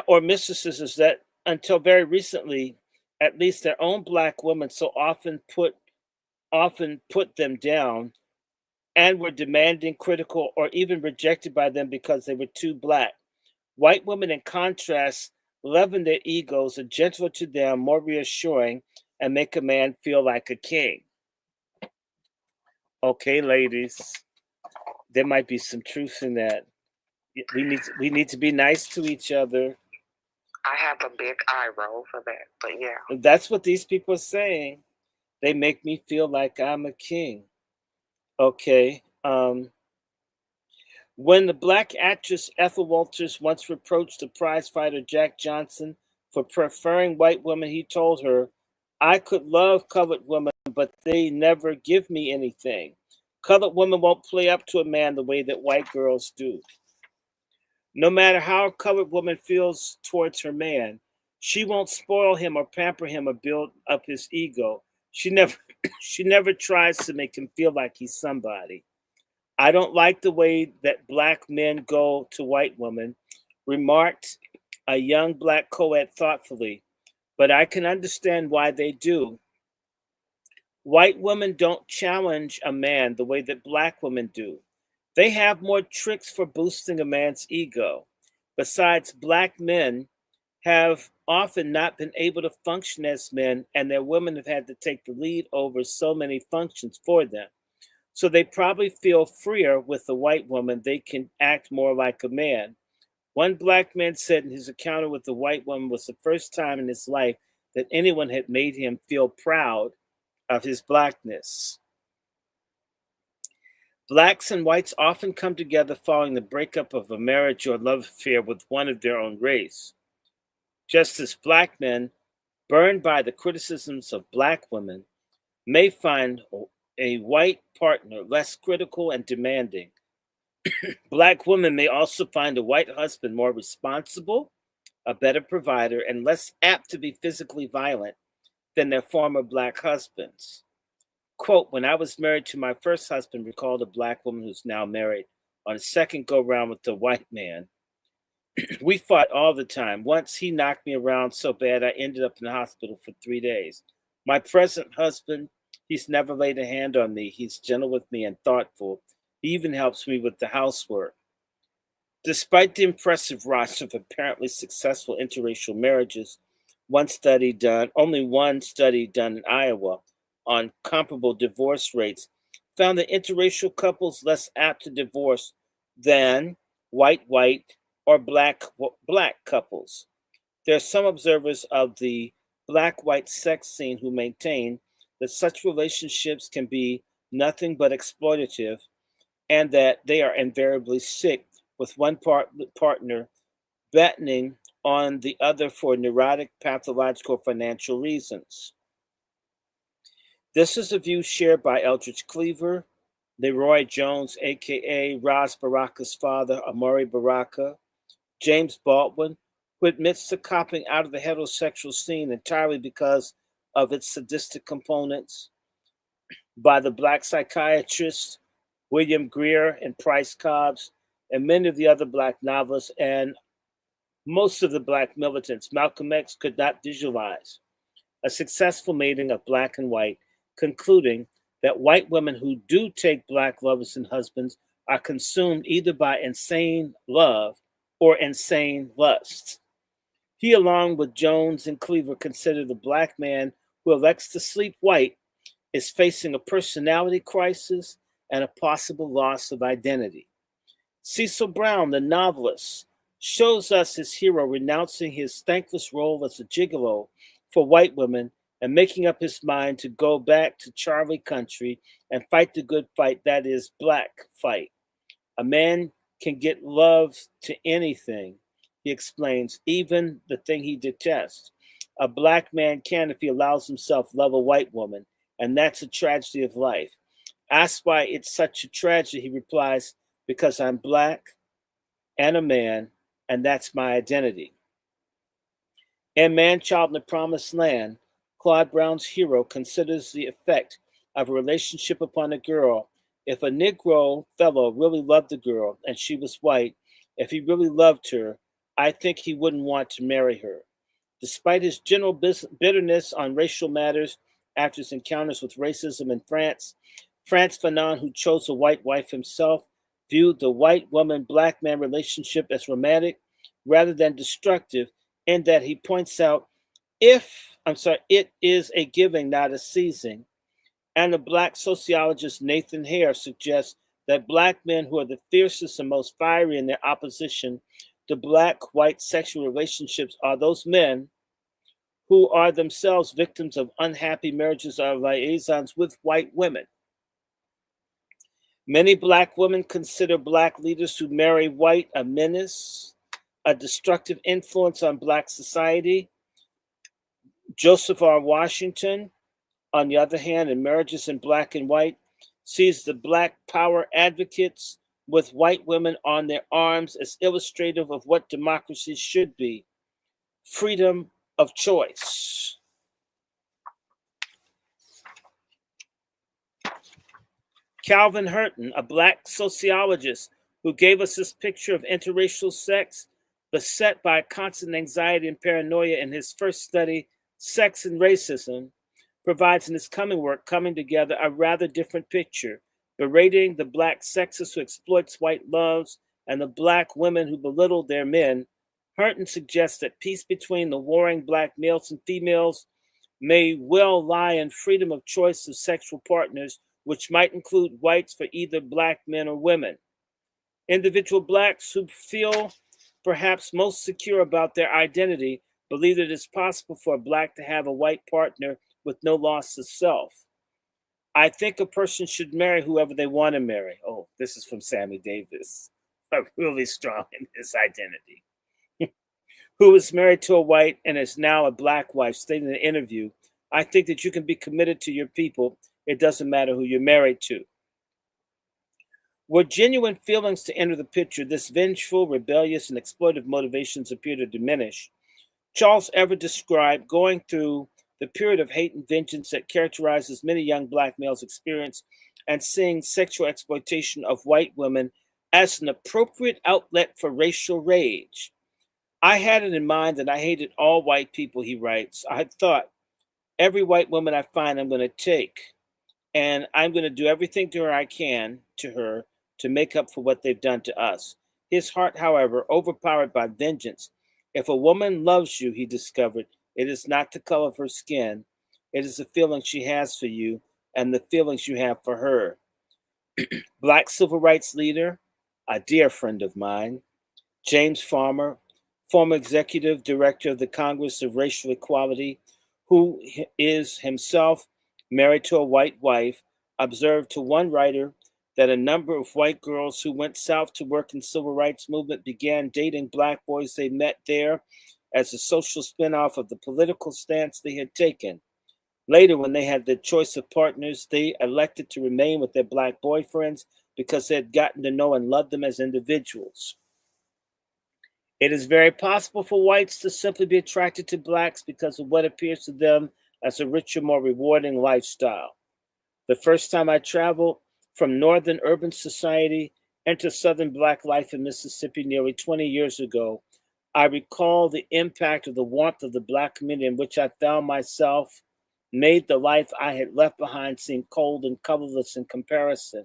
or mistresses is that until very recently, at least their own black women so often put them down and were demanding, critical, or even rejected by them because they were too black. White women, in contrast, leaven their egos, are gentler to them, more reassuring, and make a man feel like a king. Okay, ladies, there might be some truth in that. We need to be nice to each other. I have a big eye roll for that, but yeah. That's what these people are saying. They make me feel like I'm a king. Okay. When the black actress Ethel Walters once reproached the prizefighter Jack Johnson for preferring white women, he told her, I could love colored women, but they never give me anything. Colored women won't play up to a man the way that white girls do. No matter how a colored woman feels towards her man, she won't spoil him or pamper him or build up his ego. She never tries to make him feel like he's somebody. I don't like the way that black men go to white women, remarked a young black co-ed thoughtfully, but I can understand why they do. White women don't challenge a man the way that black women do. They have more tricks for boosting a man's ego. Besides, black men have often not been able to function as men, and their women have had to take the lead over so many functions for them. So they probably feel freer with a white woman. They can act more like a man. One black man said in his encounter with the white woman was the first time in his life that anyone had made him feel proud of his blackness. Blacks and whites often come together following the breakup of a marriage or love affair with one of their own race. Just as black men, burned by the criticisms of black women, may find a white partner less critical and demanding, black women may also find a white husband more responsible, a better provider, and less apt to be physically violent than their former black husbands. Quote, when I was married to my first husband, recalled a black woman who's now married, on a second go round with a white man, we fought all the time. Once he knocked me around so bad I ended up in the hospital for 3 days. My present husband, he's never laid a hand on me. He's gentle with me and thoughtful. He even helps me with the housework. Despite the impressive roster of apparently successful interracial marriages, only one study done in Iowa on comparable divorce rates found that interracial couples less apt to divorce than white or black couples. There are some observers of the black white sex scene who maintain that such relationships can be nothing but exploitative and that they are invariably sick, with one partner battening on the other for neurotic, pathological, financial reasons. This is a view shared by Eldridge Cleaver, Leroy Jones, aka Ras Baraka's father, Amari Baraka, James Baldwin, who admits to copping out of the heterosexual scene entirely because of its sadistic components, by the black psychiatrists William Greer and Price Cobbs, and many of the other black novelists, and most of the black militants. Malcolm X could not visualize a successful mating of black and white, concluding that white women who do take black lovers and husbands are consumed either by insane love or insane lust. He, along with Jones and Cleaver, considered the black man who elects to sleep white is facing a personality crisis and a possible loss of identity. Cecil Brown, the novelist, shows us his hero renouncing his thankless role as a gigolo for white women and making up his mind to go back to Charlie country and fight the good fight, that is, black fight. A man can get love to anything, he explains, even the thing he detests. A black man can if he allows himself love a white woman, and that's a tragedy of life. Asked why it's such a tragedy, he replies, because I'm black and a man, and that's my identity. In Man, Child in the Promised Land, Claude Brown's hero considers the effect of a relationship upon a girl. If a Negro fellow really loved the girl and she was white, if he really loved her, I think he wouldn't want to marry her. Despite his general bitterness on racial matters after his encounters with racism in France, Frantz Fanon, who chose a white wife himself, viewed the white woman-black man relationship as romantic rather than destructive, in that he points out it is a giving, not a seizing. And the black sociologist Nathan Hare suggests that black men who are the fiercest and most fiery in their opposition to black-white sexual relationships are those men who are themselves victims of unhappy marriages or liaisons with white women. Many black women consider black leaders who marry white a menace, a destructive influence on black society. Joseph R. Washington, on the other hand, in Marriages in Black and White, sees the black power advocates with white women on their arms as illustrative of what democracy should be: freedom of choice. Calvin Hurton, a black sociologist who gave us this picture of interracial sex, beset by constant anxiety and paranoia in his first study, Sex and Racism, provides in his coming work, Coming Together, a rather different picture, berating the black sexist who exploits white loves and the black women who belittle their men. Hurton suggests that peace between the warring black males and females may well lie in freedom of choice of sexual partners, which might include whites for either black men or women. Individual blacks who feel perhaps most secure about their identity believe that it is possible for a black to have a white partner with no loss of self. I think a person should marry whoever they want to marry. Oh, this is from Sammy Davis, really strong in his identity. Who is married to a white and is now a black wife, stated in an interview, I think that you can be committed to your people. It doesn't matter who you're married to. Were genuine feelings to enter the picture, this vengeful, rebellious, and exploitive motivations appear to diminish. Charles Everett described going through the period of hate and vengeance that characterizes many young black males' experience and seeing sexual exploitation of white women as an appropriate outlet for racial rage. I had it in mind that I hated all white people, he writes. I thought, every white woman I find I'm going to take, and I'm going to do everything to her to make up for what they've done to us. His heart, however, overpowered by vengeance. If a woman loves you, he discovered, it is not the color of her skin. It is the feeling she has for you and the feelings you have for her. Black civil rights leader, a dear friend of mine, James Farmer, former executive director of the Congress of Racial Equality, who is himself married to a white wife, observed to one writer that a number of white girls who went south to work in the civil rights movement began dating black boys they met there as a social spinoff of the political stance they had taken. Later, when they had the choice of partners, they elected to remain with their black boyfriends because they had gotten to know and love them as individuals. It is very possible for whites to simply be attracted to blacks because of what appears to them as a richer, more rewarding lifestyle. The first time I traveled from northern urban society into southern black life in Mississippi nearly 20 years ago, I recall the impact of the warmth of the black community in which I found myself made the life I had left behind seem cold and colorless in comparison.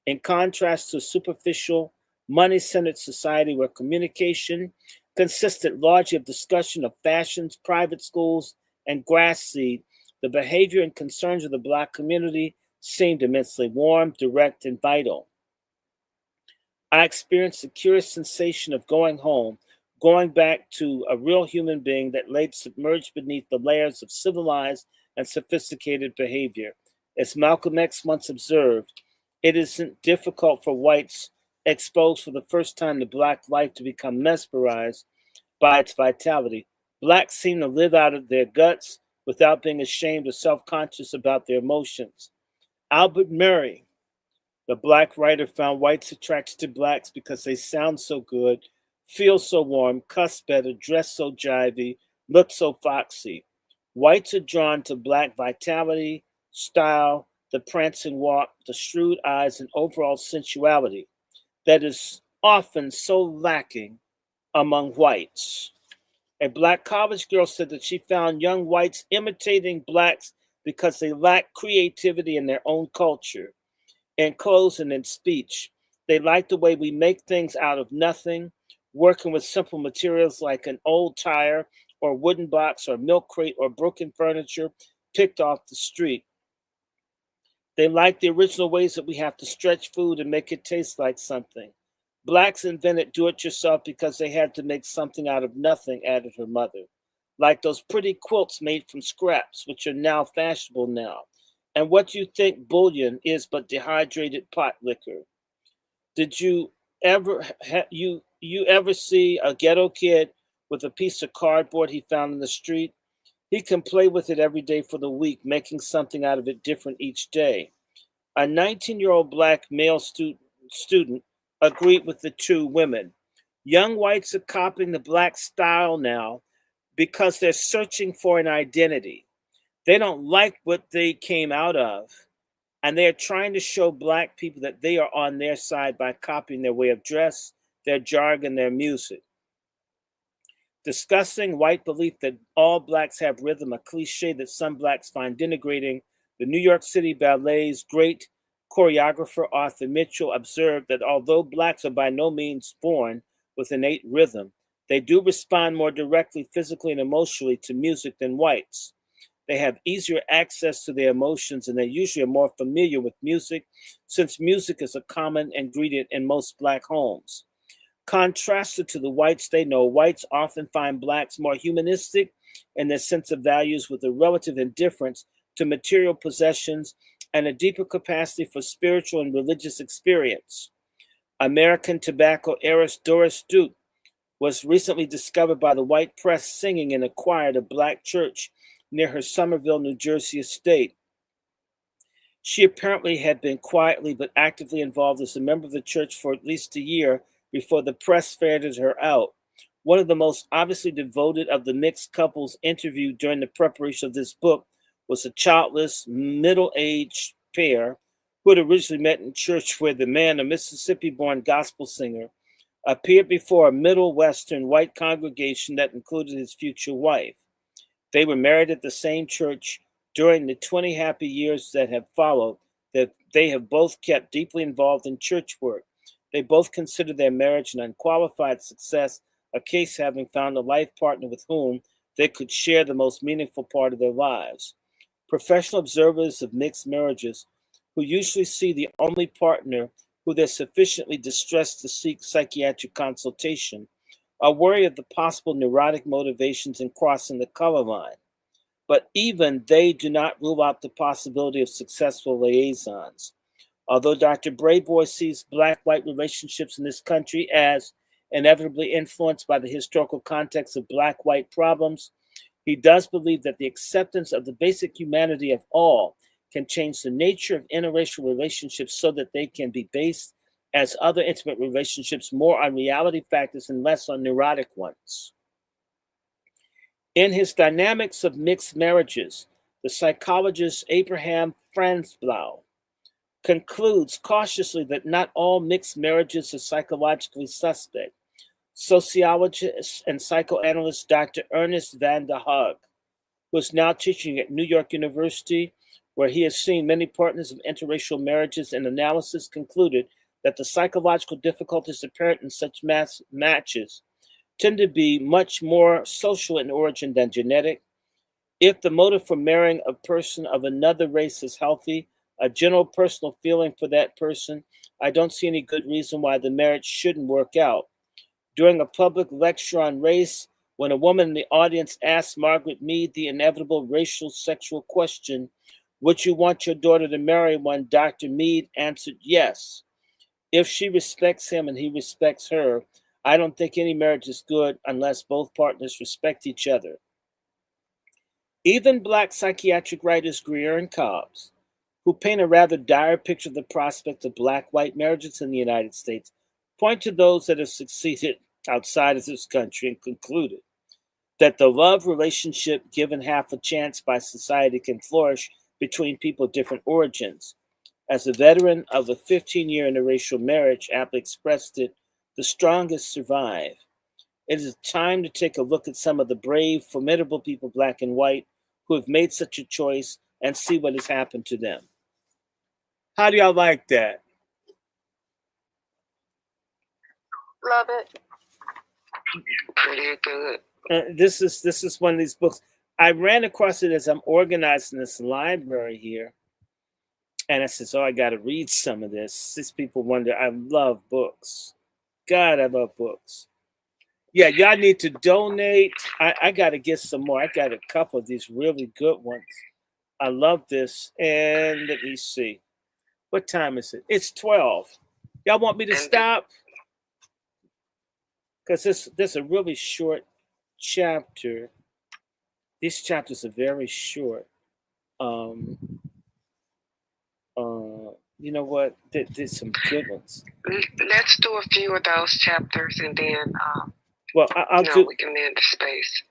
In contrast to a superficial, money-centered society where communication consisted largely of discussion of fashions, private schools, and grass seed, the behavior and concerns of the Black community seemed immensely warm, direct, and vital. I experienced a curious sensation of going home, going back to a real human being that lay submerged beneath the layers of civilized and sophisticated behavior. As Malcolm X once observed, it isn't difficult for whites exposed for the first time to black life to become mesmerized by its vitality. Blacks seem to live out of their guts without being ashamed or self-conscious about their emotions. Albert Murray, the black writer, found whites attracted to blacks because they sound so good, feel so warm, cuss better, dress so jivey, look so foxy. Whites are drawn to black vitality, style, the prancing walk, the shrewd eyes, and overall sensuality that is often so lacking among whites. A black college girl said that she found young whites imitating blacks because they lack creativity in their own culture, in clothes and in speech. They like the way we make things out of nothing, working with simple materials like an old tire or wooden box or milk crate or broken furniture picked off the street. They like the original ways that we have to stretch food and make it taste like something. Blacks invented do-it-yourself because they had to make something out of nothing, added her mother. Like those pretty quilts made from scraps, which are now fashionable now. And what do you think bullion is but dehydrated pot liquor? Did you ever you ever see a ghetto kid with a piece of cardboard he found in the street? He can play with it every day for the week, making something out of it different each day. A 19-year-old black male student agreed with the two women. Young whites are copying the black style now because they're searching for an identity. They don't like what they came out of, and they're trying to show black people that they are on their side by copying their way of dress, their jargon, their music. Discussing white belief that all blacks have rhythm, a cliche that some blacks find denigrating, the New York City Ballet's great choreographer Arthur Mitchell observed that although blacks are by no means born with innate rhythm, they do respond more directly physically and emotionally to music than whites. They have easier access to their emotions and they usually are more familiar with music since music is a common ingredient in most black homes. Contrasted to the whites they know, whites often find blacks more humanistic in their sense of values with a relative indifference to material possessions and a deeper capacity for spiritual and religious experience. American tobacco heiress Doris Duke was recently discovered by the white press singing in a choir at a black church near her Somerville, New Jersey estate. She apparently had been quietly but actively involved as a member of the church for at least a year before the press ferreted her out. One of the most obviously devoted of the mixed couples interviewed during the preparation of this book was a childless, middle aged pair who had originally met in church, where the man, a Mississippi born gospel singer, appeared before a Middle Western white congregation that included his future wife. They were married at the same church during the 20 happy years that have followed, that they have both kept deeply involved in church work. They both consider their marriage an unqualified success, a case having found a life partner with whom they could share the most meaningful part of their lives. Professional observers of mixed marriages, who usually see the only partner who they're sufficiently distressed to seek psychiatric consultation, are worried of the possible neurotic motivations in crossing the color line. But even they do not rule out the possibility of successful liaisons. Although Dr. Brayboy sees black white relationships in this country as inevitably influenced by the historical context of black white problems, he does believe that the acceptance of the basic humanity of all can change the nature of interracial relationships so that they can be based as other intimate relationships more on reality factors and less on neurotic ones. In his Dynamics of Mixed Marriages, the psychologist Abraham Franzblau concludes cautiously that not all mixed marriages are psychologically suspect. Sociologist and psychoanalyst Dr. Ernest van der Haag, who is now teaching at New York University, where he has seen many partners of interracial marriages and analysis, concluded that the psychological difficulties apparent in such matches tend to be much more social in origin than genetic. If the motive for marrying a person of another race is healthy, a general personal feeling for that person, I don't see any good reason why the marriage shouldn't work out. During a public lecture on race, when a woman in the audience asked Margaret Mead the inevitable racial sexual question, "Would you want your daughter to marry one?" Dr. Mead answered yes. If she respects him and he respects her, I don't think any marriage is good unless both partners respect each other. Even black psychiatric writers Greer and Cobbs, who paint a rather dire picture of the prospect of black-white marriages in the United States, point to those that have succeeded outside of this country and concluded that the love relationship given half a chance by society can flourish between people of different origins. As a veteran of a 15-year interracial marriage aptly expressed it, the strongest survive. It is time to take a look at some of the brave, formidable people, black and white, who have made such a choice and see what has happened to them. How do y'all like that? Love it. Pretty good. This is one of these books. I ran across it as I'm organizing this library here. And I said, oh, I got to read some of this. These people wonder, I love books. God, I love books. Yeah, y'all need to donate. I got to get some more. I got a couple of these really good ones. I love this. And let me see. What time is it? It's 12. Y'all want me to stop? Because this is a really short chapter. These chapters are very short. You know what? There's some good ones. Let's do a few of those chapters and then well, we can end the space.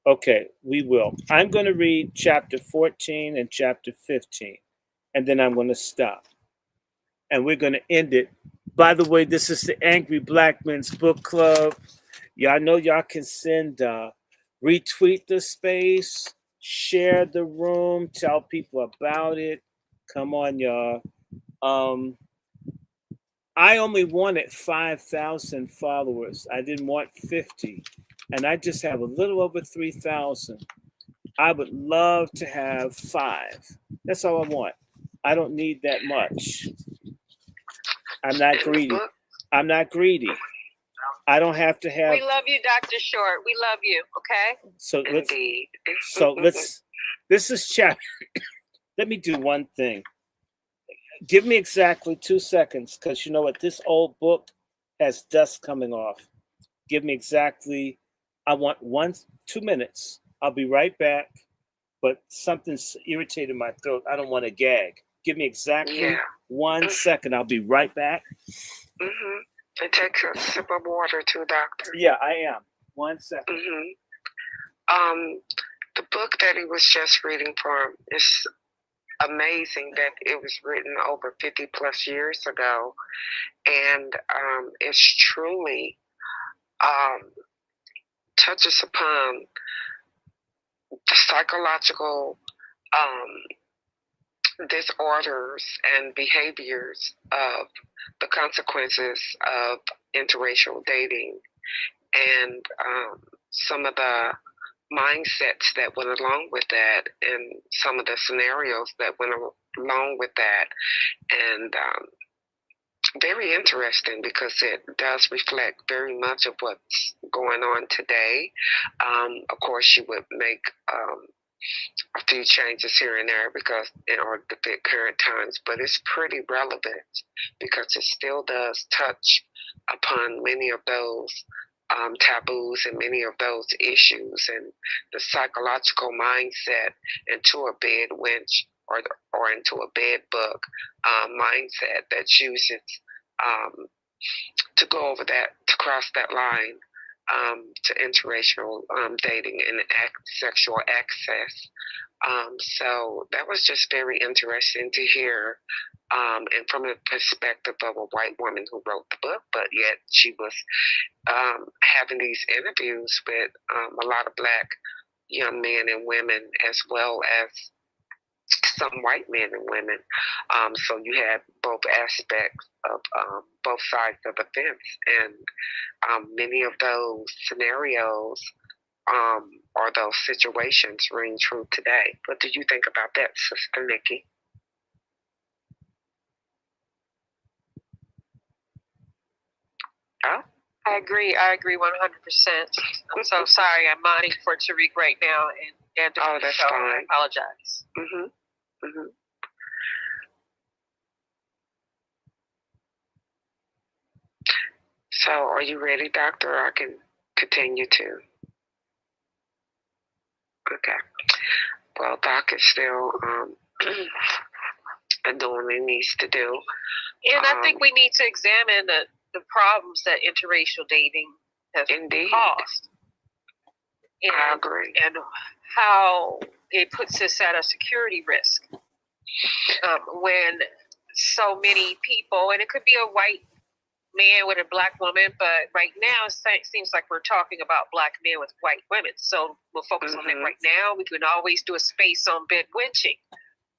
Okay, we will. I'm going to read chapter 14 and chapter 15, and then I'm going to stop. And we're going to end it. By the way, this is the Angry Black Men's Book Club. Y'all know y'all can send retweet the space, share the room, tell people about it. Come on, y'all. Um, I only wanted 5,000 followers. I didn't want 50. And I just have a little over 3,000. I would love to have 5. That's all I want. I don't need that much. I'm not greedy. I'm not greedy. I don't have to have. We love you, Dr. Short. We love you. Okay. This is chapter. Let me do one thing. Give me exactly 2 seconds, because you know what? This old book has dust coming off. Give me exactly. I want 2 minutes. I'll be right back. But something's irritating my throat. I don't want to gag. Give me exactly 1 second. I'll be right back. Mm-hmm. And take a sip of water too, doctor. Yeah, I am. 1 second. Mm-hmm. The book that he was just reading from is amazing that it was written over 50 plus years ago. And it's truly touches upon the psychological disorders and behaviors of the consequences of interracial dating, and some of the mindsets that went along with that, and some of the scenarios that went along with that. And very interesting, because it does reflect very much of what's going on today. Of course, you would make a few changes here and there because in order to fit current times, but it's pretty relevant because it still does touch upon many of those taboos and many of those issues, and the psychological mindset into a bed wench or into a bed bug mindset that chooses to go over that, to cross that line to interracial dating and sexual access. So that was just very interesting to hear, and from the perspective of a white woman who wrote the book, but yet she was having these interviews with a lot of Black young men and women, as well as some white men and women. So you had both aspects of both sides of the fence, and many of those scenarios or those situations ring true today. What do you think about that, Sister Nikki? Oh? I agree 100%. I'm so sorry. I'm modding for Tariq right now, and oh, that's so fine. I apologize. Mm-hmm. Mm-hmm. So, are you ready, Doctor? I can continue to. Okay. Well, Doc is still doing what he needs to do. And I think we need to examine the problems that interracial dating has caused. And, I agree. And how it puts us at a security risk when so many people, and it could be a white man with a Black woman, but right now it seems like we're talking about Black men with white women. So we'll focus on that right now. We can always do a space on bed wenching.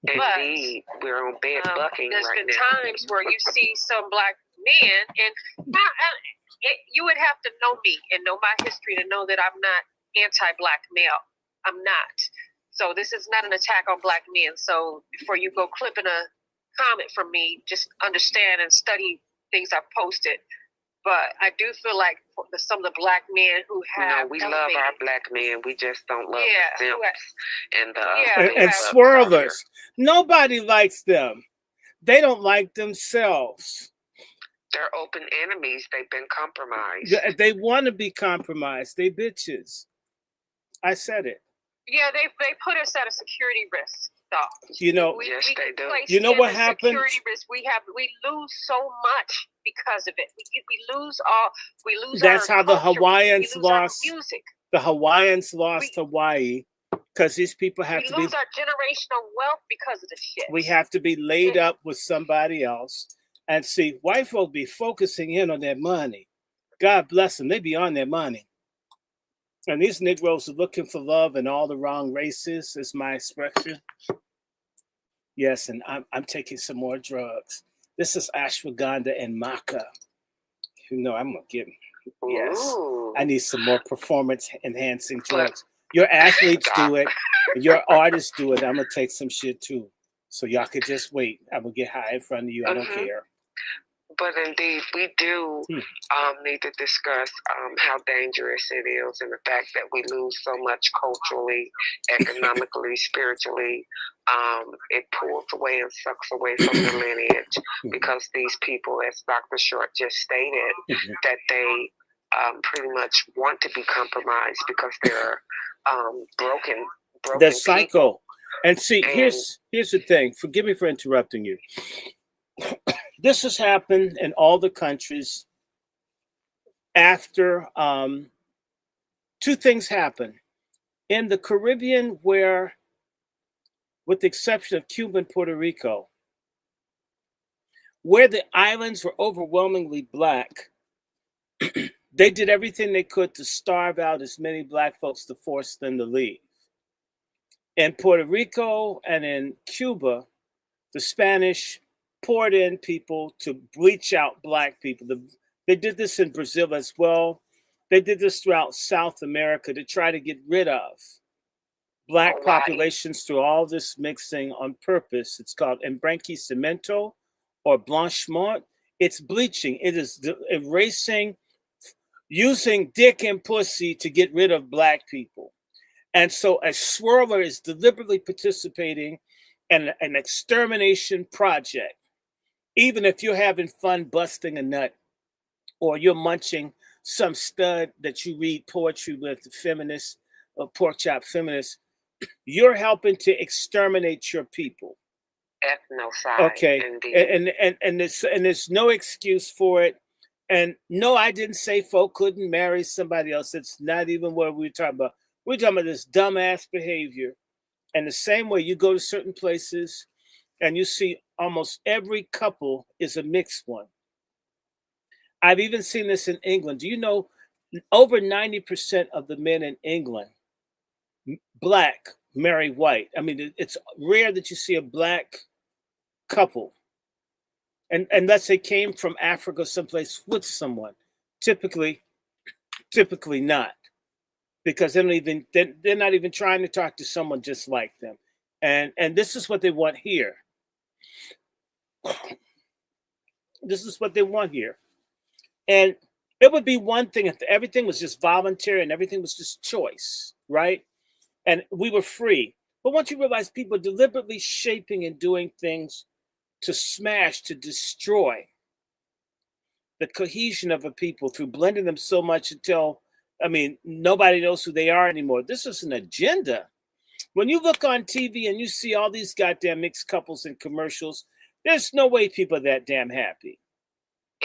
Indeed, we're on bed bucking there's right been now. times where you see some Black men, and you would have to know me and know my history to know that I'm not anti-Black male. I'm not. So this is not an attack on Black men. So before you go clipping a comment from me, just understand and study things I've posted. But I do feel like some of the Black men who have we love our Black men. We just don't love the Simps and swirlers. Nobody likes them. They don't like themselves. They're open enemies. They've been compromised. They want to be compromised. They bitches. I said it. Yeah, they put us at a security risk. You know, yes, they do. You know what happens? Security risk. We lose so much because of it. We lose. That's our how the culture. Hawaiians lost. Music. The Hawaiians lost Hawaii because these people have to be. We lose our generational wealth because of the shit. We have to be laid up with somebody else, and see, white folk be focusing in on their money. God bless them. They be on their money. And these Negroes are looking for love in all the wrong races, is my expression. Yes, and I'm taking some more drugs. This is ashwagandha and maca. You know, I'm going to get, yes, Ooh. I need some more performance enhancing drugs. Your athletes do it, your artists do it. I'm going to take some shit too. So y'all could just wait. I'm going to get high in front of you. I don't care. But indeed, we do need to discuss how dangerous it is and the fact that we lose so much culturally, economically, spiritually. It pulls away and sucks away from the lineage because these people, as Dr. Short just stated, that they pretty much want to be compromised because they're broken. They're psycho. And see, here's the thing. Forgive me for interrupting you. This has happened in all the countries after two things happen. In the Caribbean, where, with the exception of Cuba and Puerto Rico, where the islands were overwhelmingly black, they did everything they could to starve out as many black folks to force them to leave. In Puerto Rico and in Cuba, the Spanish poured in people to bleach out black people. They did this in Brazil as well. They did this throughout South America to try to get rid of black populations through all this mixing on purpose. It's called embranquecimiento or blanchiment. It's bleaching. It is erasing, using dick and pussy to get rid of black people. And so a swirler is deliberately participating in an extermination project. Even if you're having fun busting a nut or you're munching some stud that you read poetry with, the feminist or pork chop feminist, you're helping to exterminate your people. Ethnocide. Okay. And there's no excuse for it. And no, I didn't say folk couldn't marry somebody else. It's not even what we're talking about. We're talking about this dumbass behavior. And the same way you go to certain places and you see almost every couple is a mixed one. I've even seen this in England. Do you know over 90% of the men in England, black, marry white? I mean, it's rare that you see a black couple. And unless they came from Africa someplace with someone. Typically not. Because they're not even trying to talk to someone just like them. And this is what they want here. This is what they want here. And it would be one thing if everything was just voluntary and everything was just choice, right? And we were free. But once you realize people are deliberately shaping and doing things to smash, to destroy the cohesion of a people through blending them so much until, I mean, nobody knows who they are anymore. This is an agenda. When you look on TV and you see all these goddamn mixed couples in commercials, there's no way people are that damn happy.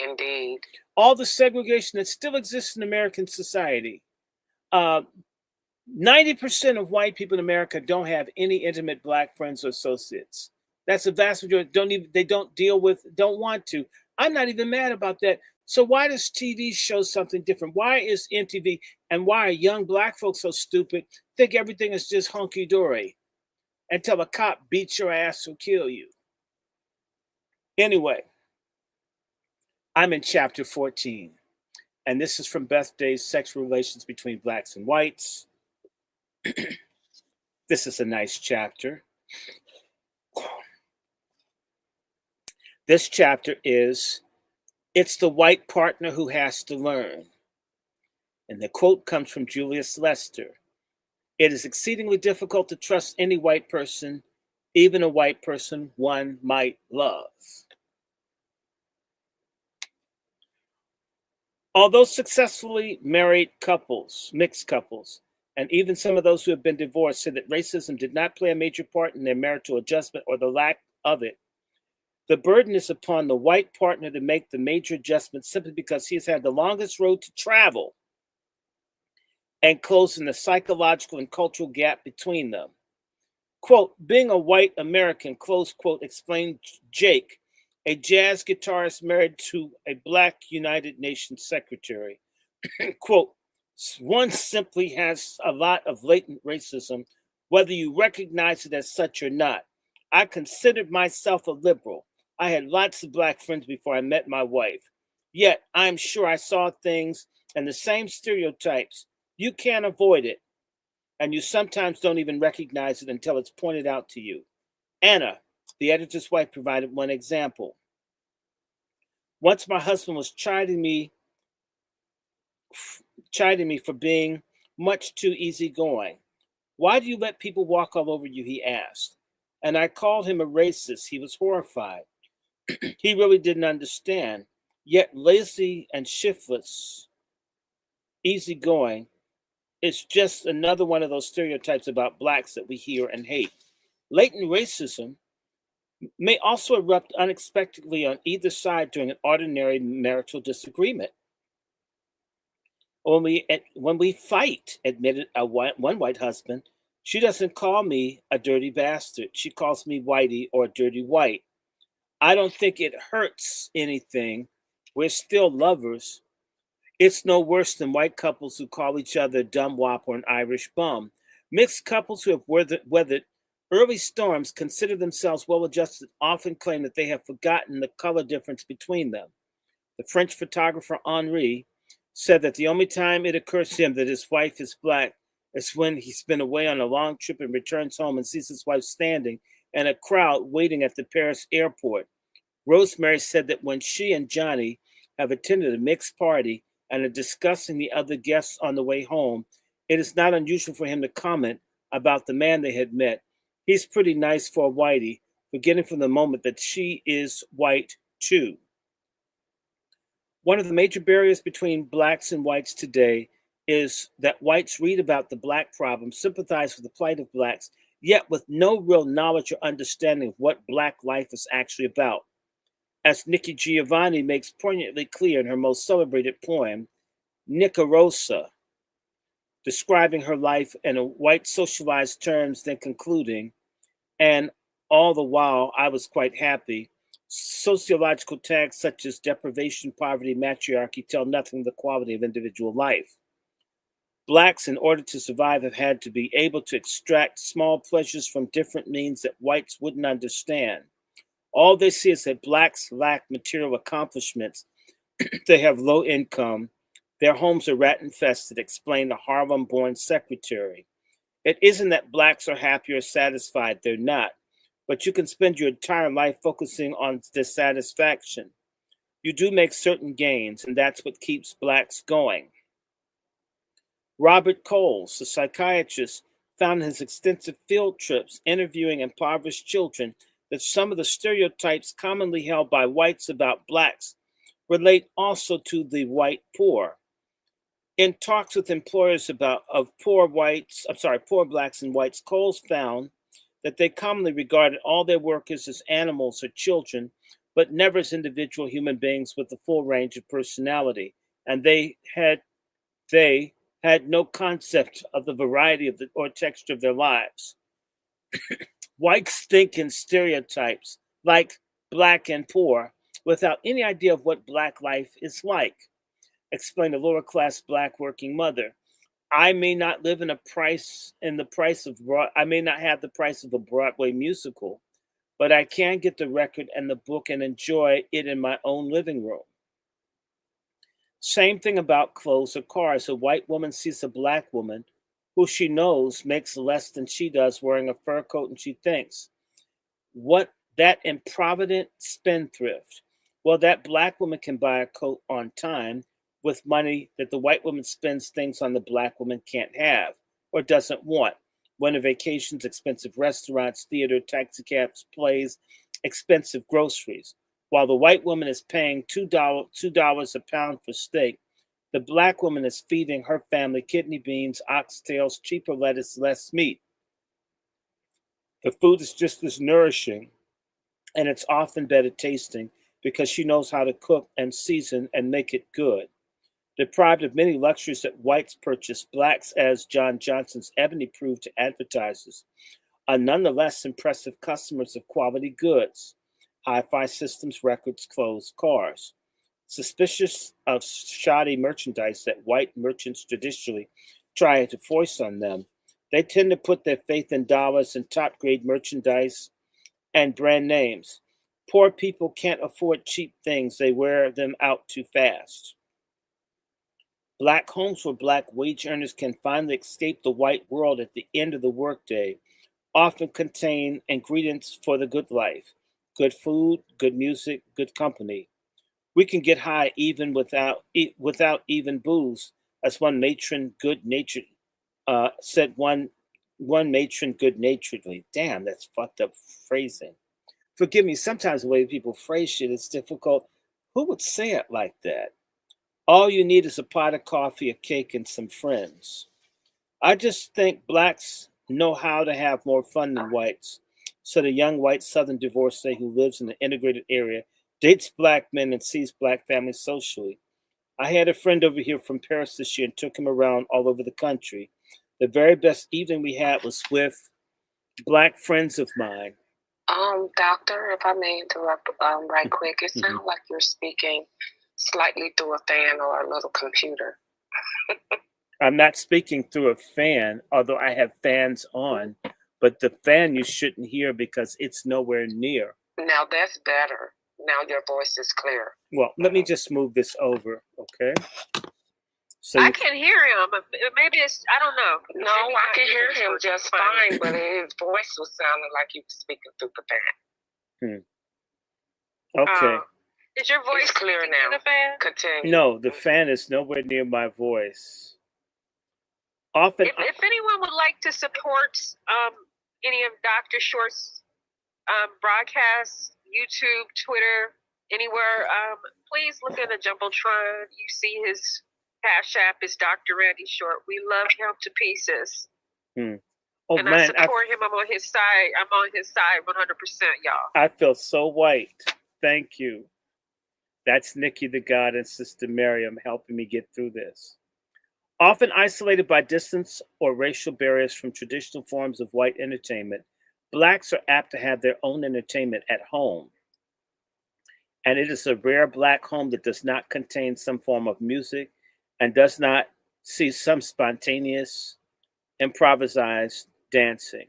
Indeed. All the segregation that still exists in American society. 90% of white people in America don't have any intimate black friends or associates. That's a vast majority. They don't deal with, don't want to. I'm not even mad about that. So why does TV show something different? Why is MTV and why are young black folks so stupid, think everything is just hunky-dory until a cop beats your ass or kill you? Anyway, I'm in chapter 14, and this is from Beth Day's Sexual Relations Between Blacks and Whites. This is a nice chapter. This chapter is, "It's the white partner who has to learn." And the quote comes from Julius Lester. "It is exceedingly difficult to trust any white person, even a white person one might love." Although successfully married couples, mixed couples, and even some of those who have been divorced say that racism did not play a major part in their marital adjustment or the lack of it, the burden is upon the white partner to make the major adjustment simply because he has had the longest road to travel and closing the psychological and cultural gap between them. Quote, "Being a white American," close quote, explained Jake, a jazz guitarist married to a black United Nations secretary. Quote, one simply has a lot of latent racism, whether you recognize it as such or not. I considered myself a liberal. I had lots of black friends before I met my wife. Yet, I'm sure I saw things and the same stereotypes. You can't avoid it, and you sometimes don't even recognize it until it's pointed out to you. Anna, the editor's wife, provided one example. Once my husband was chiding me for being much too easygoing. Why do you let people walk all over you? He asked. And I called him a racist. He was horrified. He really didn't understand. Yet lazy and shiftless, easygoing, is just another one of those stereotypes about blacks that we hear and hate. Latent racism may also erupt unexpectedly on either side during an ordinary marital disagreement. When we fight, admitted one white husband, she doesn't call me a dirty bastard. She calls me whitey or dirty white. I don't think it hurts anything. We're still lovers. It's no worse than white couples who call each other dumb wop or an Irish bum. Mixed couples who have weathered early storms, consider themselves well adjusted, often claim that they have forgotten the color difference between them. The French photographer Henri said that the only time it occurs to him that his wife is black is when he's been away on a long trip and returns home and sees his wife standing in a crowd waiting at the Paris airport. Rosemary said that when she and Johnny have attended a mixed party and are discussing the other guests on the way home, it is not unusual for him to comment about the man they had met. He's pretty nice for a whitey, forgetting for the moment that she is white too. One of the major barriers between blacks and whites today is that whites read about the black problem, sympathize with the plight of blacks, yet with no real knowledge or understanding of what black life is actually about. As Nikki Giovanni makes poignantly clear in her most celebrated poem, Nicarosa, describing her life in a white socialized terms, then concluding, and all the while I was quite happy. Sociological tags such as deprivation, poverty, matriarchy tell nothing of the quality of individual life. Blacks, in order to survive, have had to be able to extract small pleasures from different means that whites wouldn't understand. All they see is that blacks lack material accomplishments. They have low income. Their homes are rat infested, explained a Harlem born secretary. It isn't that blacks are happy or satisfied, they're not. But you can spend your entire life focusing on dissatisfaction. You do make certain gains, and that's what keeps blacks going. Robert Coles, the psychiatrist, found in his extensive field trips interviewing impoverished children that some of the stereotypes commonly held by whites about blacks relate also to the white poor. In talks with employers of poor blacks and whites, Coles found that they commonly regarded all their workers as animals or children, but never as individual human beings with a full range of personality. And they had no concept of the variety of or texture of their lives. Whites think in stereotypes like black and poor without any idea of what black life is like, explained a lower class black working mother. I may not live in the price of I may not have the price of a Broadway musical, but I can get the record and the book and enjoy it in my own living room. Same thing about clothes or cars. A white woman sees a black woman who she knows makes less than she does wearing a fur coat, and she thinks, what, that improvident spendthrift. Well, that black woman can buy a coat on time with money that the white woman spends things on the black woman can't have or doesn't want. Winter vacations, expensive restaurants, theater, taxicabs, plays, expensive groceries. While the white woman is paying $2 a pound for steak, the black woman is feeding her family kidney beans, oxtails, cheaper lettuce, less meat. The food is just as nourishing, and it's often better tasting because she knows how to cook and season and make it good. Deprived of many luxuries that whites purchase, blacks, as John Johnson's Ebony proved to advertisers, are nonetheless impressive customers of quality goods, hi-fi systems, records, clothes, cars. suspicious of shoddy merchandise that white merchants traditionally try to foist on them. They tend to put their faith in dollars and top grade merchandise and brand names. Poor people can't afford cheap things, they wear them out too fast. Black homes where black wage earners can finally escape the white world at the end of the workday often contain ingredients for the good life: good food, good music, good company. We can get high even without even booze, as one matron good natured said one matron good naturedly. Damn, that's fucked up phrasing. Forgive me, sometimes the way people phrase shit is difficult. Who would say it like that? All you need is a pot of coffee, a cake, and some friends. I just think blacks know how to have more fun than whites. So the young white Southern divorcee who lives in the integrated area dates black men and sees black families socially. I had a friend over here from Paris this year and took him around all over the country. The very best evening we had was with black friends of mine. Doctor, if I may interrupt right quick, it sounds like you're speaking slightly through a fan or a little computer. I'm not speaking through a fan, although I have fans on, but the fan you shouldn't hear because it's nowhere near. Now that's better. Now your voice is clear. Well, let me just move this over, okay? So I can hear him. Maybe it's, I don't know. No, I can hear him just fine, but his voice was sounding like he was speaking through the fan. Okay. Is your voice clear now? The fan? Continue. No, the fan is nowhere near my voice. Often, if anyone would like to support any of Dr. Short's broadcasts, YouTube, Twitter, anywhere, please look at the Jumbotron. You see his Cash App is Dr. Randy Short. We love him to pieces. Oh, and man, I support him. I'm on his side. I'm on his side 100%, y'all. I feel so white. Thank you. That's Nikki the God and Sister Miriam helping me get through this. Often isolated by distance or racial barriers from traditional forms of white entertainment, blacks are apt to have their own entertainment at home. And it is a rare black home that does not contain some form of music and does not see some spontaneous, improvised dancing.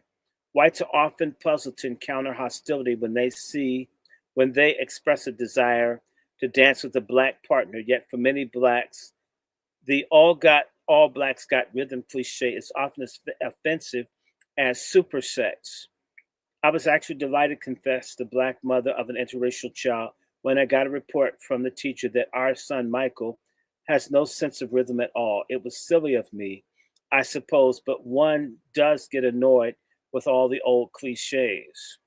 Whites are often puzzled to encounter hostility when they express a desire to dance with a black partner. Yet for many blacks, the all blacks got rhythm cliche is often as offensive as super sex. I was actually delighted to confess the black mother of an interracial child when I got a report from the teacher that our son Michael has no sense of rhythm at all. It was silly of me, I suppose, but one does get annoyed with all the old cliches.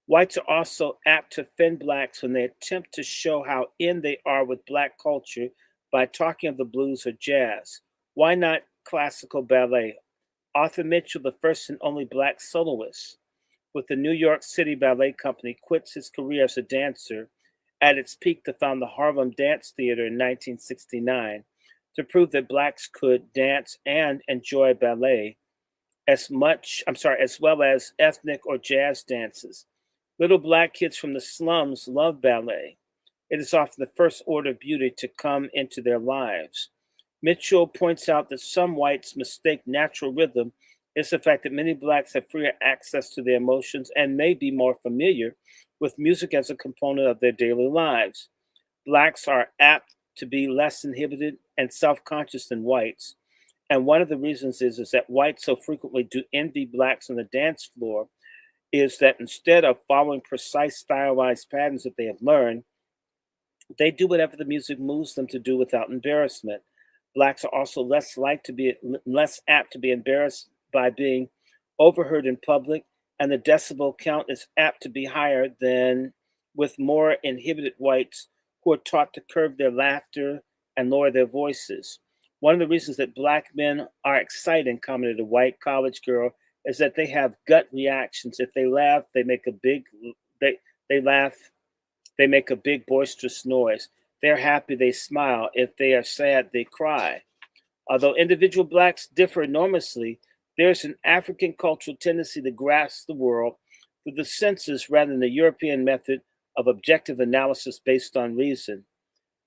Whites are also apt to offend blacks when they attempt to show how in they are with black culture by talking of the blues or jazz. Why not classical ballet? Arthur Mitchell, the first and only black soloist with the New York City Ballet Company, quits his career as a dancer at its peak to found the Harlem Dance Theater in 1969 to prove that blacks could dance and enjoy ballet as well as ethnic or jazz dances. Little black kids from the slums love ballet. It is often the first order of beauty to come into their lives. Mitchell points out that some whites mistake natural rhythm is the fact that many blacks have freer access to their emotions and may be more familiar with music as a component of their daily lives. Blacks are apt to be less inhibited and self-conscious than whites. And one of the reasons is that whites so frequently do envy blacks on the dance floor is that instead of following precise stylized patterns that they have learned, they do whatever the music moves them to do without embarrassment. Blacks are also less apt to be embarrassed by being overheard in public, and the decibel count is apt to be higher than with more inhibited whites who are taught to curb their laughter and lower their voices. One of the reasons that black men are exciting, commented a white college girl, is that they have gut reactions. If they laugh, they make a big boisterous noise. They're happy, they smile. If they are sad, they cry. Although individual blacks differ enormously, there's an African cultural tendency to grasp the world through the senses rather than the European method of objective analysis based on reason.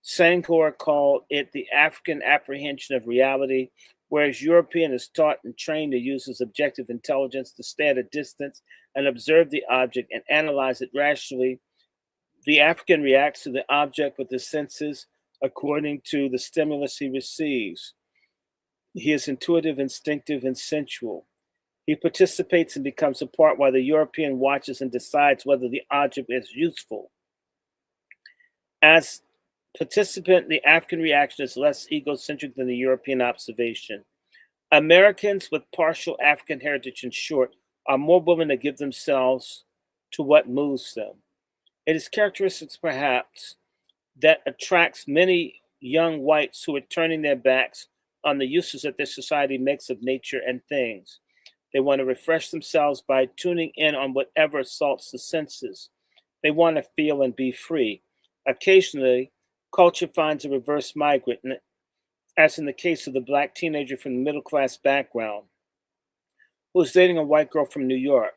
Senghor called it the African apprehension of reality, whereas European is taught and trained to use his objective intelligence to stay at a distance and observe the object and analyze it rationally. The African reacts to the object with the senses according to the stimulus he receives. He is intuitive, instinctive, and sensual. He participates and becomes a part while the European watches and decides whether the object is useful. As participant, the African reaction is less egocentric than the European observation. Americans with partial African heritage, in short, are more willing to give themselves to what moves them. It is characteristics, perhaps, that attracts many young whites who are turning their backs on the uses that their society makes of nature and things. They want to refresh themselves by tuning in on whatever assaults the senses. They want to feel and be free. Occasionally, culture finds a reverse migrant, as in the case of the black teenager from the middle class background who was dating a white girl from New York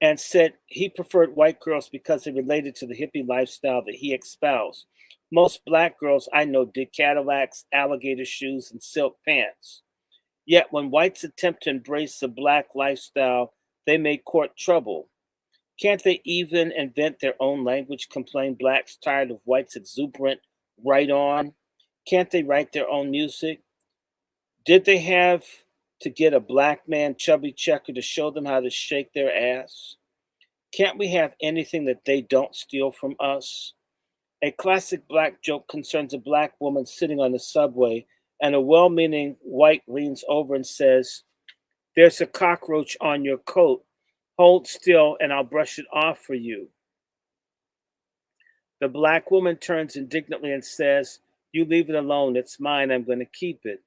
and said he preferred white girls because they related to the hippie lifestyle that he espoused. Most black girls I know did Cadillacs, alligator shoes, and silk pants. Yet when whites attempt to embrace the black lifestyle, they may court trouble. Can't they even invent their own language, complain blacks tired of whites' exuberant right on? Can't they write their own music? Did they have to get a black man, chubby checker, to show them how to shake their ass? Can't we have anything that they don't steal from us? A classic black joke concerns a black woman sitting on the subway, and a well meaning white leans over and says, "There's a cockroach on your coat. Hold still, and I'll brush it off for you." The black woman turns indignantly and says, "You leave it alone. It's mine. I'm going to keep it."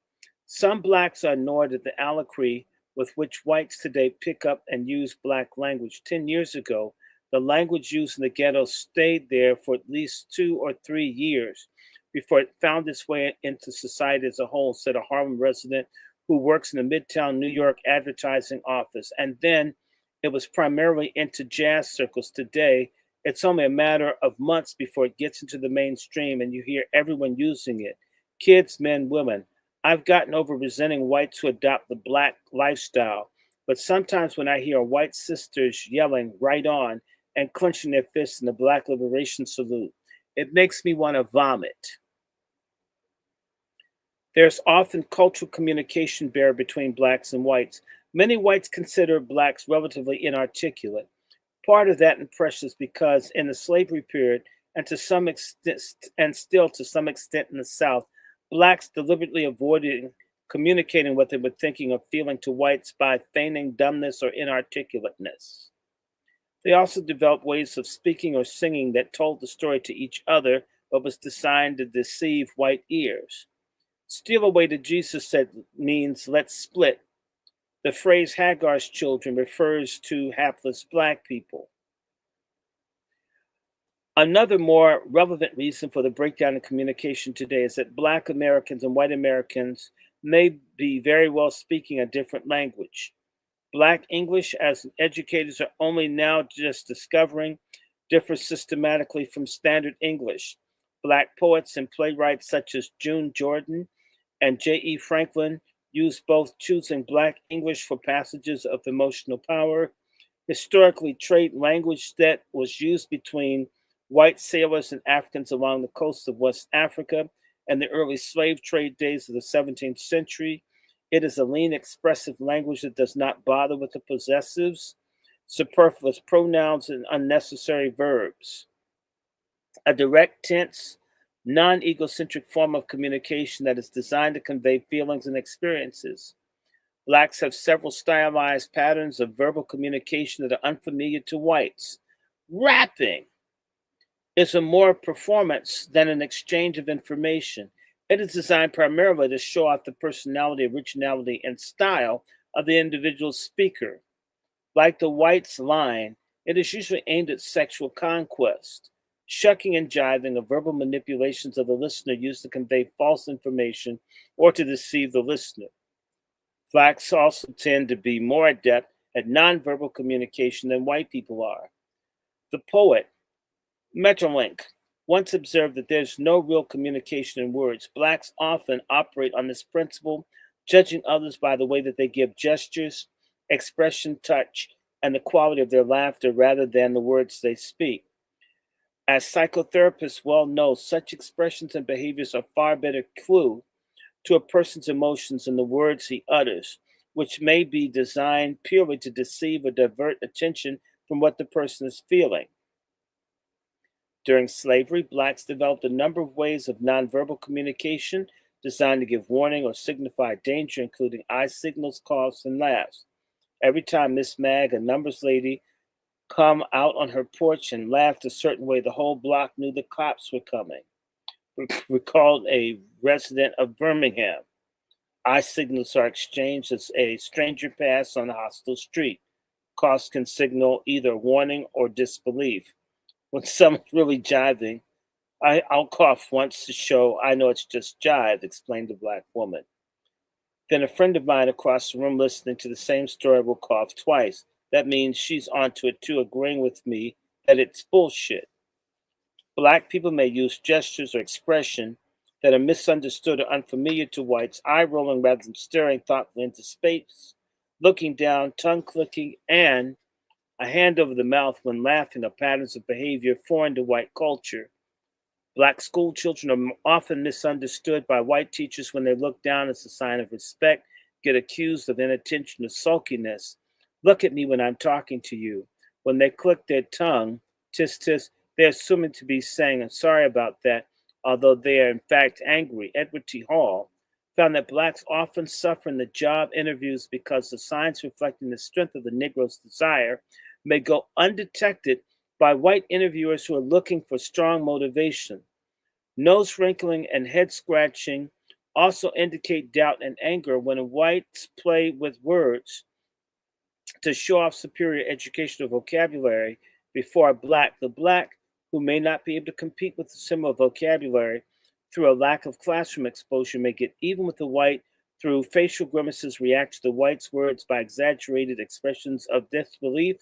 Some blacks are annoyed at the allegory with which whites today pick up and use black language. 10 years ago, the language used in the ghetto stayed there for at least 2 or 3 years before it found its way into society as a whole, said a Harlem resident who works in the Midtown New York advertising office. And then it was primarily into jazz circles. Today, it's only a matter of months before it gets into the mainstream and you hear everyone using it. Kids, men, women. I've gotten over resenting whites who adopt the black lifestyle, but sometimes when I hear white sisters yelling right on and clenching their fists in the black liberation salute, it makes me want to vomit. There's often cultural communication barrier between blacks and whites. Many whites consider blacks relatively inarticulate. Part of that impression is because in the slavery period, and to some extent, and still to some extent in the South, blacks deliberately avoided communicating what they were thinking or feeling to whites by feigning dumbness or inarticulateness. They also developed ways of speaking or singing that told the story to each other, but was designed to deceive white ears. Steal away to Jesus said means let's split. The phrase Hagar's children refers to hapless black people. Another more relevant reason for the breakdown in communication today is that black Americans and white Americans may be very well speaking a different language. Black English, as educators are only now just discovering, differs systematically from standard English. Black poets and playwrights such as June Jordan and J.E. Franklin use both, choosing Black English for passages of emotional power. Historically, trade language that was used between white sailors and Africans along the coast of West Africa and the early slave trade days of the 17th century. It is a lean, expressive language that does not bother with the possessives, superfluous pronouns, and unnecessary verbs. A direct tense, non egocentric form of communication that is designed to convey feelings and experiences. Blacks have several stylized patterns of verbal communication that are unfamiliar to whites. Rapping is a more performance than an exchange of information. It is designed primarily to show off the personality, originality, and style of the individual speaker. Like the white's line, it is usually aimed at sexual conquest. Shucking and jiving are verbal manipulations of the listener used to convey false information or to deceive the listener. Blacks also tend to be more adept at nonverbal communication than white people are. The poet Metrolink once observed that there's no real communication in words. Blacks often operate on this principle, judging others by the way that they give gestures, expression, touch, and the quality of their laughter rather than the words they speak. As psychotherapists well know, such expressions and behaviors are far better clue to a person's emotions than the words he utters, which may be designed purely to deceive or divert attention from what the person is feeling. During slavery, blacks developed a number of ways of nonverbal communication designed to give warning or signify danger, including eye signals, coughs, and laughs. Every time Miss Mag, a numbers lady, come out on her porch and laughed a certain way, the whole block knew the cops were coming. Recalled a resident of Birmingham. Eye signals are exchanged as a stranger passes on a hostile street. Coughs can signal either warning or disbelief. When someone's really jiving, I'll cough once to show I know it's just jive, explained the black woman. Then a friend of mine across the room listening to the same story will cough twice. That means she's onto it too, agreeing with me that it's bullshit. Black people may use gestures or expression that are misunderstood or unfamiliar to whites, eye rolling rather than staring thoughtfully into space, looking down, tongue clicking, and a hand over the mouth when laughing are patterns of behavior foreign to white culture. Black school children are often misunderstood by white teachers when they look down as a sign of respect, get accused of inattention or sulkiness. Look at me when I'm talking to you. When they click their tongue, tis tis, they're assuming to be saying, I'm sorry about that, although they are in fact angry. Edward T. Hall found that blacks often suffer in the job interviews because the signs reflecting the strength of the Negro's desire may go undetected by white interviewers who are looking for strong motivation. Nose wrinkling and head scratching also indicate doubt and anger when whites play with words to show off superior educational vocabulary before the black who may not be able to compete with the similar vocabulary through a lack of classroom exposure may get even with the white through facial grimaces react to the white's words by exaggerated expressions of disbelief,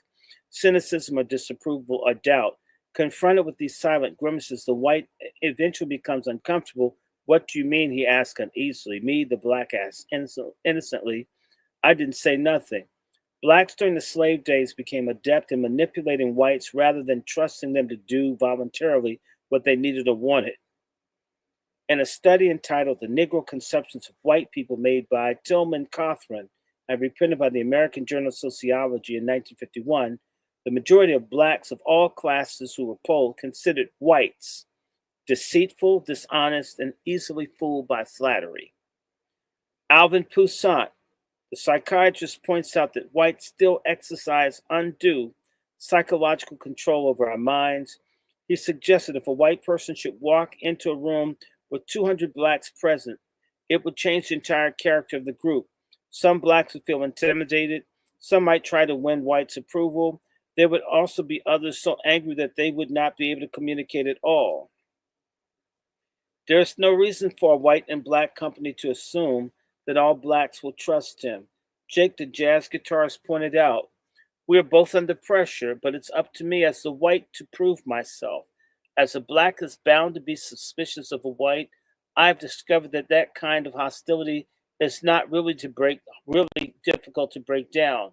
cynicism, or disapproval or doubt. Confronted with these silent grimaces, the white eventually becomes uncomfortable. What do you mean? He asks uneasily. Me, the black asks innocently. I didn't say nothing. Blacks during the slave days became adept in manipulating whites rather than trusting them to do voluntarily what they needed or wanted. In a study entitled The Negro Conceptions of White People made by Tillman Cothran and reprinted by the American Journal of Sociology in 1951, the majority of blacks of all classes who were polled considered whites deceitful, dishonest, and easily fooled by flattery. Alvin Poussaint, the psychiatrist, points out that whites still exercise undue psychological control over our minds. He suggested if a white person should walk into a room with 200 blacks present, it would change the entire character of the group. Some blacks would feel intimidated. Some might try to win whites' approval. There would also be others so angry that they would not be able to communicate at all. There is no reason for a white and black company to assume that all blacks will trust him. Jake, the jazz guitarist, pointed out, we are both under pressure, but it's up to me as a white to prove myself. As a black is bound to be suspicious of a white, I've discovered that that kind of hostility is not really difficult to break down.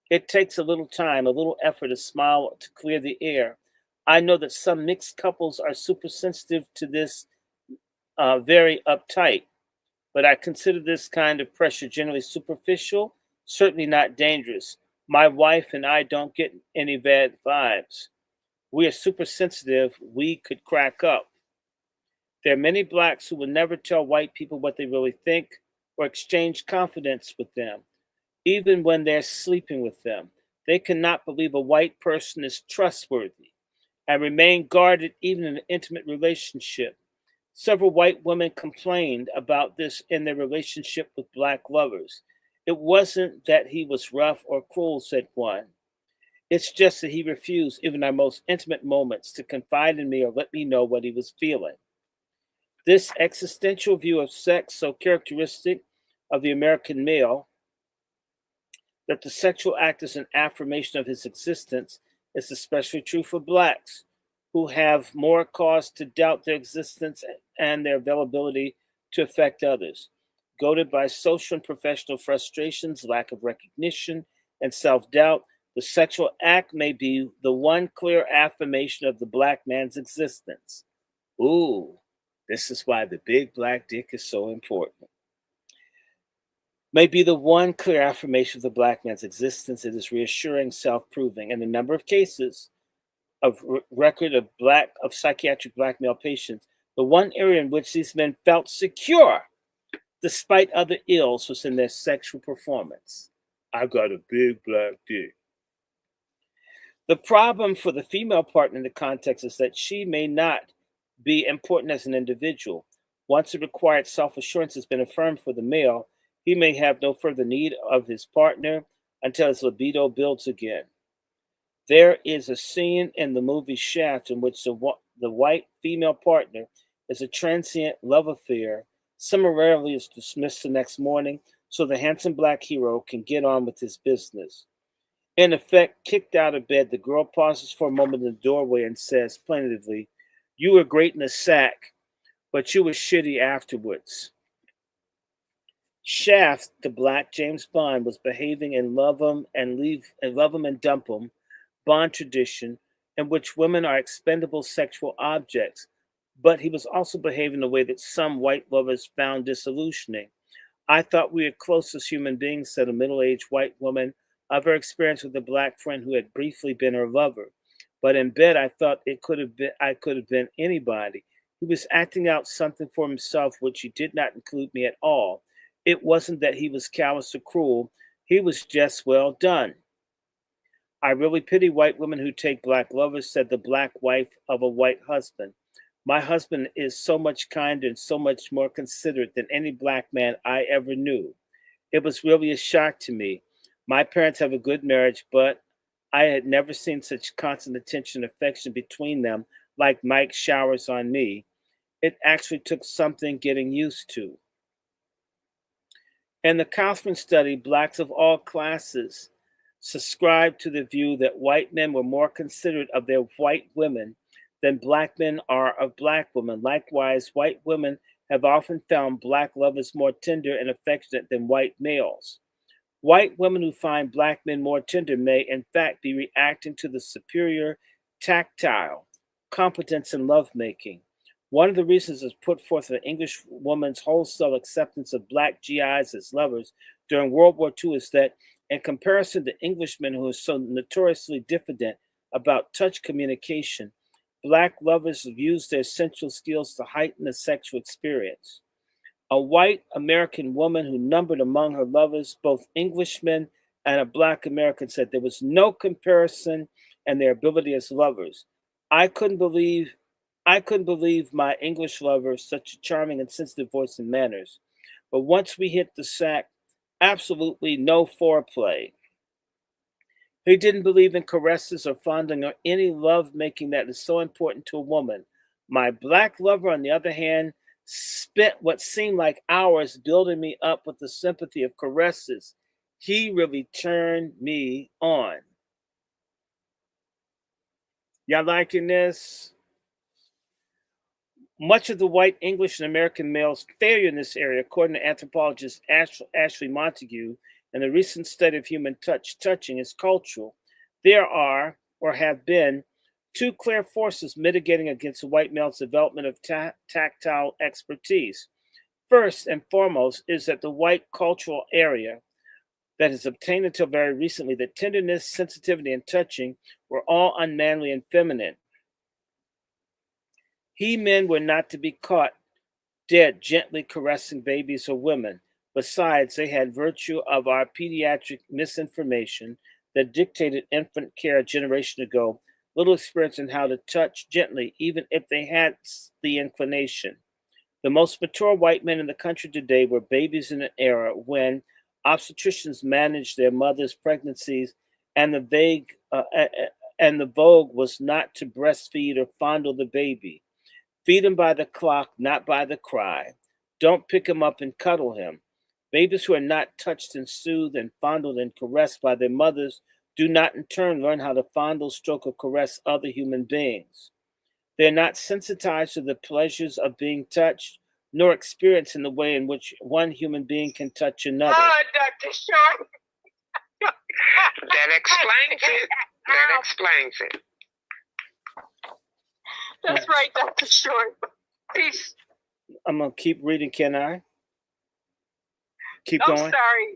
It takes a little time, a little effort, a smile to clear the air. I know that some mixed couples are super sensitive to this, very uptight, but I consider this kind of pressure generally superficial, certainly not dangerous. My wife and I don't get any bad vibes. We are super sensitive. We could crack up. There are many blacks who will never tell white people what they really think or exchange confidence with them, even when they're sleeping with them. They cannot believe a white person is trustworthy and remain guarded even in an intimate relationship. Several white women complained about this in their relationship with black lovers. It wasn't that he was rough or cruel, said one. It's just that he refused, even our most intimate moments, to confide in me or let me know what he was feeling. This existential view of sex, so characteristic of the American male, that the sexual act is an affirmation of his existence, is especially true for blacks, who have more cause to doubt their existence and their availability to affect others. Goaded by social and professional frustrations, lack of recognition, and self doubt, the sexual act may be the one clear affirmation of the black man's existence. Ooh, this is why the big black dick is so important. May be the one clear affirmation of the black man's existence. It is reassuring, self-proving, and the number of cases of record of psychiatric black male patients, the one area in which these men felt secure despite other ills was in their sexual performance. I got a big black dick. The problem for the female partner in the context is that she may not be important as an individual. Once the required self assurance has been affirmed for the male, he may have no further need of his partner until his libido builds again. There is a scene in the movie Shaft in which the white female partner is a transient love affair, summarily is dismissed the next morning so the handsome black hero can get on with his business. In effect, kicked out of bed, the girl pauses for a moment in the doorway and says plaintively, "You were great in the sack, but you were shitty afterwards." Shaft, the black James Bond, was behaving in love 'em and dump 'em Bond tradition, in which women are expendable sexual objects, but he was also behaving in a way that some white lovers found disillusioning. "I thought we were close as human beings," said a middle-aged white woman of her experience with a black friend who had briefly been her lover. "But in bed, I thought I could have been anybody. He was acting out something for himself, which he did not include me at all. It wasn't that he was callous or cruel. He was just well done." "I really pity white women who take black lovers," said the black wife of a white husband. "My husband is so much kinder and so much more considerate than any black man I ever knew. It was really a shock to me. My parents have a good marriage, but I had never seen such constant attention and affection between them like Mike showers on me. It actually took something getting used to." In the Kaufman study, blacks of all classes subscribed to the view that white men were more considerate of their white women than black men are of black women. Likewise, white women have often found black lovers more tender and affectionate than white males. White women who find black men more tender may, in fact, be reacting to the superior tactile competence in lovemaking. One of the reasons is put forth an English woman's wholesale acceptance of black GIs as lovers during World War II is that, in comparison to Englishmen who are so notoriously diffident about touch communication, black lovers have used their sensual skills to heighten the sexual experience. A white American woman who numbered among her lovers both Englishmen and a black American said there was no comparison in their ability as lovers. I couldn't believe I couldn't believe my English lover, such a charming and sensitive voice and manners. But once we hit the sack, absolutely no foreplay. He didn't believe in caresses or fondling or any love making that is so important to a woman. My black lover, on the other hand, spent what seemed like hours building me up with the sympathy of caresses. He really turned me on. Y'all liking this? Much of the white English and American males' failure in this area, according to anthropologist Ashley Montague, and a recent study of human touching, is cultural. There are, or have been, two clear forces mitigating against the white male's development of tactile expertise. First and foremost is that the white cultural area that has obtained until very recently that tenderness, sensitivity, and touching were all unmanly and feminine. He men were not to be caught dead gently caressing babies or women. Besides, they had virtue of our pediatric misinformation that dictated infant care a generation ago, little experience in how to touch gently, even if they had the inclination. The most mature white men in the country today were babies in an era when obstetricians managed their mothers' pregnancies, and the vogue was not to breastfeed or fondle the baby. Feed him by the clock, not by the cry. Don't pick him up and cuddle him. Babies who are not touched and soothed and fondled and caressed by their mothers do not in turn learn how to fondle, stroke, or caress other human beings. They're not sensitized to the pleasures of being touched, nor experiencing the way in which one human being can touch another. Oh, Dr. Short. That explains it. That explains it. That's right, Dr. Short. Peace. I'm gonna keep reading. Can I? Keep I'm going. sorry.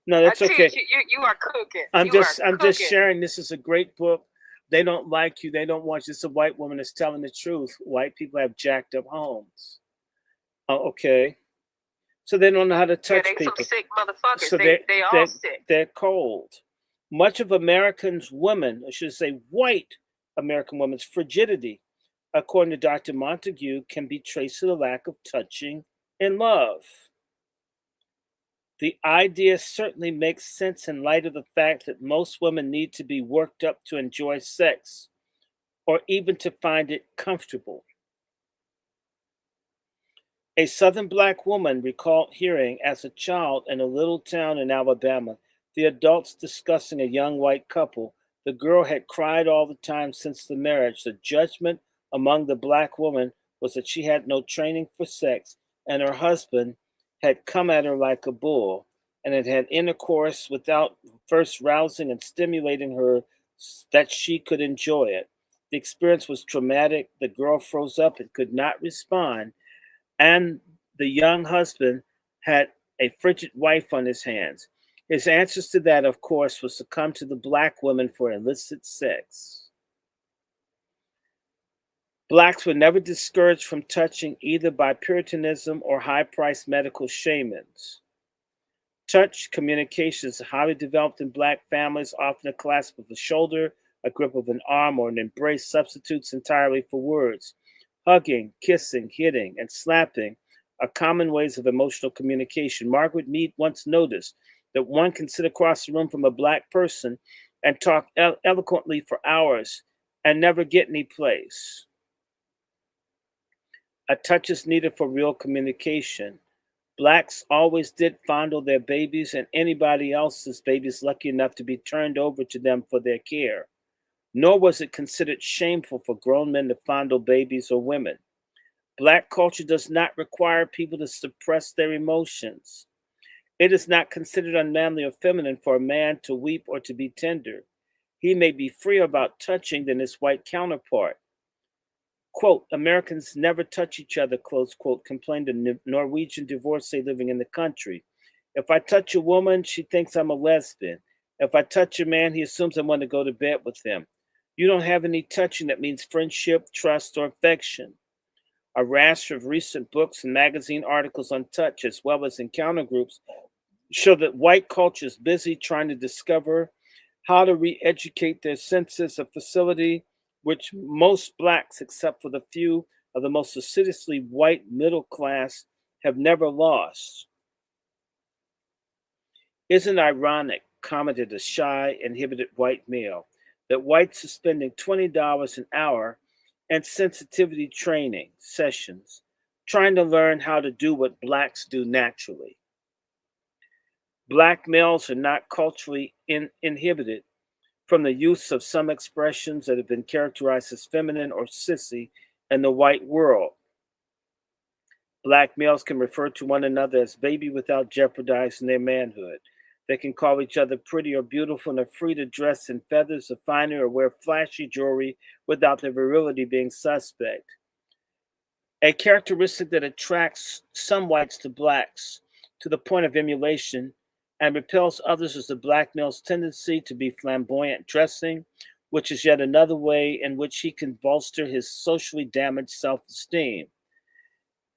No, that's okay. You are cooking. I'm You are just cooking. sharing. This is a great book. They don't like you. They don't want you. It's a white woman that's telling the truth. White people have jacked up homes. Oh, okay. So they don't know how to Yeah, touch they people. some sick motherfuckers. So they all sick. they're cold. Much of Americans' women, I should say white American women's frigidity, according to Dr. Montague, can be traced to the lack of touching and love. The idea certainly makes sense in light of the fact that most women need to be worked up to enjoy sex or even to find it comfortable. A Southern black woman recalled hearing as a child in a little town in Alabama the adults discussing a young white couple. The girl had cried all the time since the marriage. The judgment among the black woman was that she had no training for sex, and her husband had come at her like a bull and had had intercourse without first rousing and stimulating her that she could enjoy it. The experience was traumatic. The girl froze up and could not respond, and the young husband had a frigid wife on his hands. His answers to that, of course, was to come to the black woman for illicit sex. Blacks were never discouraged from touching either by Puritanism or high priced medical shamans. Touch communication is highly developed in black families, often a clasp of the shoulder, a grip of an arm, or an embrace substitutes entirely for words. Hugging, kissing, hitting, and slapping are common ways of emotional communication. Margaret Mead once noticed that one can sit across the room from a black person and talk eloquently for hours and never get any place. A touch is needed for real communication. Blacks always did fondle their babies and anybody else's babies lucky enough to be turned over to them for their care. Nor was it considered shameful for grown men to fondle babies or women. Black culture does not require people to suppress their emotions. It is not considered unmanly or feminine for a man to weep or to be tender. He may be freer about touching than his white counterpart. Quote, Americans never touch each other, close quote, complained a Norwegian divorcee living in the country. If I touch a woman, she thinks I'm a lesbian. If I touch a man, he assumes I want to go to bed with him. You don't have any touching that means friendship, trust, or affection. A rash of recent books and magazine articles on touch, as well as encounter groups, show that white culture is busy trying to discover how to re educate their senses of facility, which most blacks, except for the few of the most assiduously white middle class, have never lost. Isn't it ironic, commented a shy, inhibited white male, that whites are spending $20 an hour and sensitivity training sessions trying to learn how to do what blacks do naturally? Black males are not culturally inhibited from the use of some expressions that have been characterized as feminine or sissy in the white world. Black males can refer to one another as baby without jeopardizing their manhood. They can call each other pretty or beautiful and are free to dress in feathers or finery or wear flashy jewelry without their virility being suspect. A characteristic that attracts some whites to blacks to the point of emulation and repels others is the black male's tendency to be flamboyant dressing, which is yet another way in which he can bolster his socially damaged self esteem.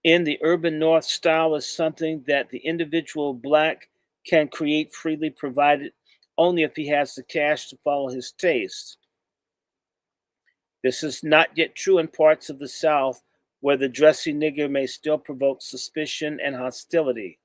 In the urban North, style is something that the individual black can create freely, provided only if he has the cash to follow his taste. This is not yet true in parts of the South, where the dressy nigger may still provoke suspicion and hostility,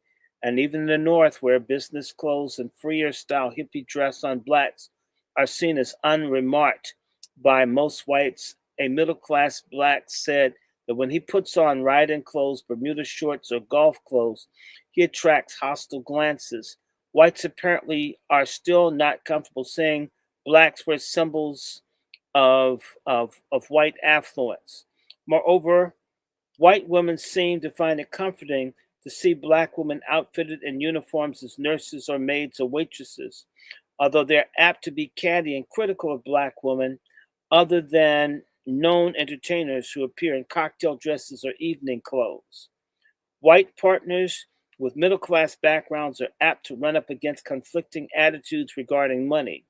and even in the North, where business clothes and freer style hippie dress on blacks are seen as unremarked by most whites. A middle class black said that when he puts on riding clothes, Bermuda shorts, or golf clothes, he attracts hostile glances. Whites apparently are still not comfortable saying blacks were symbols of white affluence. Moreover, white women seem to find it comforting to see black women outfitted in uniforms as nurses or maids or waitresses, although they're apt to be catty and critical of black women other than known entertainers who appear in cocktail dresses or evening clothes. White partners with middle class backgrounds are apt to run up against conflicting attitudes regarding money.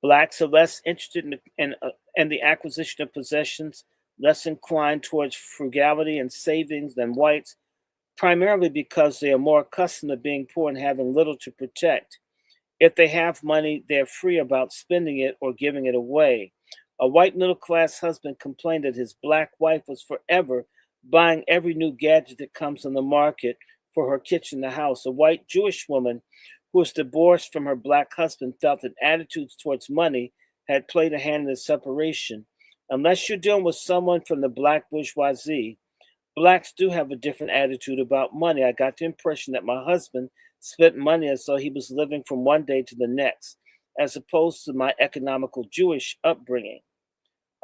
Blacks are less interested in the acquisition of possessions, less inclined towards frugality and savings than whites, primarily because they are more accustomed to being poor and having little to protect. If they have money, they're free about spending it or giving it away. A white middle class husband complained that his black wife was forever buying every new gadget that comes on the market for her kitchen and house. A white Jewish woman who was divorced from her black husband felt that attitudes towards money had played a hand in the separation. Unless you're dealing with someone from the black bourgeoisie, blacks do have a different attitude about money. I got the impression that my husband spent money as though he was living from one day to the next, as opposed to my economical Jewish upbringing.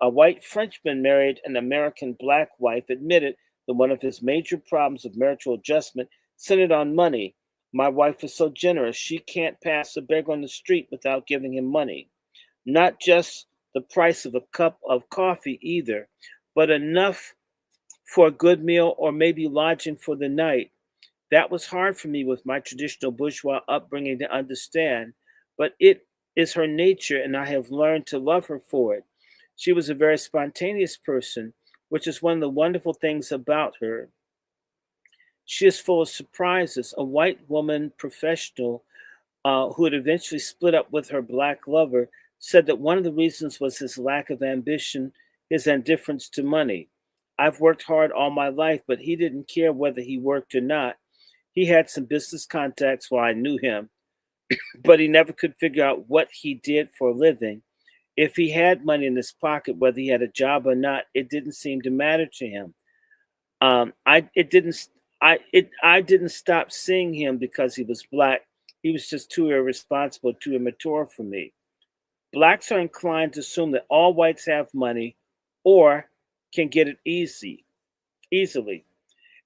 A white Frenchman married an American black wife admitted that one of his major problems of marital adjustment centered on money. My wife is so generous, she can't pass a beggar on the street without giving him money. Not just the price of a cup of coffee either, but enough for a good meal or maybe lodging for the night. That was hard for me with my traditional bourgeois upbringing to understand, but it is her nature, and I have learned to love her for it. She was a very spontaneous person, which is one of the wonderful things about her. She is full of surprises. A white woman professional who had eventually split up with her black lover said that one of the reasons was his lack of ambition, his indifference to money. I've worked hard all my life, but he didn't care whether he worked or not. He had some business contacts while I knew him, but he never could figure out what he did for a living. If he had money in his pocket, whether he had a job or not, it didn't seem to matter to him. I it didn't I didn't stop seeing him because he was black. He was just too irresponsible, too immature for me. Blacks are inclined to assume that all whites have money or can get it easily.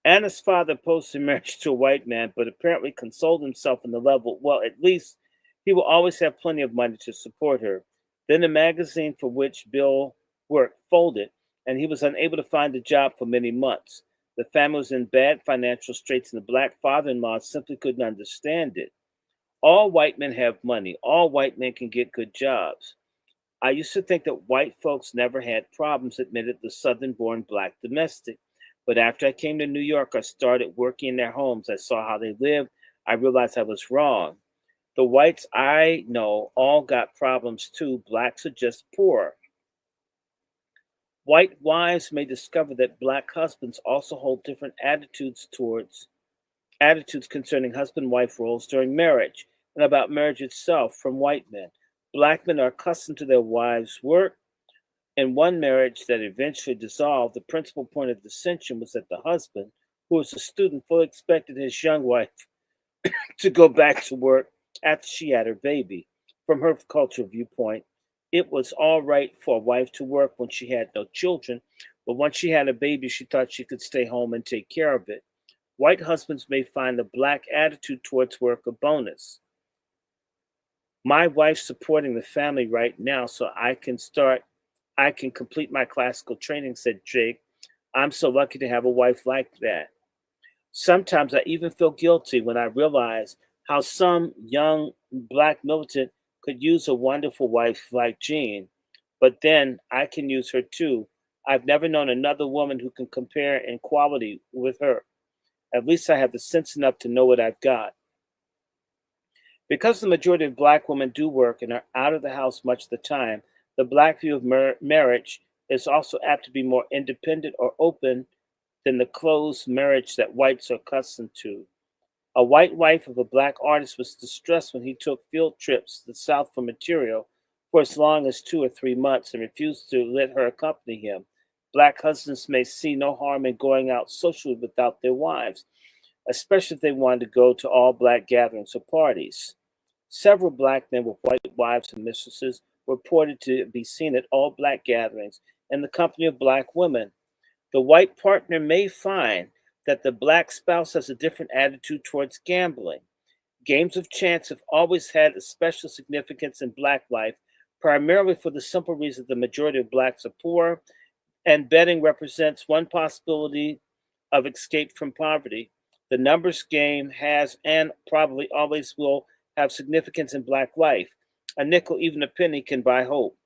Anna's father opposed her marriage to a white man, but apparently consoled himself in the level, well, at least he will always have plenty of money to support her. Then the magazine for which Bill worked folded, and he was unable to find a job for many months. The family was in bad financial straits, and the black father in law simply couldn't understand it. All white men have money, all white men can get good jobs. I used to think that white folks never had problems, admitted the southern born black domestic. But after I came to New York, I started working in their homes. I saw how they lived. I realized I was wrong. The whites I know all got problems too. Blacks are just poor. White wives may discover that black husbands also hold different attitudes concerning husband-wife roles during marriage and about marriage itself from white men. Black men are accustomed to their wives' work. In one marriage that eventually dissolved, the principal point of dissension was that the husband, who was a student, fully expected his young wife to go back to work after she had her baby. From her cultural viewpoint, it was all right for a wife to work when she had no children, but once she had a baby, she thought she could stay home and take care of it. White husbands may find the black attitude towards work a bonus. My wife's supporting the family right now, so I can complete my classical training, said Jake. I'm so lucky to have a wife like that. Sometimes I even feel guilty when I realize how some young black militant could use a wonderful wife like Jean, but then I can use her too. I've never known another woman who can compare in quality with her. At least I have the sense enough to know what I've got. Because the majority of black women do work and are out of the house much of the time, the black view of marriage is also apt to be more independent or open than the closed marriage that whites are accustomed to. A white wife of a black artist was distressed when he took field trips to the South for material for as long as 2 or 3 months and refused to let her accompany him. Black husbands may see no harm in going out socially without their wives, especially if they wanted to go to all black gatherings or parties. Several black men with white wives and mistresses were reported to be seen at all black gatherings in the company of black women. The white partner may find that the black spouse has a different attitude towards gambling. Games of chance have always had a special significance in black life, primarily for the simple reason the majority of blacks are poor, and betting represents one possibility of escape from poverty. The numbers game has and probably always will have significance in black life. A nickel, even a penny, can buy hope.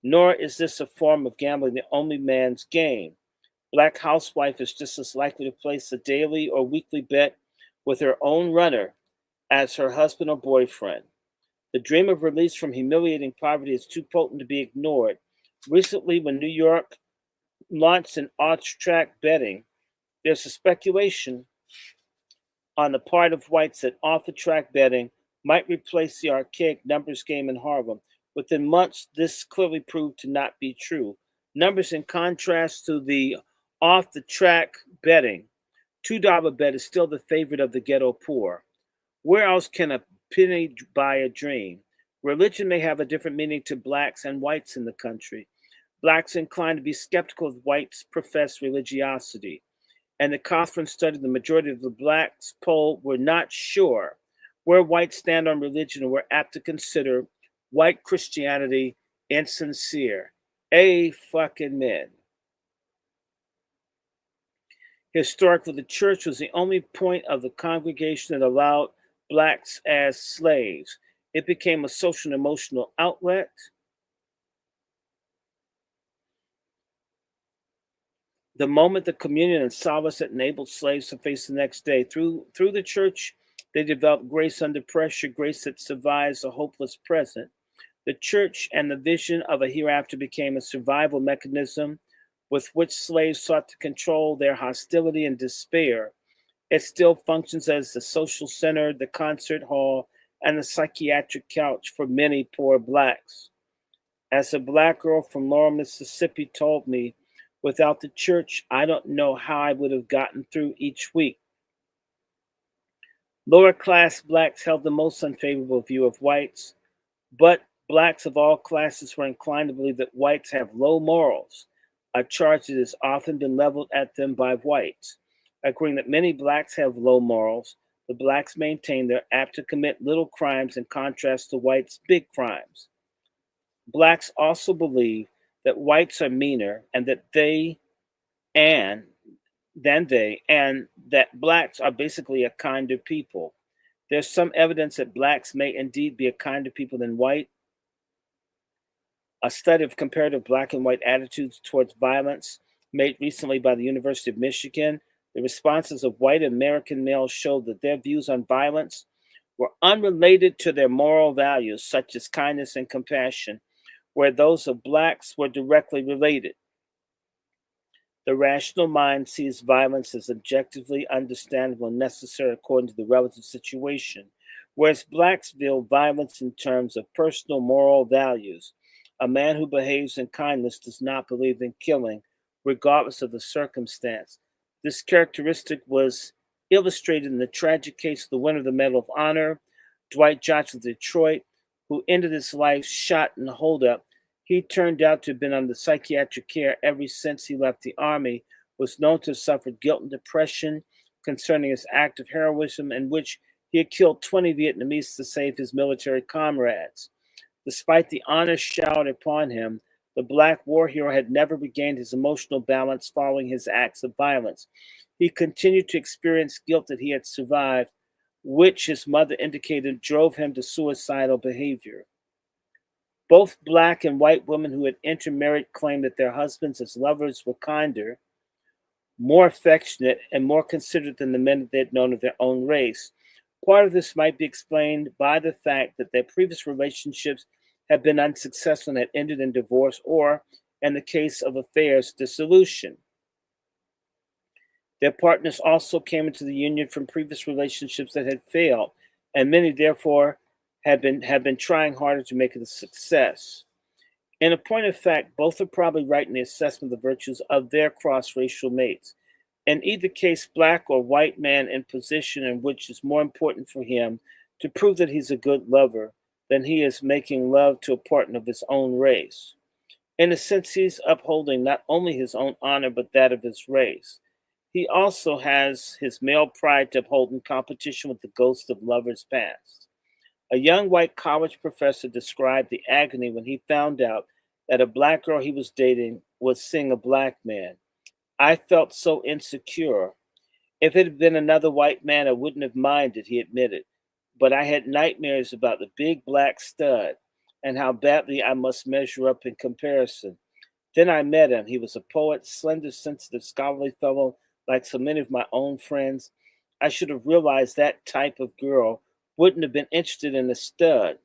Nor is this a form of gambling the only man's game. Black housewife is just as likely to place a daily or weekly bet with her own runner as her husband or boyfriend. The dream of release from humiliating poverty is too potent to be ignored. Recently, when New York launched an off-track betting, there's a speculation on the part of whites that off-the-track betting might replace the archaic numbers game in Harlem. Within months, this clearly proved to not be true. Numbers, in contrast to the off-the-track betting, $2 bet is still the favorite of the ghetto poor. Where else can a penny buy a dream? Religion may have a different meaning to blacks and whites in the country. Blacks inclined to be skeptical of whites' professed religiosity. And the conference study, the majority of the blacks polled were not sure where whites stand on religion and were apt to consider white Christianity insincere. Fucking Historically, the church was the only point of the congregation that allowed blacks as slaves. It became a social and emotional outlet. The moment the communion and solace that enabled slaves to face the next day. Through the church, they developed grace under pressure, grace that survives a hopeless present. The church and the vision of a hereafter became a survival mechanism with which slaves sought to control their hostility and despair. It still functions as the social center, the concert hall, and the psychiatric couch for many poor blacks. As a black girl from Laurel, Mississippi told me, without the church, I don't know how I would have gotten through each week. Lower class blacks held the most unfavorable view of whites, but blacks of all classes were inclined to believe that whites have low morals, a charge that has often been leveled at them by whites. Agreeing that many blacks have low morals, the blacks maintain they're apt to commit little crimes in contrast to whites' big crimes. Blacks also believe that whites are meaner and that and that blacks are basically a kinder people. There's some evidence that blacks may indeed be a kinder people than white. A study of comparative black and white attitudes towards violence made recently by the University of Michigan, the responses of white American males showed that their views on violence were unrelated to their moral values, such as kindness and compassion, where those of blacks were directly related. The rational mind sees violence as objectively understandable and necessary according to the relative situation, whereas blacks view violence in terms of personal moral values. A man who behaves in kindness does not believe in killing, regardless of the circumstance. This characteristic was illustrated in the tragic case of the winner of the Medal of Honor, Dwight Johnson of Detroit, who ended his life shot in a holdup. He turned out to have been under psychiatric care ever since he left the Army, was known to have suffered guilt and depression concerning his act of heroism in which he had killed 20 Vietnamese to save his military comrades. Despite the honor showered upon him, the black war hero had never regained his emotional balance following his acts of violence. He continued to experience guilt that he had survived, which his mother indicated drove him to suicidal behavior. Both black and white women who had intermarried claimed that their husbands as lovers were kinder, more affectionate, and more considerate than the men that they had known of their own race. Part of this might be explained by the fact that their previous relationships had been unsuccessful and had ended in divorce or, in the case of affairs, dissolution. Their partners also came into the union from previous relationships that had failed, and many therefore have been trying harder to make it a success. In a point of fact, both are probably right in the assessment of the virtues of their cross-racial mates. In either case, black or white man in position in which it's more important for him to prove that he's a good lover, then he is making love to a partner of his own race. In a sense, he's upholding not only his own honor, but that of his race. He also has his male pride to uphold in competition with the ghost of lovers past. A young white college professor described the agony when he found out that a black girl he was dating was seeing a black man. I felt so insecure. If it had been another white man, I wouldn't have minded, he admitted. But I had nightmares about the big black stud and how badly I must measure up in comparison. Then I met him. He was a poet, slender, sensitive, scholarly fellow, like so many of my own friends. I should have realized that type of girl wouldn't have been interested in a stud.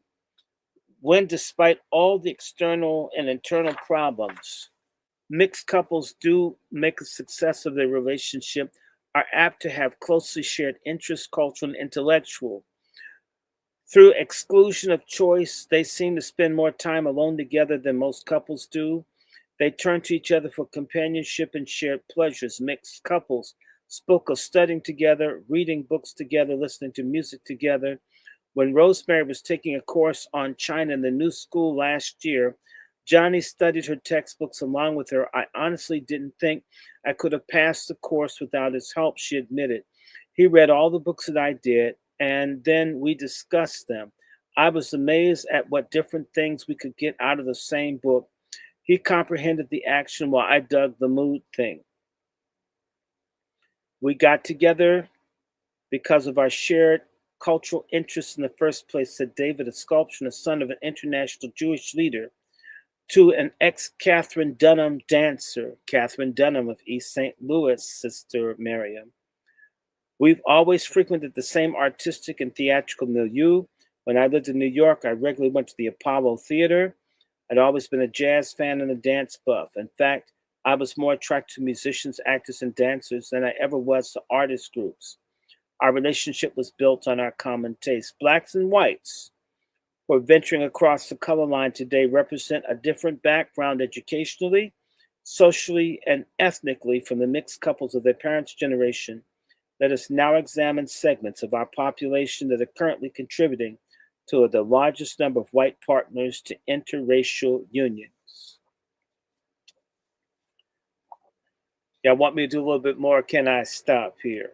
When, despite all the external and internal problems, mixed couples do make a success of their relationship, are apt to have closely shared interests, cultural and intellectual. Through exclusion of choice, they seem to spend more time alone together than most couples do. They turn to each other for companionship and shared pleasures. Mixed couples spoke of studying together, reading books together, listening to music together. When Rosemary was taking a course on China in the new school last year, Johnny studied her textbooks along with her. I honestly didn't think I could have passed the course without his help, she admitted. He read all the books that I did, and then we discussed them. I was amazed at what different things we could get out of the same book. He comprehended the action while I dug the mood thing. We got together because of our shared cultural interests in the first place, said David, a sculptor and a son of an international Jewish leader, to an ex Catherine Dunham dancer, Catherine Dunham of East St. Louis, Sister Miriam. We've always frequented the same artistic and theatrical milieu. When I lived in New York, I regularly went to the Apollo Theater. I'd always been a jazz fan and a dance buff. In fact, I was more attracted to musicians, actors, and dancers than I ever was to artist groups. Our relationship was built on our common tastes. Blacks and whites who are venturing across the color line today represent a different background educationally, socially, and ethnically from the mixed couples of their parents' generation. Let us now examine segments of our population that are currently contributing to the largest number of white partners to interracial unions. Y'all want me to do a little bit more? Can I stop here?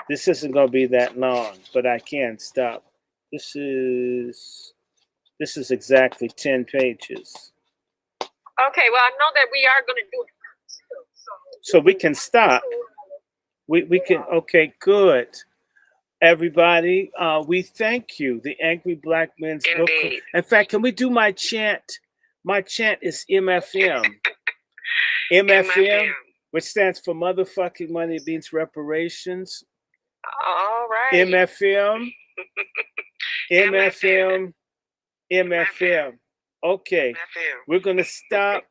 This isn't going to be that long, but I can stop. This is exactly 10 pages. Okay, well, I know that we are going to do it. So we can stop. We can, okay, good. Everybody, we thank you. The Angry Black Men's Book Club. In fact, can we do my chant? My chant is MFM. MFM, which stands for motherfucking money. It means reparations. All right. MFM. MFM. MFM. Okay, we're going to stop.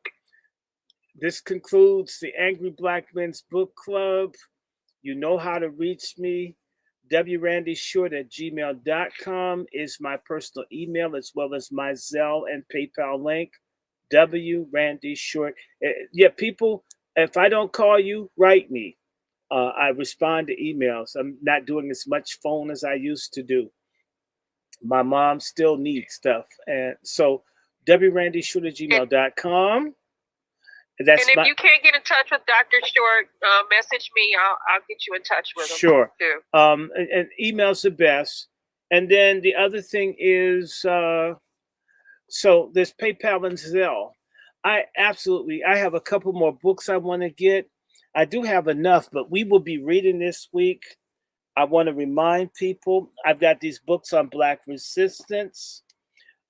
This concludes the Angry Black Men's Book Club. You know how to reach me. wrandyshort@gmail.com is my personal email, as well as my Zelle and PayPal link. wrandyshort. Yeah, people, if I don't call you, write me. I respond to emails. I'm not doing as much phone as I used to do. My mom still needs stuff. And so wrandyshort@gmail.com. That's and if you can't get in touch with Dr. Short, message me. I'll get you in touch with him. Sure. Too. And email's the best. And then the other thing is, so there's PayPal and Zelle. I have a couple more books I want to get. I do have enough, but we will be reading this week. I want to remind people, I've got these books on Black resistance.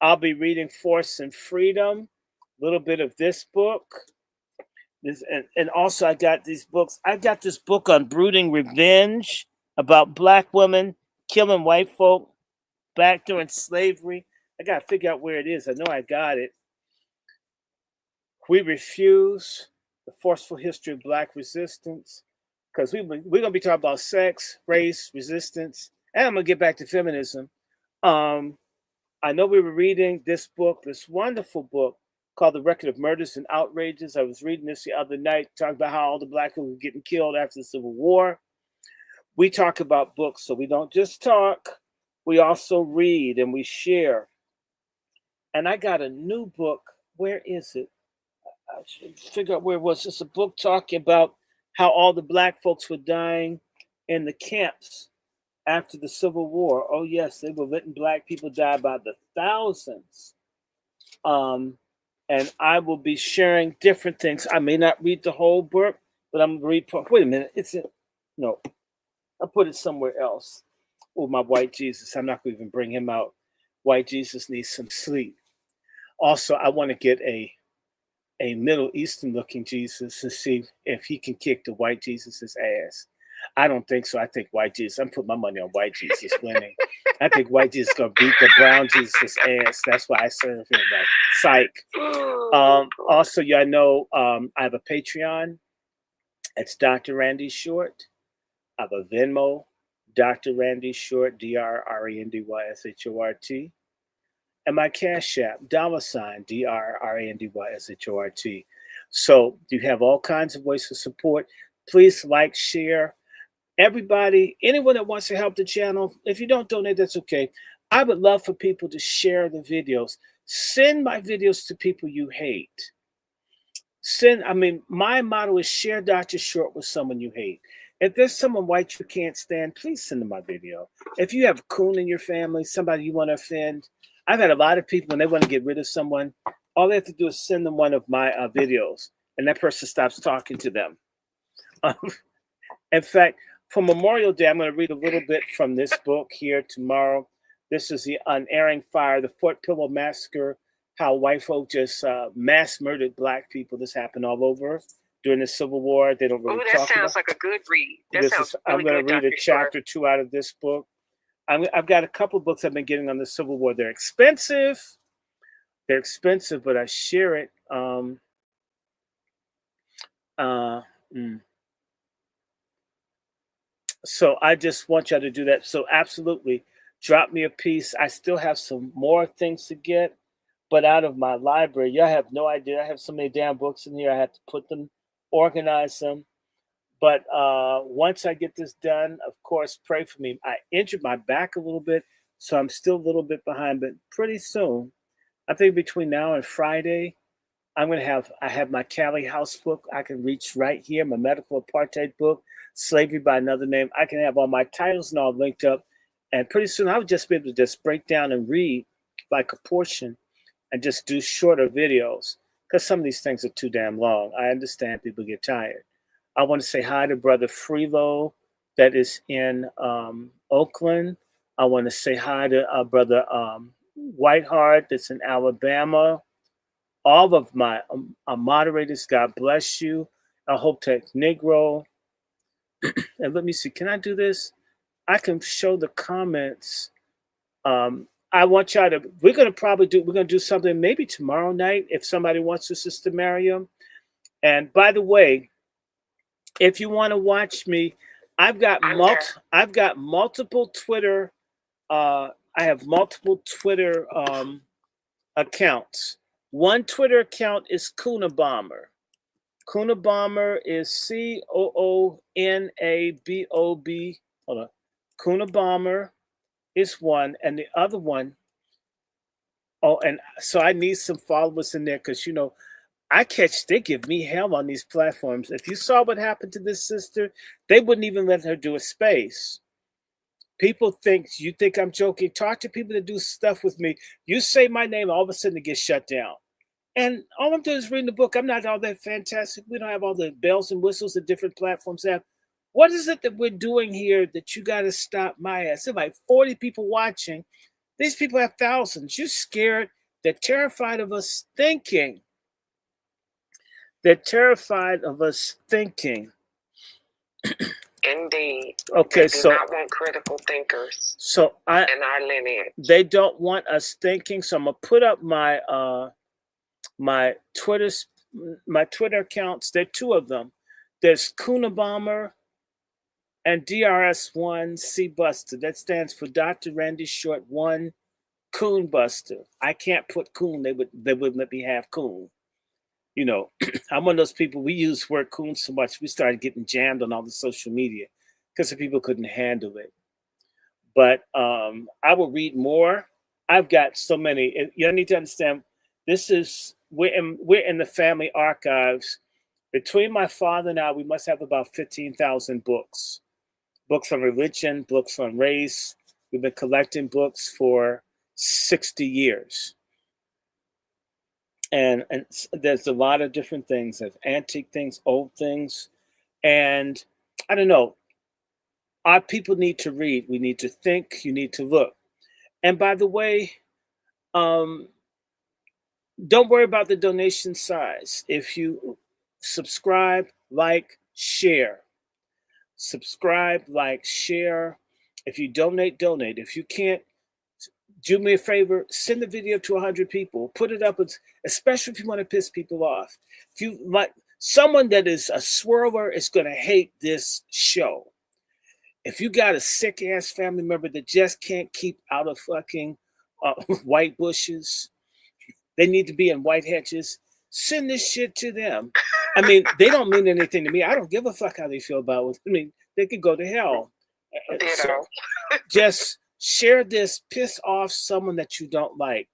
I'll be reading Force and Freedom, a little bit of this book. And also I got these books. I got this book on brooding revenge about Black women killing white folk back during slavery. I got to figure out where it is. I know I got it. We Refuse, The Forceful History of Black Resistance. Because we're going to be talking about sex, race, resistance. And I'm going to get back to feminism. I know we were reading this book, this wonderful book, called The Record of Murders and Outrages. I was reading this the other night, talking about how all the Black people were getting killed after the Civil War. We talk about books, so we don't just talk. We also read and we share. And I got a new book. Where is it? I should figure out where it was. It's a book talking about how all the black folks were dying in the camps after the Civil War. Oh yes, they were letting black people die by the thousands. Um, and I will be sharing different things. I may not read the whole book, but I'm gonna read. Wait a minute, it's in, no, I put it somewhere else. Oh, my white Jesus, I'm not gonna even bring him out. White Jesus needs some sleep. Also, I want to get a Middle Eastern looking Jesus to see if he can kick the white Jesus's ass. I don't think so. I think white Jesus. I'm putting my money on white Jesus winning. I think white Jesus gonna beat the brown Jesus ass. That's why I serve him. Like psych. Also, y'all know I have a Patreon. It's Dr. Randy Short. I have a Venmo, Dr. Randy Short, DrRandyShort. And my Cash App, $ DrRandyShort. So you have all kinds of ways to support. Please like, share. Everybody, anyone that wants to help the channel, if you don't donate, that's okay. I would love for people to share the videos. Send my videos to people you hate. My motto is share Dr. Short with someone you hate. If there's someone white you can't stand, please send them my video. If you have a coon in your family, somebody you want to offend, I've had a lot of people when they want to get rid of someone, all they have to do is send them one of my videos, and that person stops talking to them. In fact, for Memorial Day, I'm going to read a little bit from this book here tomorrow. This is the Unerring Fire, the Fort Pillow Massacre, how white folk just mass murdered black people. This happened all over during the Civil War. They don't really talk about it. That sounds like a good read. I'm going to read a chapter 2 out of this book. I've got a couple books I've been getting on the Civil War. They're expensive. But I share it. So I just want y'all to do that. So absolutely, drop me a piece. I still have some more things to get, but out of my library, y'all have no idea. I have so many damn books in here. I have to put them, organize them. But once I get this done, of course, pray for me. I injured my back a little bit, so I'm still a little bit behind. But pretty soon, I think between now and Friday, I have my Cali House book. I can reach right here, my medical apartheid book, Slavery by Another Name. I can have all my titles and all linked up. And pretty soon I'll just be able to just break down and read like a portion and just do shorter videos because some of these things are too damn long. I understand people get tired. I want to say hi to Brother Freelo that is in Oakland. I want to say hi to Brother Whiteheart that's in Alabama. All of my moderators, God bless you. I hope that Negro. And let me see, can I do this? I can show the comments. I want y'all to, we're going to do something maybe tomorrow night if somebody wants to, Sister Miriam. And by the way, if you want to watch me, I've got multiple Twitter. I have multiple Twitter accounts. One Twitter account is Kuna Bomber. Kuna Bomber is COONABOB. Hold on. Kuna Bomber is one, and the other one. Oh, and so I need some followers in there because they give me hell on these platforms. If you saw what happened to this sister, they wouldn't even let her do a space. People you think I'm joking. Talk to people that do stuff with me. You say my name, all of a sudden it gets shut down. And all I'm doing is reading the book. I'm not all that fantastic. We don't have all the bells and whistles that different platforms have. What is it that we're doing here that you got to stop my ass? There's like 40 people watching. These people have thousands. You're scared. They're terrified of us thinking. Indeed. Okay, they do not want critical thinkers. So in our lineage. They don't want us thinking. So I'm gonna put up my my Twitter accounts. There are two of them. There's Kuna Bomber and DRS1 C Buster. That stands for Dr. Randy Short 1 Coon Buster. I can't put coon. They wouldn't let me have coon. I'm one of those people, we use the word coon so much, we started getting jammed on all the social media because the people couldn't handle it. But I will read more. I've got so many. You need to understand. We're in the family archives. Between my father and I, we must have about 15,000 books. Books on religion, books on race. We've been collecting books for 60 years. And there's a lot of different things. There's antique things, old things. And I don't know. Our people need to read. We need to think. You need to look. And by the way, um, don't worry about the donation size. If you subscribe, like, share. Subscribe, like, share. If you donate, donate. If you can't, do me a favor, send the video to 100 people. Put it up, especially if you want to piss people off. If you like, someone that is a swirler is going to hate this show. If you got a sick ass family member that just can't keep out of fucking white bushes, they need to be in white hedges. Send this shit to them. I mean, they don't mean anything to me. I don't give a fuck how they feel about it. I mean, they could go to hell. So just share this. Piss off someone that you don't like.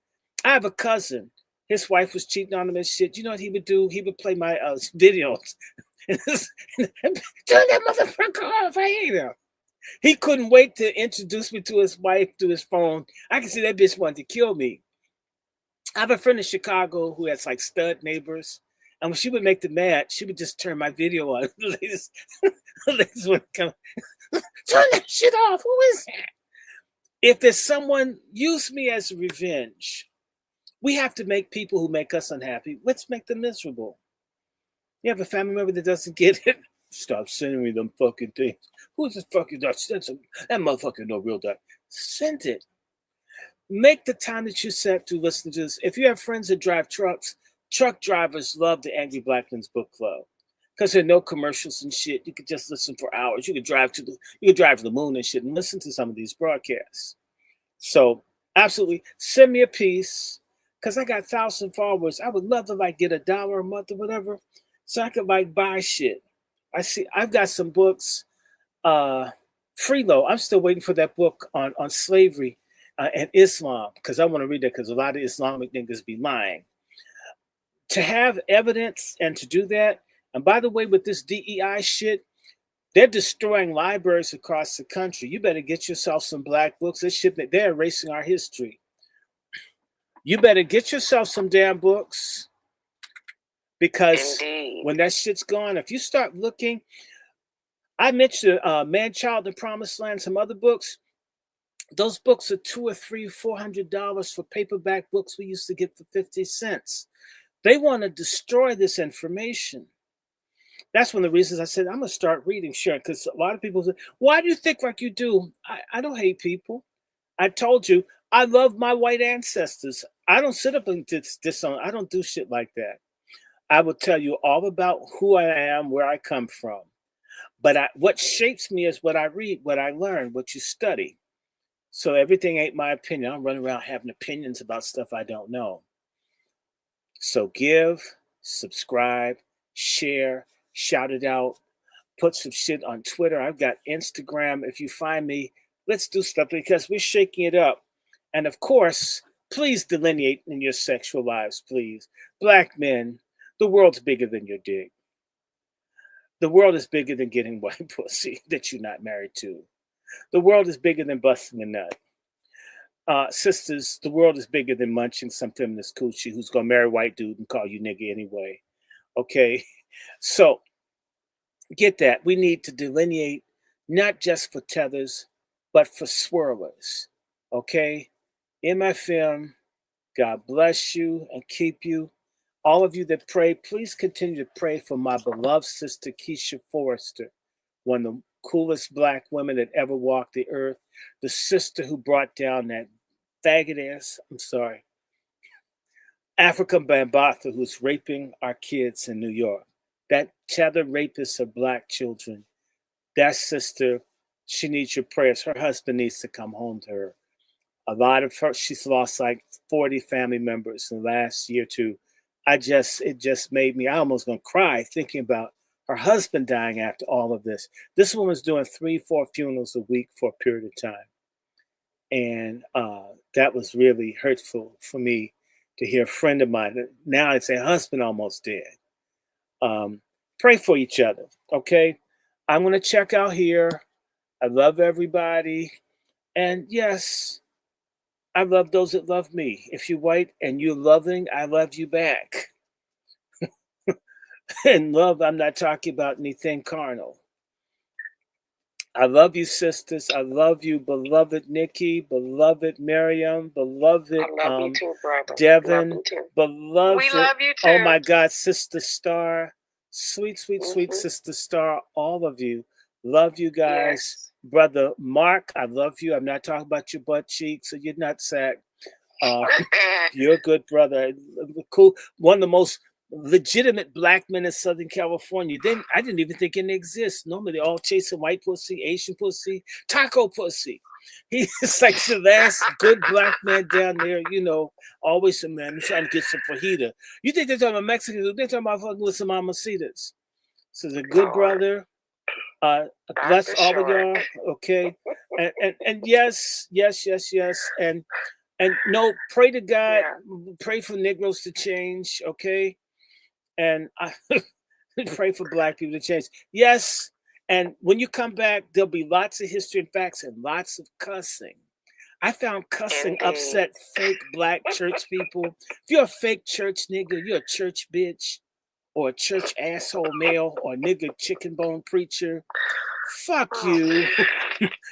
I have a cousin. His wife was cheating on him and shit. You know what he would do? He would play my videos. Turn that motherfucker off. I hate him. He couldn't wait to introduce me to his wife through his phone. I can see that bitch wanted to kill me. I have a friend in Chicago who has like stud neighbors. And when she would make them mad, she would just turn my video on. ladies would come, turn that shit off. Who is that? If there's someone, use me as revenge. We have to make people who make us unhappy. Let's make them miserable. You have a family member that doesn't get it. Stop sending me them fucking things. Who's this fucking Dutch? That motherfucker no real Dutch. Send it. Make the time that you set to listen to this. If you have friends that drive trucks, truck drivers love the Angry Black Men's Book Club because there are no commercials and shit. You could just listen for hours. You could drive to the moon and shit and listen to some of these broadcasts. So absolutely, send me a piece because I got 1,000 followers. I would love to like get $1 a month or whatever, so I could like buy shit. I've got some books. Freelo, I'm still waiting for that book on slavery and Islam because I want to read that because a lot of Islamic niggas be lying. To have evidence and to do that, and by the way, with this DEI shit, they're destroying libraries across the country. You better get yourself some black books. This shit, they're erasing our history. You better get yourself some damn books because when that shit's gone, if you start looking, I mentioned Man, Child, and Promised Land, some other books. Those books are $200 or $300, $400 for paperback books we used to get for 50 cents. They want to destroy this information. That's one of the reasons I said I'm going to start reading, sure, because a lot of people say, why do you think like you do? I don't hate people. I told you, I love my white ancestors. I don't sit up and disown. I don't do shit like that. I will tell you all about who I am, where I come from. But what shapes me is what I read, what I learn, what you study. So everything ain't my opinion. I'm running around having opinions about stuff I don't know. So give, subscribe, share, shout it out, put some shit on Twitter. I've got Instagram. If you find me, let's do stuff because we're shaking it up. And of course, please delineate in your sexual lives, please. Black men, the world's bigger than your dick. The world is bigger than getting white pussy that you're not married to. The world is bigger than busting a nut. Sisters, the world is bigger than munching some feminist coochie who's going to marry a white dude and call you nigga anyway. Okay? So, get that. We need to delineate not just for tethers, but for swirlers. Okay? MFM, God bless you and keep you. All of you that pray, please continue to pray for my beloved sister, Keisha Forrester, one of the coolest black women that ever walked the earth, the sister who brought down that faggot ass, African Bambaataa who's raping our kids in New York. That tether rapist of black children, that sister, she needs your prayers. Her husband needs to come home to her. A lot of her, she's lost like 40 family members in the last year or two. It just made me, I almost gonna cry thinking about her husband dying after all of this. This woman's doing 3-4 funerals a week for a period of time. And that was really hurtful for me to hear a friend of mine. Now it's a husband almost dead. Pray for each other, okay? I'm going to check out here. I love everybody. And yes, I love those that love me. If you're white and you're loving, I love you back. And love, I'm not talking about anything carnal. I love you, sisters. I love you, beloved Nikki, beloved Miriam, beloved I love you too, brother. Devin, Love you too. beloved. We love you too. Oh my God, Sister Star, sweet, sweet, sweet Mhm. Sister Star. All of you, love you guys. Yes. Brother Mark, I love you. I'm not talking about your butt cheeks or your nutsack. You're a good brother. Cool. One of the most legitimate black men in Southern California. I didn't even think it exists. Normally they're all chasing white pussy, Asian pussy, taco pussy. He's like the last good black man down there, always a man trying to get some fajita. You think they're talking about Mexicans? They're talking about fucking with some mamacitas. So he's a good brother. Bless all of y'all. Okay. And yes. And no, pray to God, pray for Negroes to change, okay? And I pray for black people to change. Yes, and when you come back, there'll be lots of history and facts and lots of cussing. I found cussing upset fake black church people. If you're a fake church nigga, you're a church bitch or a church asshole male or nigga chicken bone preacher. Fuck you.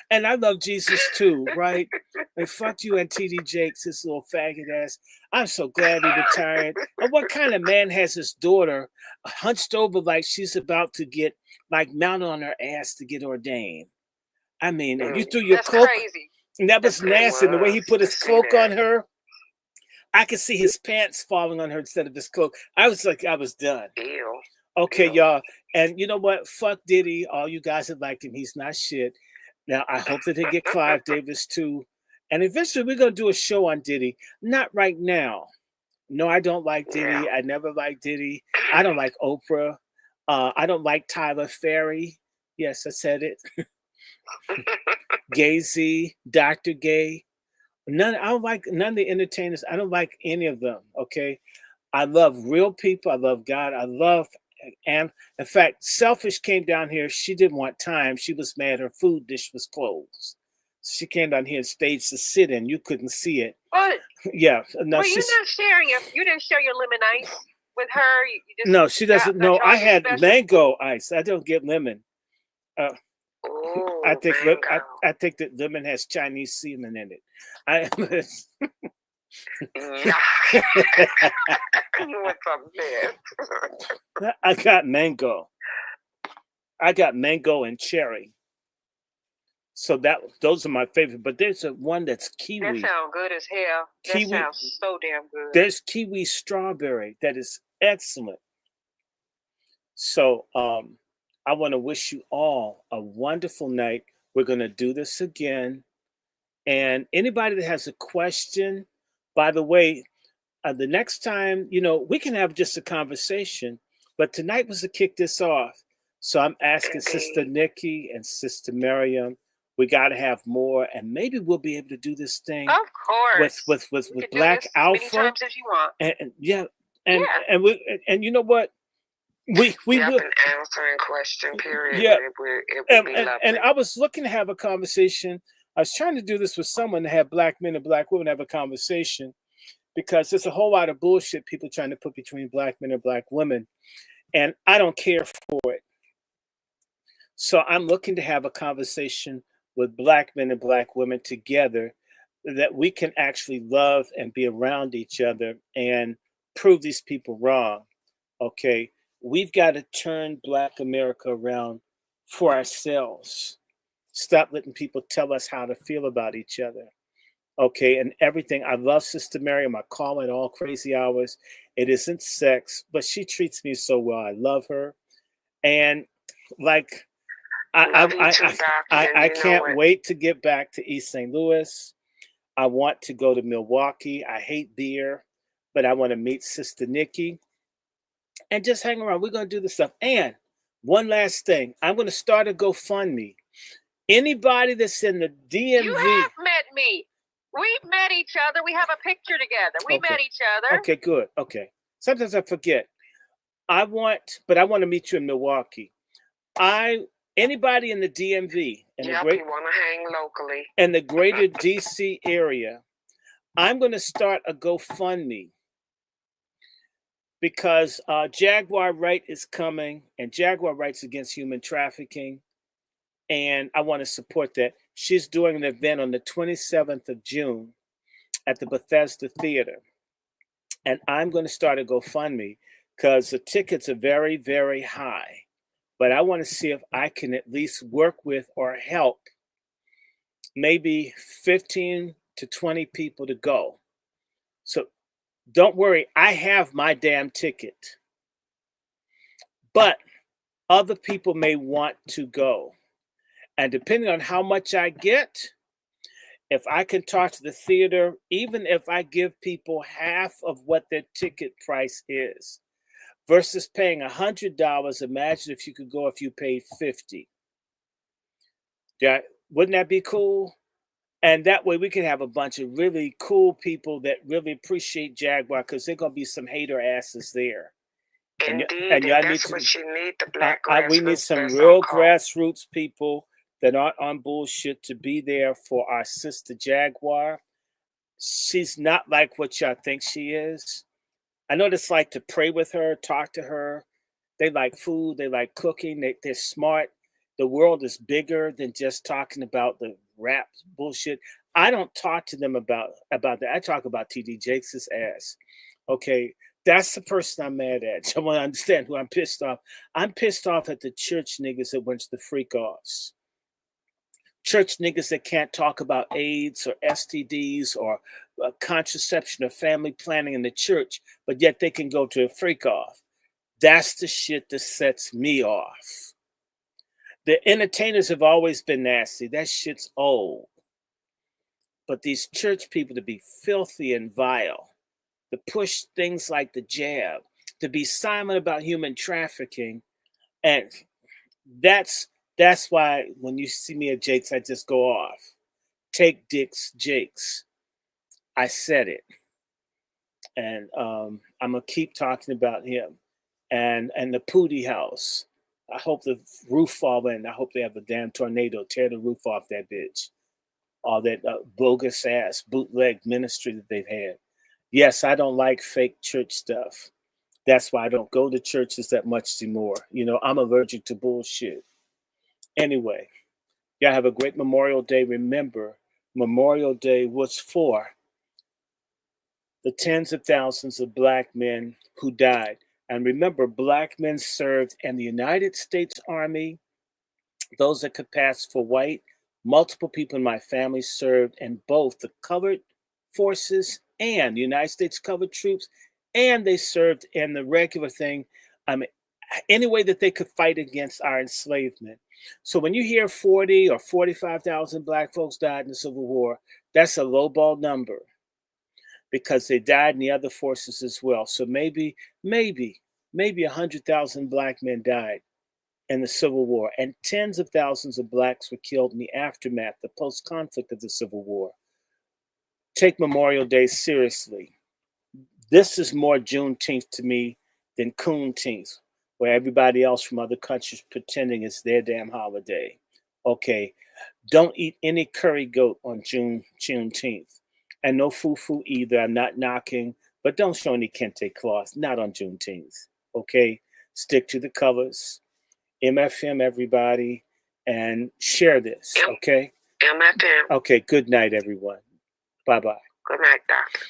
And I love Jesus too, right? And fuck you and TD Jakes, this little faggot ass. I'm so glad he retired. And what kind of man has his daughter hunched over like she's about to get mounted on her ass to get ordained? I mean, and you threw your cloak. Crazy. And that was nasty. And the way he put his cloak on her, I could see his pants falling on her instead of his cloak. I was done. Ew. Okay, y'all. And you know what? Fuck Diddy. All you guys that like him, he's not shit. Now, I hope that they get Clive Davis too. And eventually we're going to do a show on Diddy. Not right now. No, I don't like Diddy. I never liked Diddy. I don't like Oprah. I don't like Tyler Ferry. Yes, I said it. Gay-Z, Dr. Gay. I don't like none of the entertainers. I don't like any of them, okay? I love real people. I love God. I love, and in fact, Selfish came down here. She didn't want time. She was mad her food dish was closed. She came down here and staged to sit in. You couldn't see it. What? Yeah. No, well, you're not sharing you didn't share your lemon ice with her. You just no, she doesn't. No, I had mango ice. I don't get lemon. Ooh, I think that lemon has Chinese seasoning in it. You went from there. I got mango. I got mango and cherry. So those are my favorite. But there's one that's kiwi. That sounds good as hell. That sounds so damn good. There's kiwi strawberry that is excellent. So I want to wish you all a wonderful night. We're going to do this again. And anybody that has a question, by the way, the next time, we can have just a conversation. But tonight was to kick this off. So I'm asking Sister Nikki and Sister Miriam, we got to have more, and maybe we'll be able to do this thing. Of course, with Black Alpha. As many times as you want. And you know what? We will answering question period. Yeah, it would be lovely. And I was looking to have a conversation. I was trying to do this with someone to have black men and black women have a conversation, because there's a whole lot of bullshit people trying to put between black men and black women, and I don't care for it. So I'm looking to have a conversation with black men and black women together, that we can actually love and be around each other and prove these people wrong. Okay, we've got to turn Black America around for ourselves. Stop letting people tell us how to feel about each other. Okay, and everything. I love Sister Miriam. I call it all crazy hours. It isn't sex, but she treats me so well. I love her. And I can't wait to get back to East St. Louis. I want to go to Milwaukee. I hate beer, but I want to meet Sister Nikki and just hang around. We're going to do this stuff. And one last thing, I'm going to start a GoFundMe. Anybody that's in the DMV. You have met me. We met each other. We have a picture together. We met each other. Okay, good. Okay. Sometimes I forget. I want to meet you in Milwaukee. Anybody in the DMV and you want to hang locally and the greater DC area, I'm going to start a GoFundMe because Jaguar Wright is coming, and Jaguar Wright's against human trafficking, and I want to support that. She's doing an event on the 27th of June at the Bethesda Theater, and I'm going to start a GoFundMe because the tickets are very, very high. But I want to see if I can at least work with or help maybe 15 to 20 people to go. So don't worry, I have my damn ticket. But other people may want to go. And depending on how much I get, if I can talk to the theater, even if I give people half of what their ticket price is, versus paying $100, imagine if you could go if you paid $50. Wouldn't that be cool? And that way we can have a bunch of really cool people that really appreciate Jaguar, because they're going to be some hater asses there. Indeed, and that's what you need, the black grassroots. We need some real grassroots people that aren't on bullshit to be there for our sister Jaguar. She's not like what y'all think she is. I know what it's like to pray with her, talk to her. They like food. They like cooking. They're smart. The world is bigger than just talking about the rap bullshit. I don't talk to them about that. I talk about TD Jakes' ass. Okay, that's the person I'm mad at. I want to understand who I'm pissed off. I'm pissed off at the church niggas that went to the freak-offs. Church niggas that can't talk about AIDS or STDs or contraception or family planning in the church, but yet they can go to a freak-off. That's the shit that sets me off. The entertainers have always been nasty. That shit's old. But these church people, to be filthy and vile, to push things like the jab, to be silent about human trafficking, and that's why when you see me at Jake's, I just go off. Take Dick's Jake's. I said it. And I'm going to keep talking about him. And the Pootie house. I hope the roof fall in. I hope they have a damn tornado. Tear the roof off that bitch. All that bogus ass bootleg ministry that they've had. Yes, I don't like fake church stuff. That's why I don't go to churches that much anymore. You know, I'm allergic to bullshit. Anyway, y'all have a great Memorial Day. Remember, Memorial Day was for the tens of thousands of black men who died. And remember, black men served in the United States Army, those that could pass for white. Multiple people in my family served in both the colored forces and the United States colored troops, and they served in the regular thing. I mean, any way that they could fight against our enslavement. So when you hear 40 or 45,000 black folks died in the Civil War, that's a lowball number, because they died in the other forces as well. So maybe 100,000 black men died in the Civil War, and tens of thousands of blacks were killed in the aftermath, the post-conflict of the Civil War. Take Memorial Day seriously. This is more Juneteenth to me than Cooneteenth, where everybody else from other countries pretending it's their damn holiday. Okay, don't eat any curry goat on Juneteenth. And no fufu either. I'm not knocking, but don't show any kente cloth, not on Juneteenth. Okay, stick to the colors. MFM, everybody, and share this. Okay. MFM. Okay. Good night, everyone. Bye-bye. Good night, Doctor.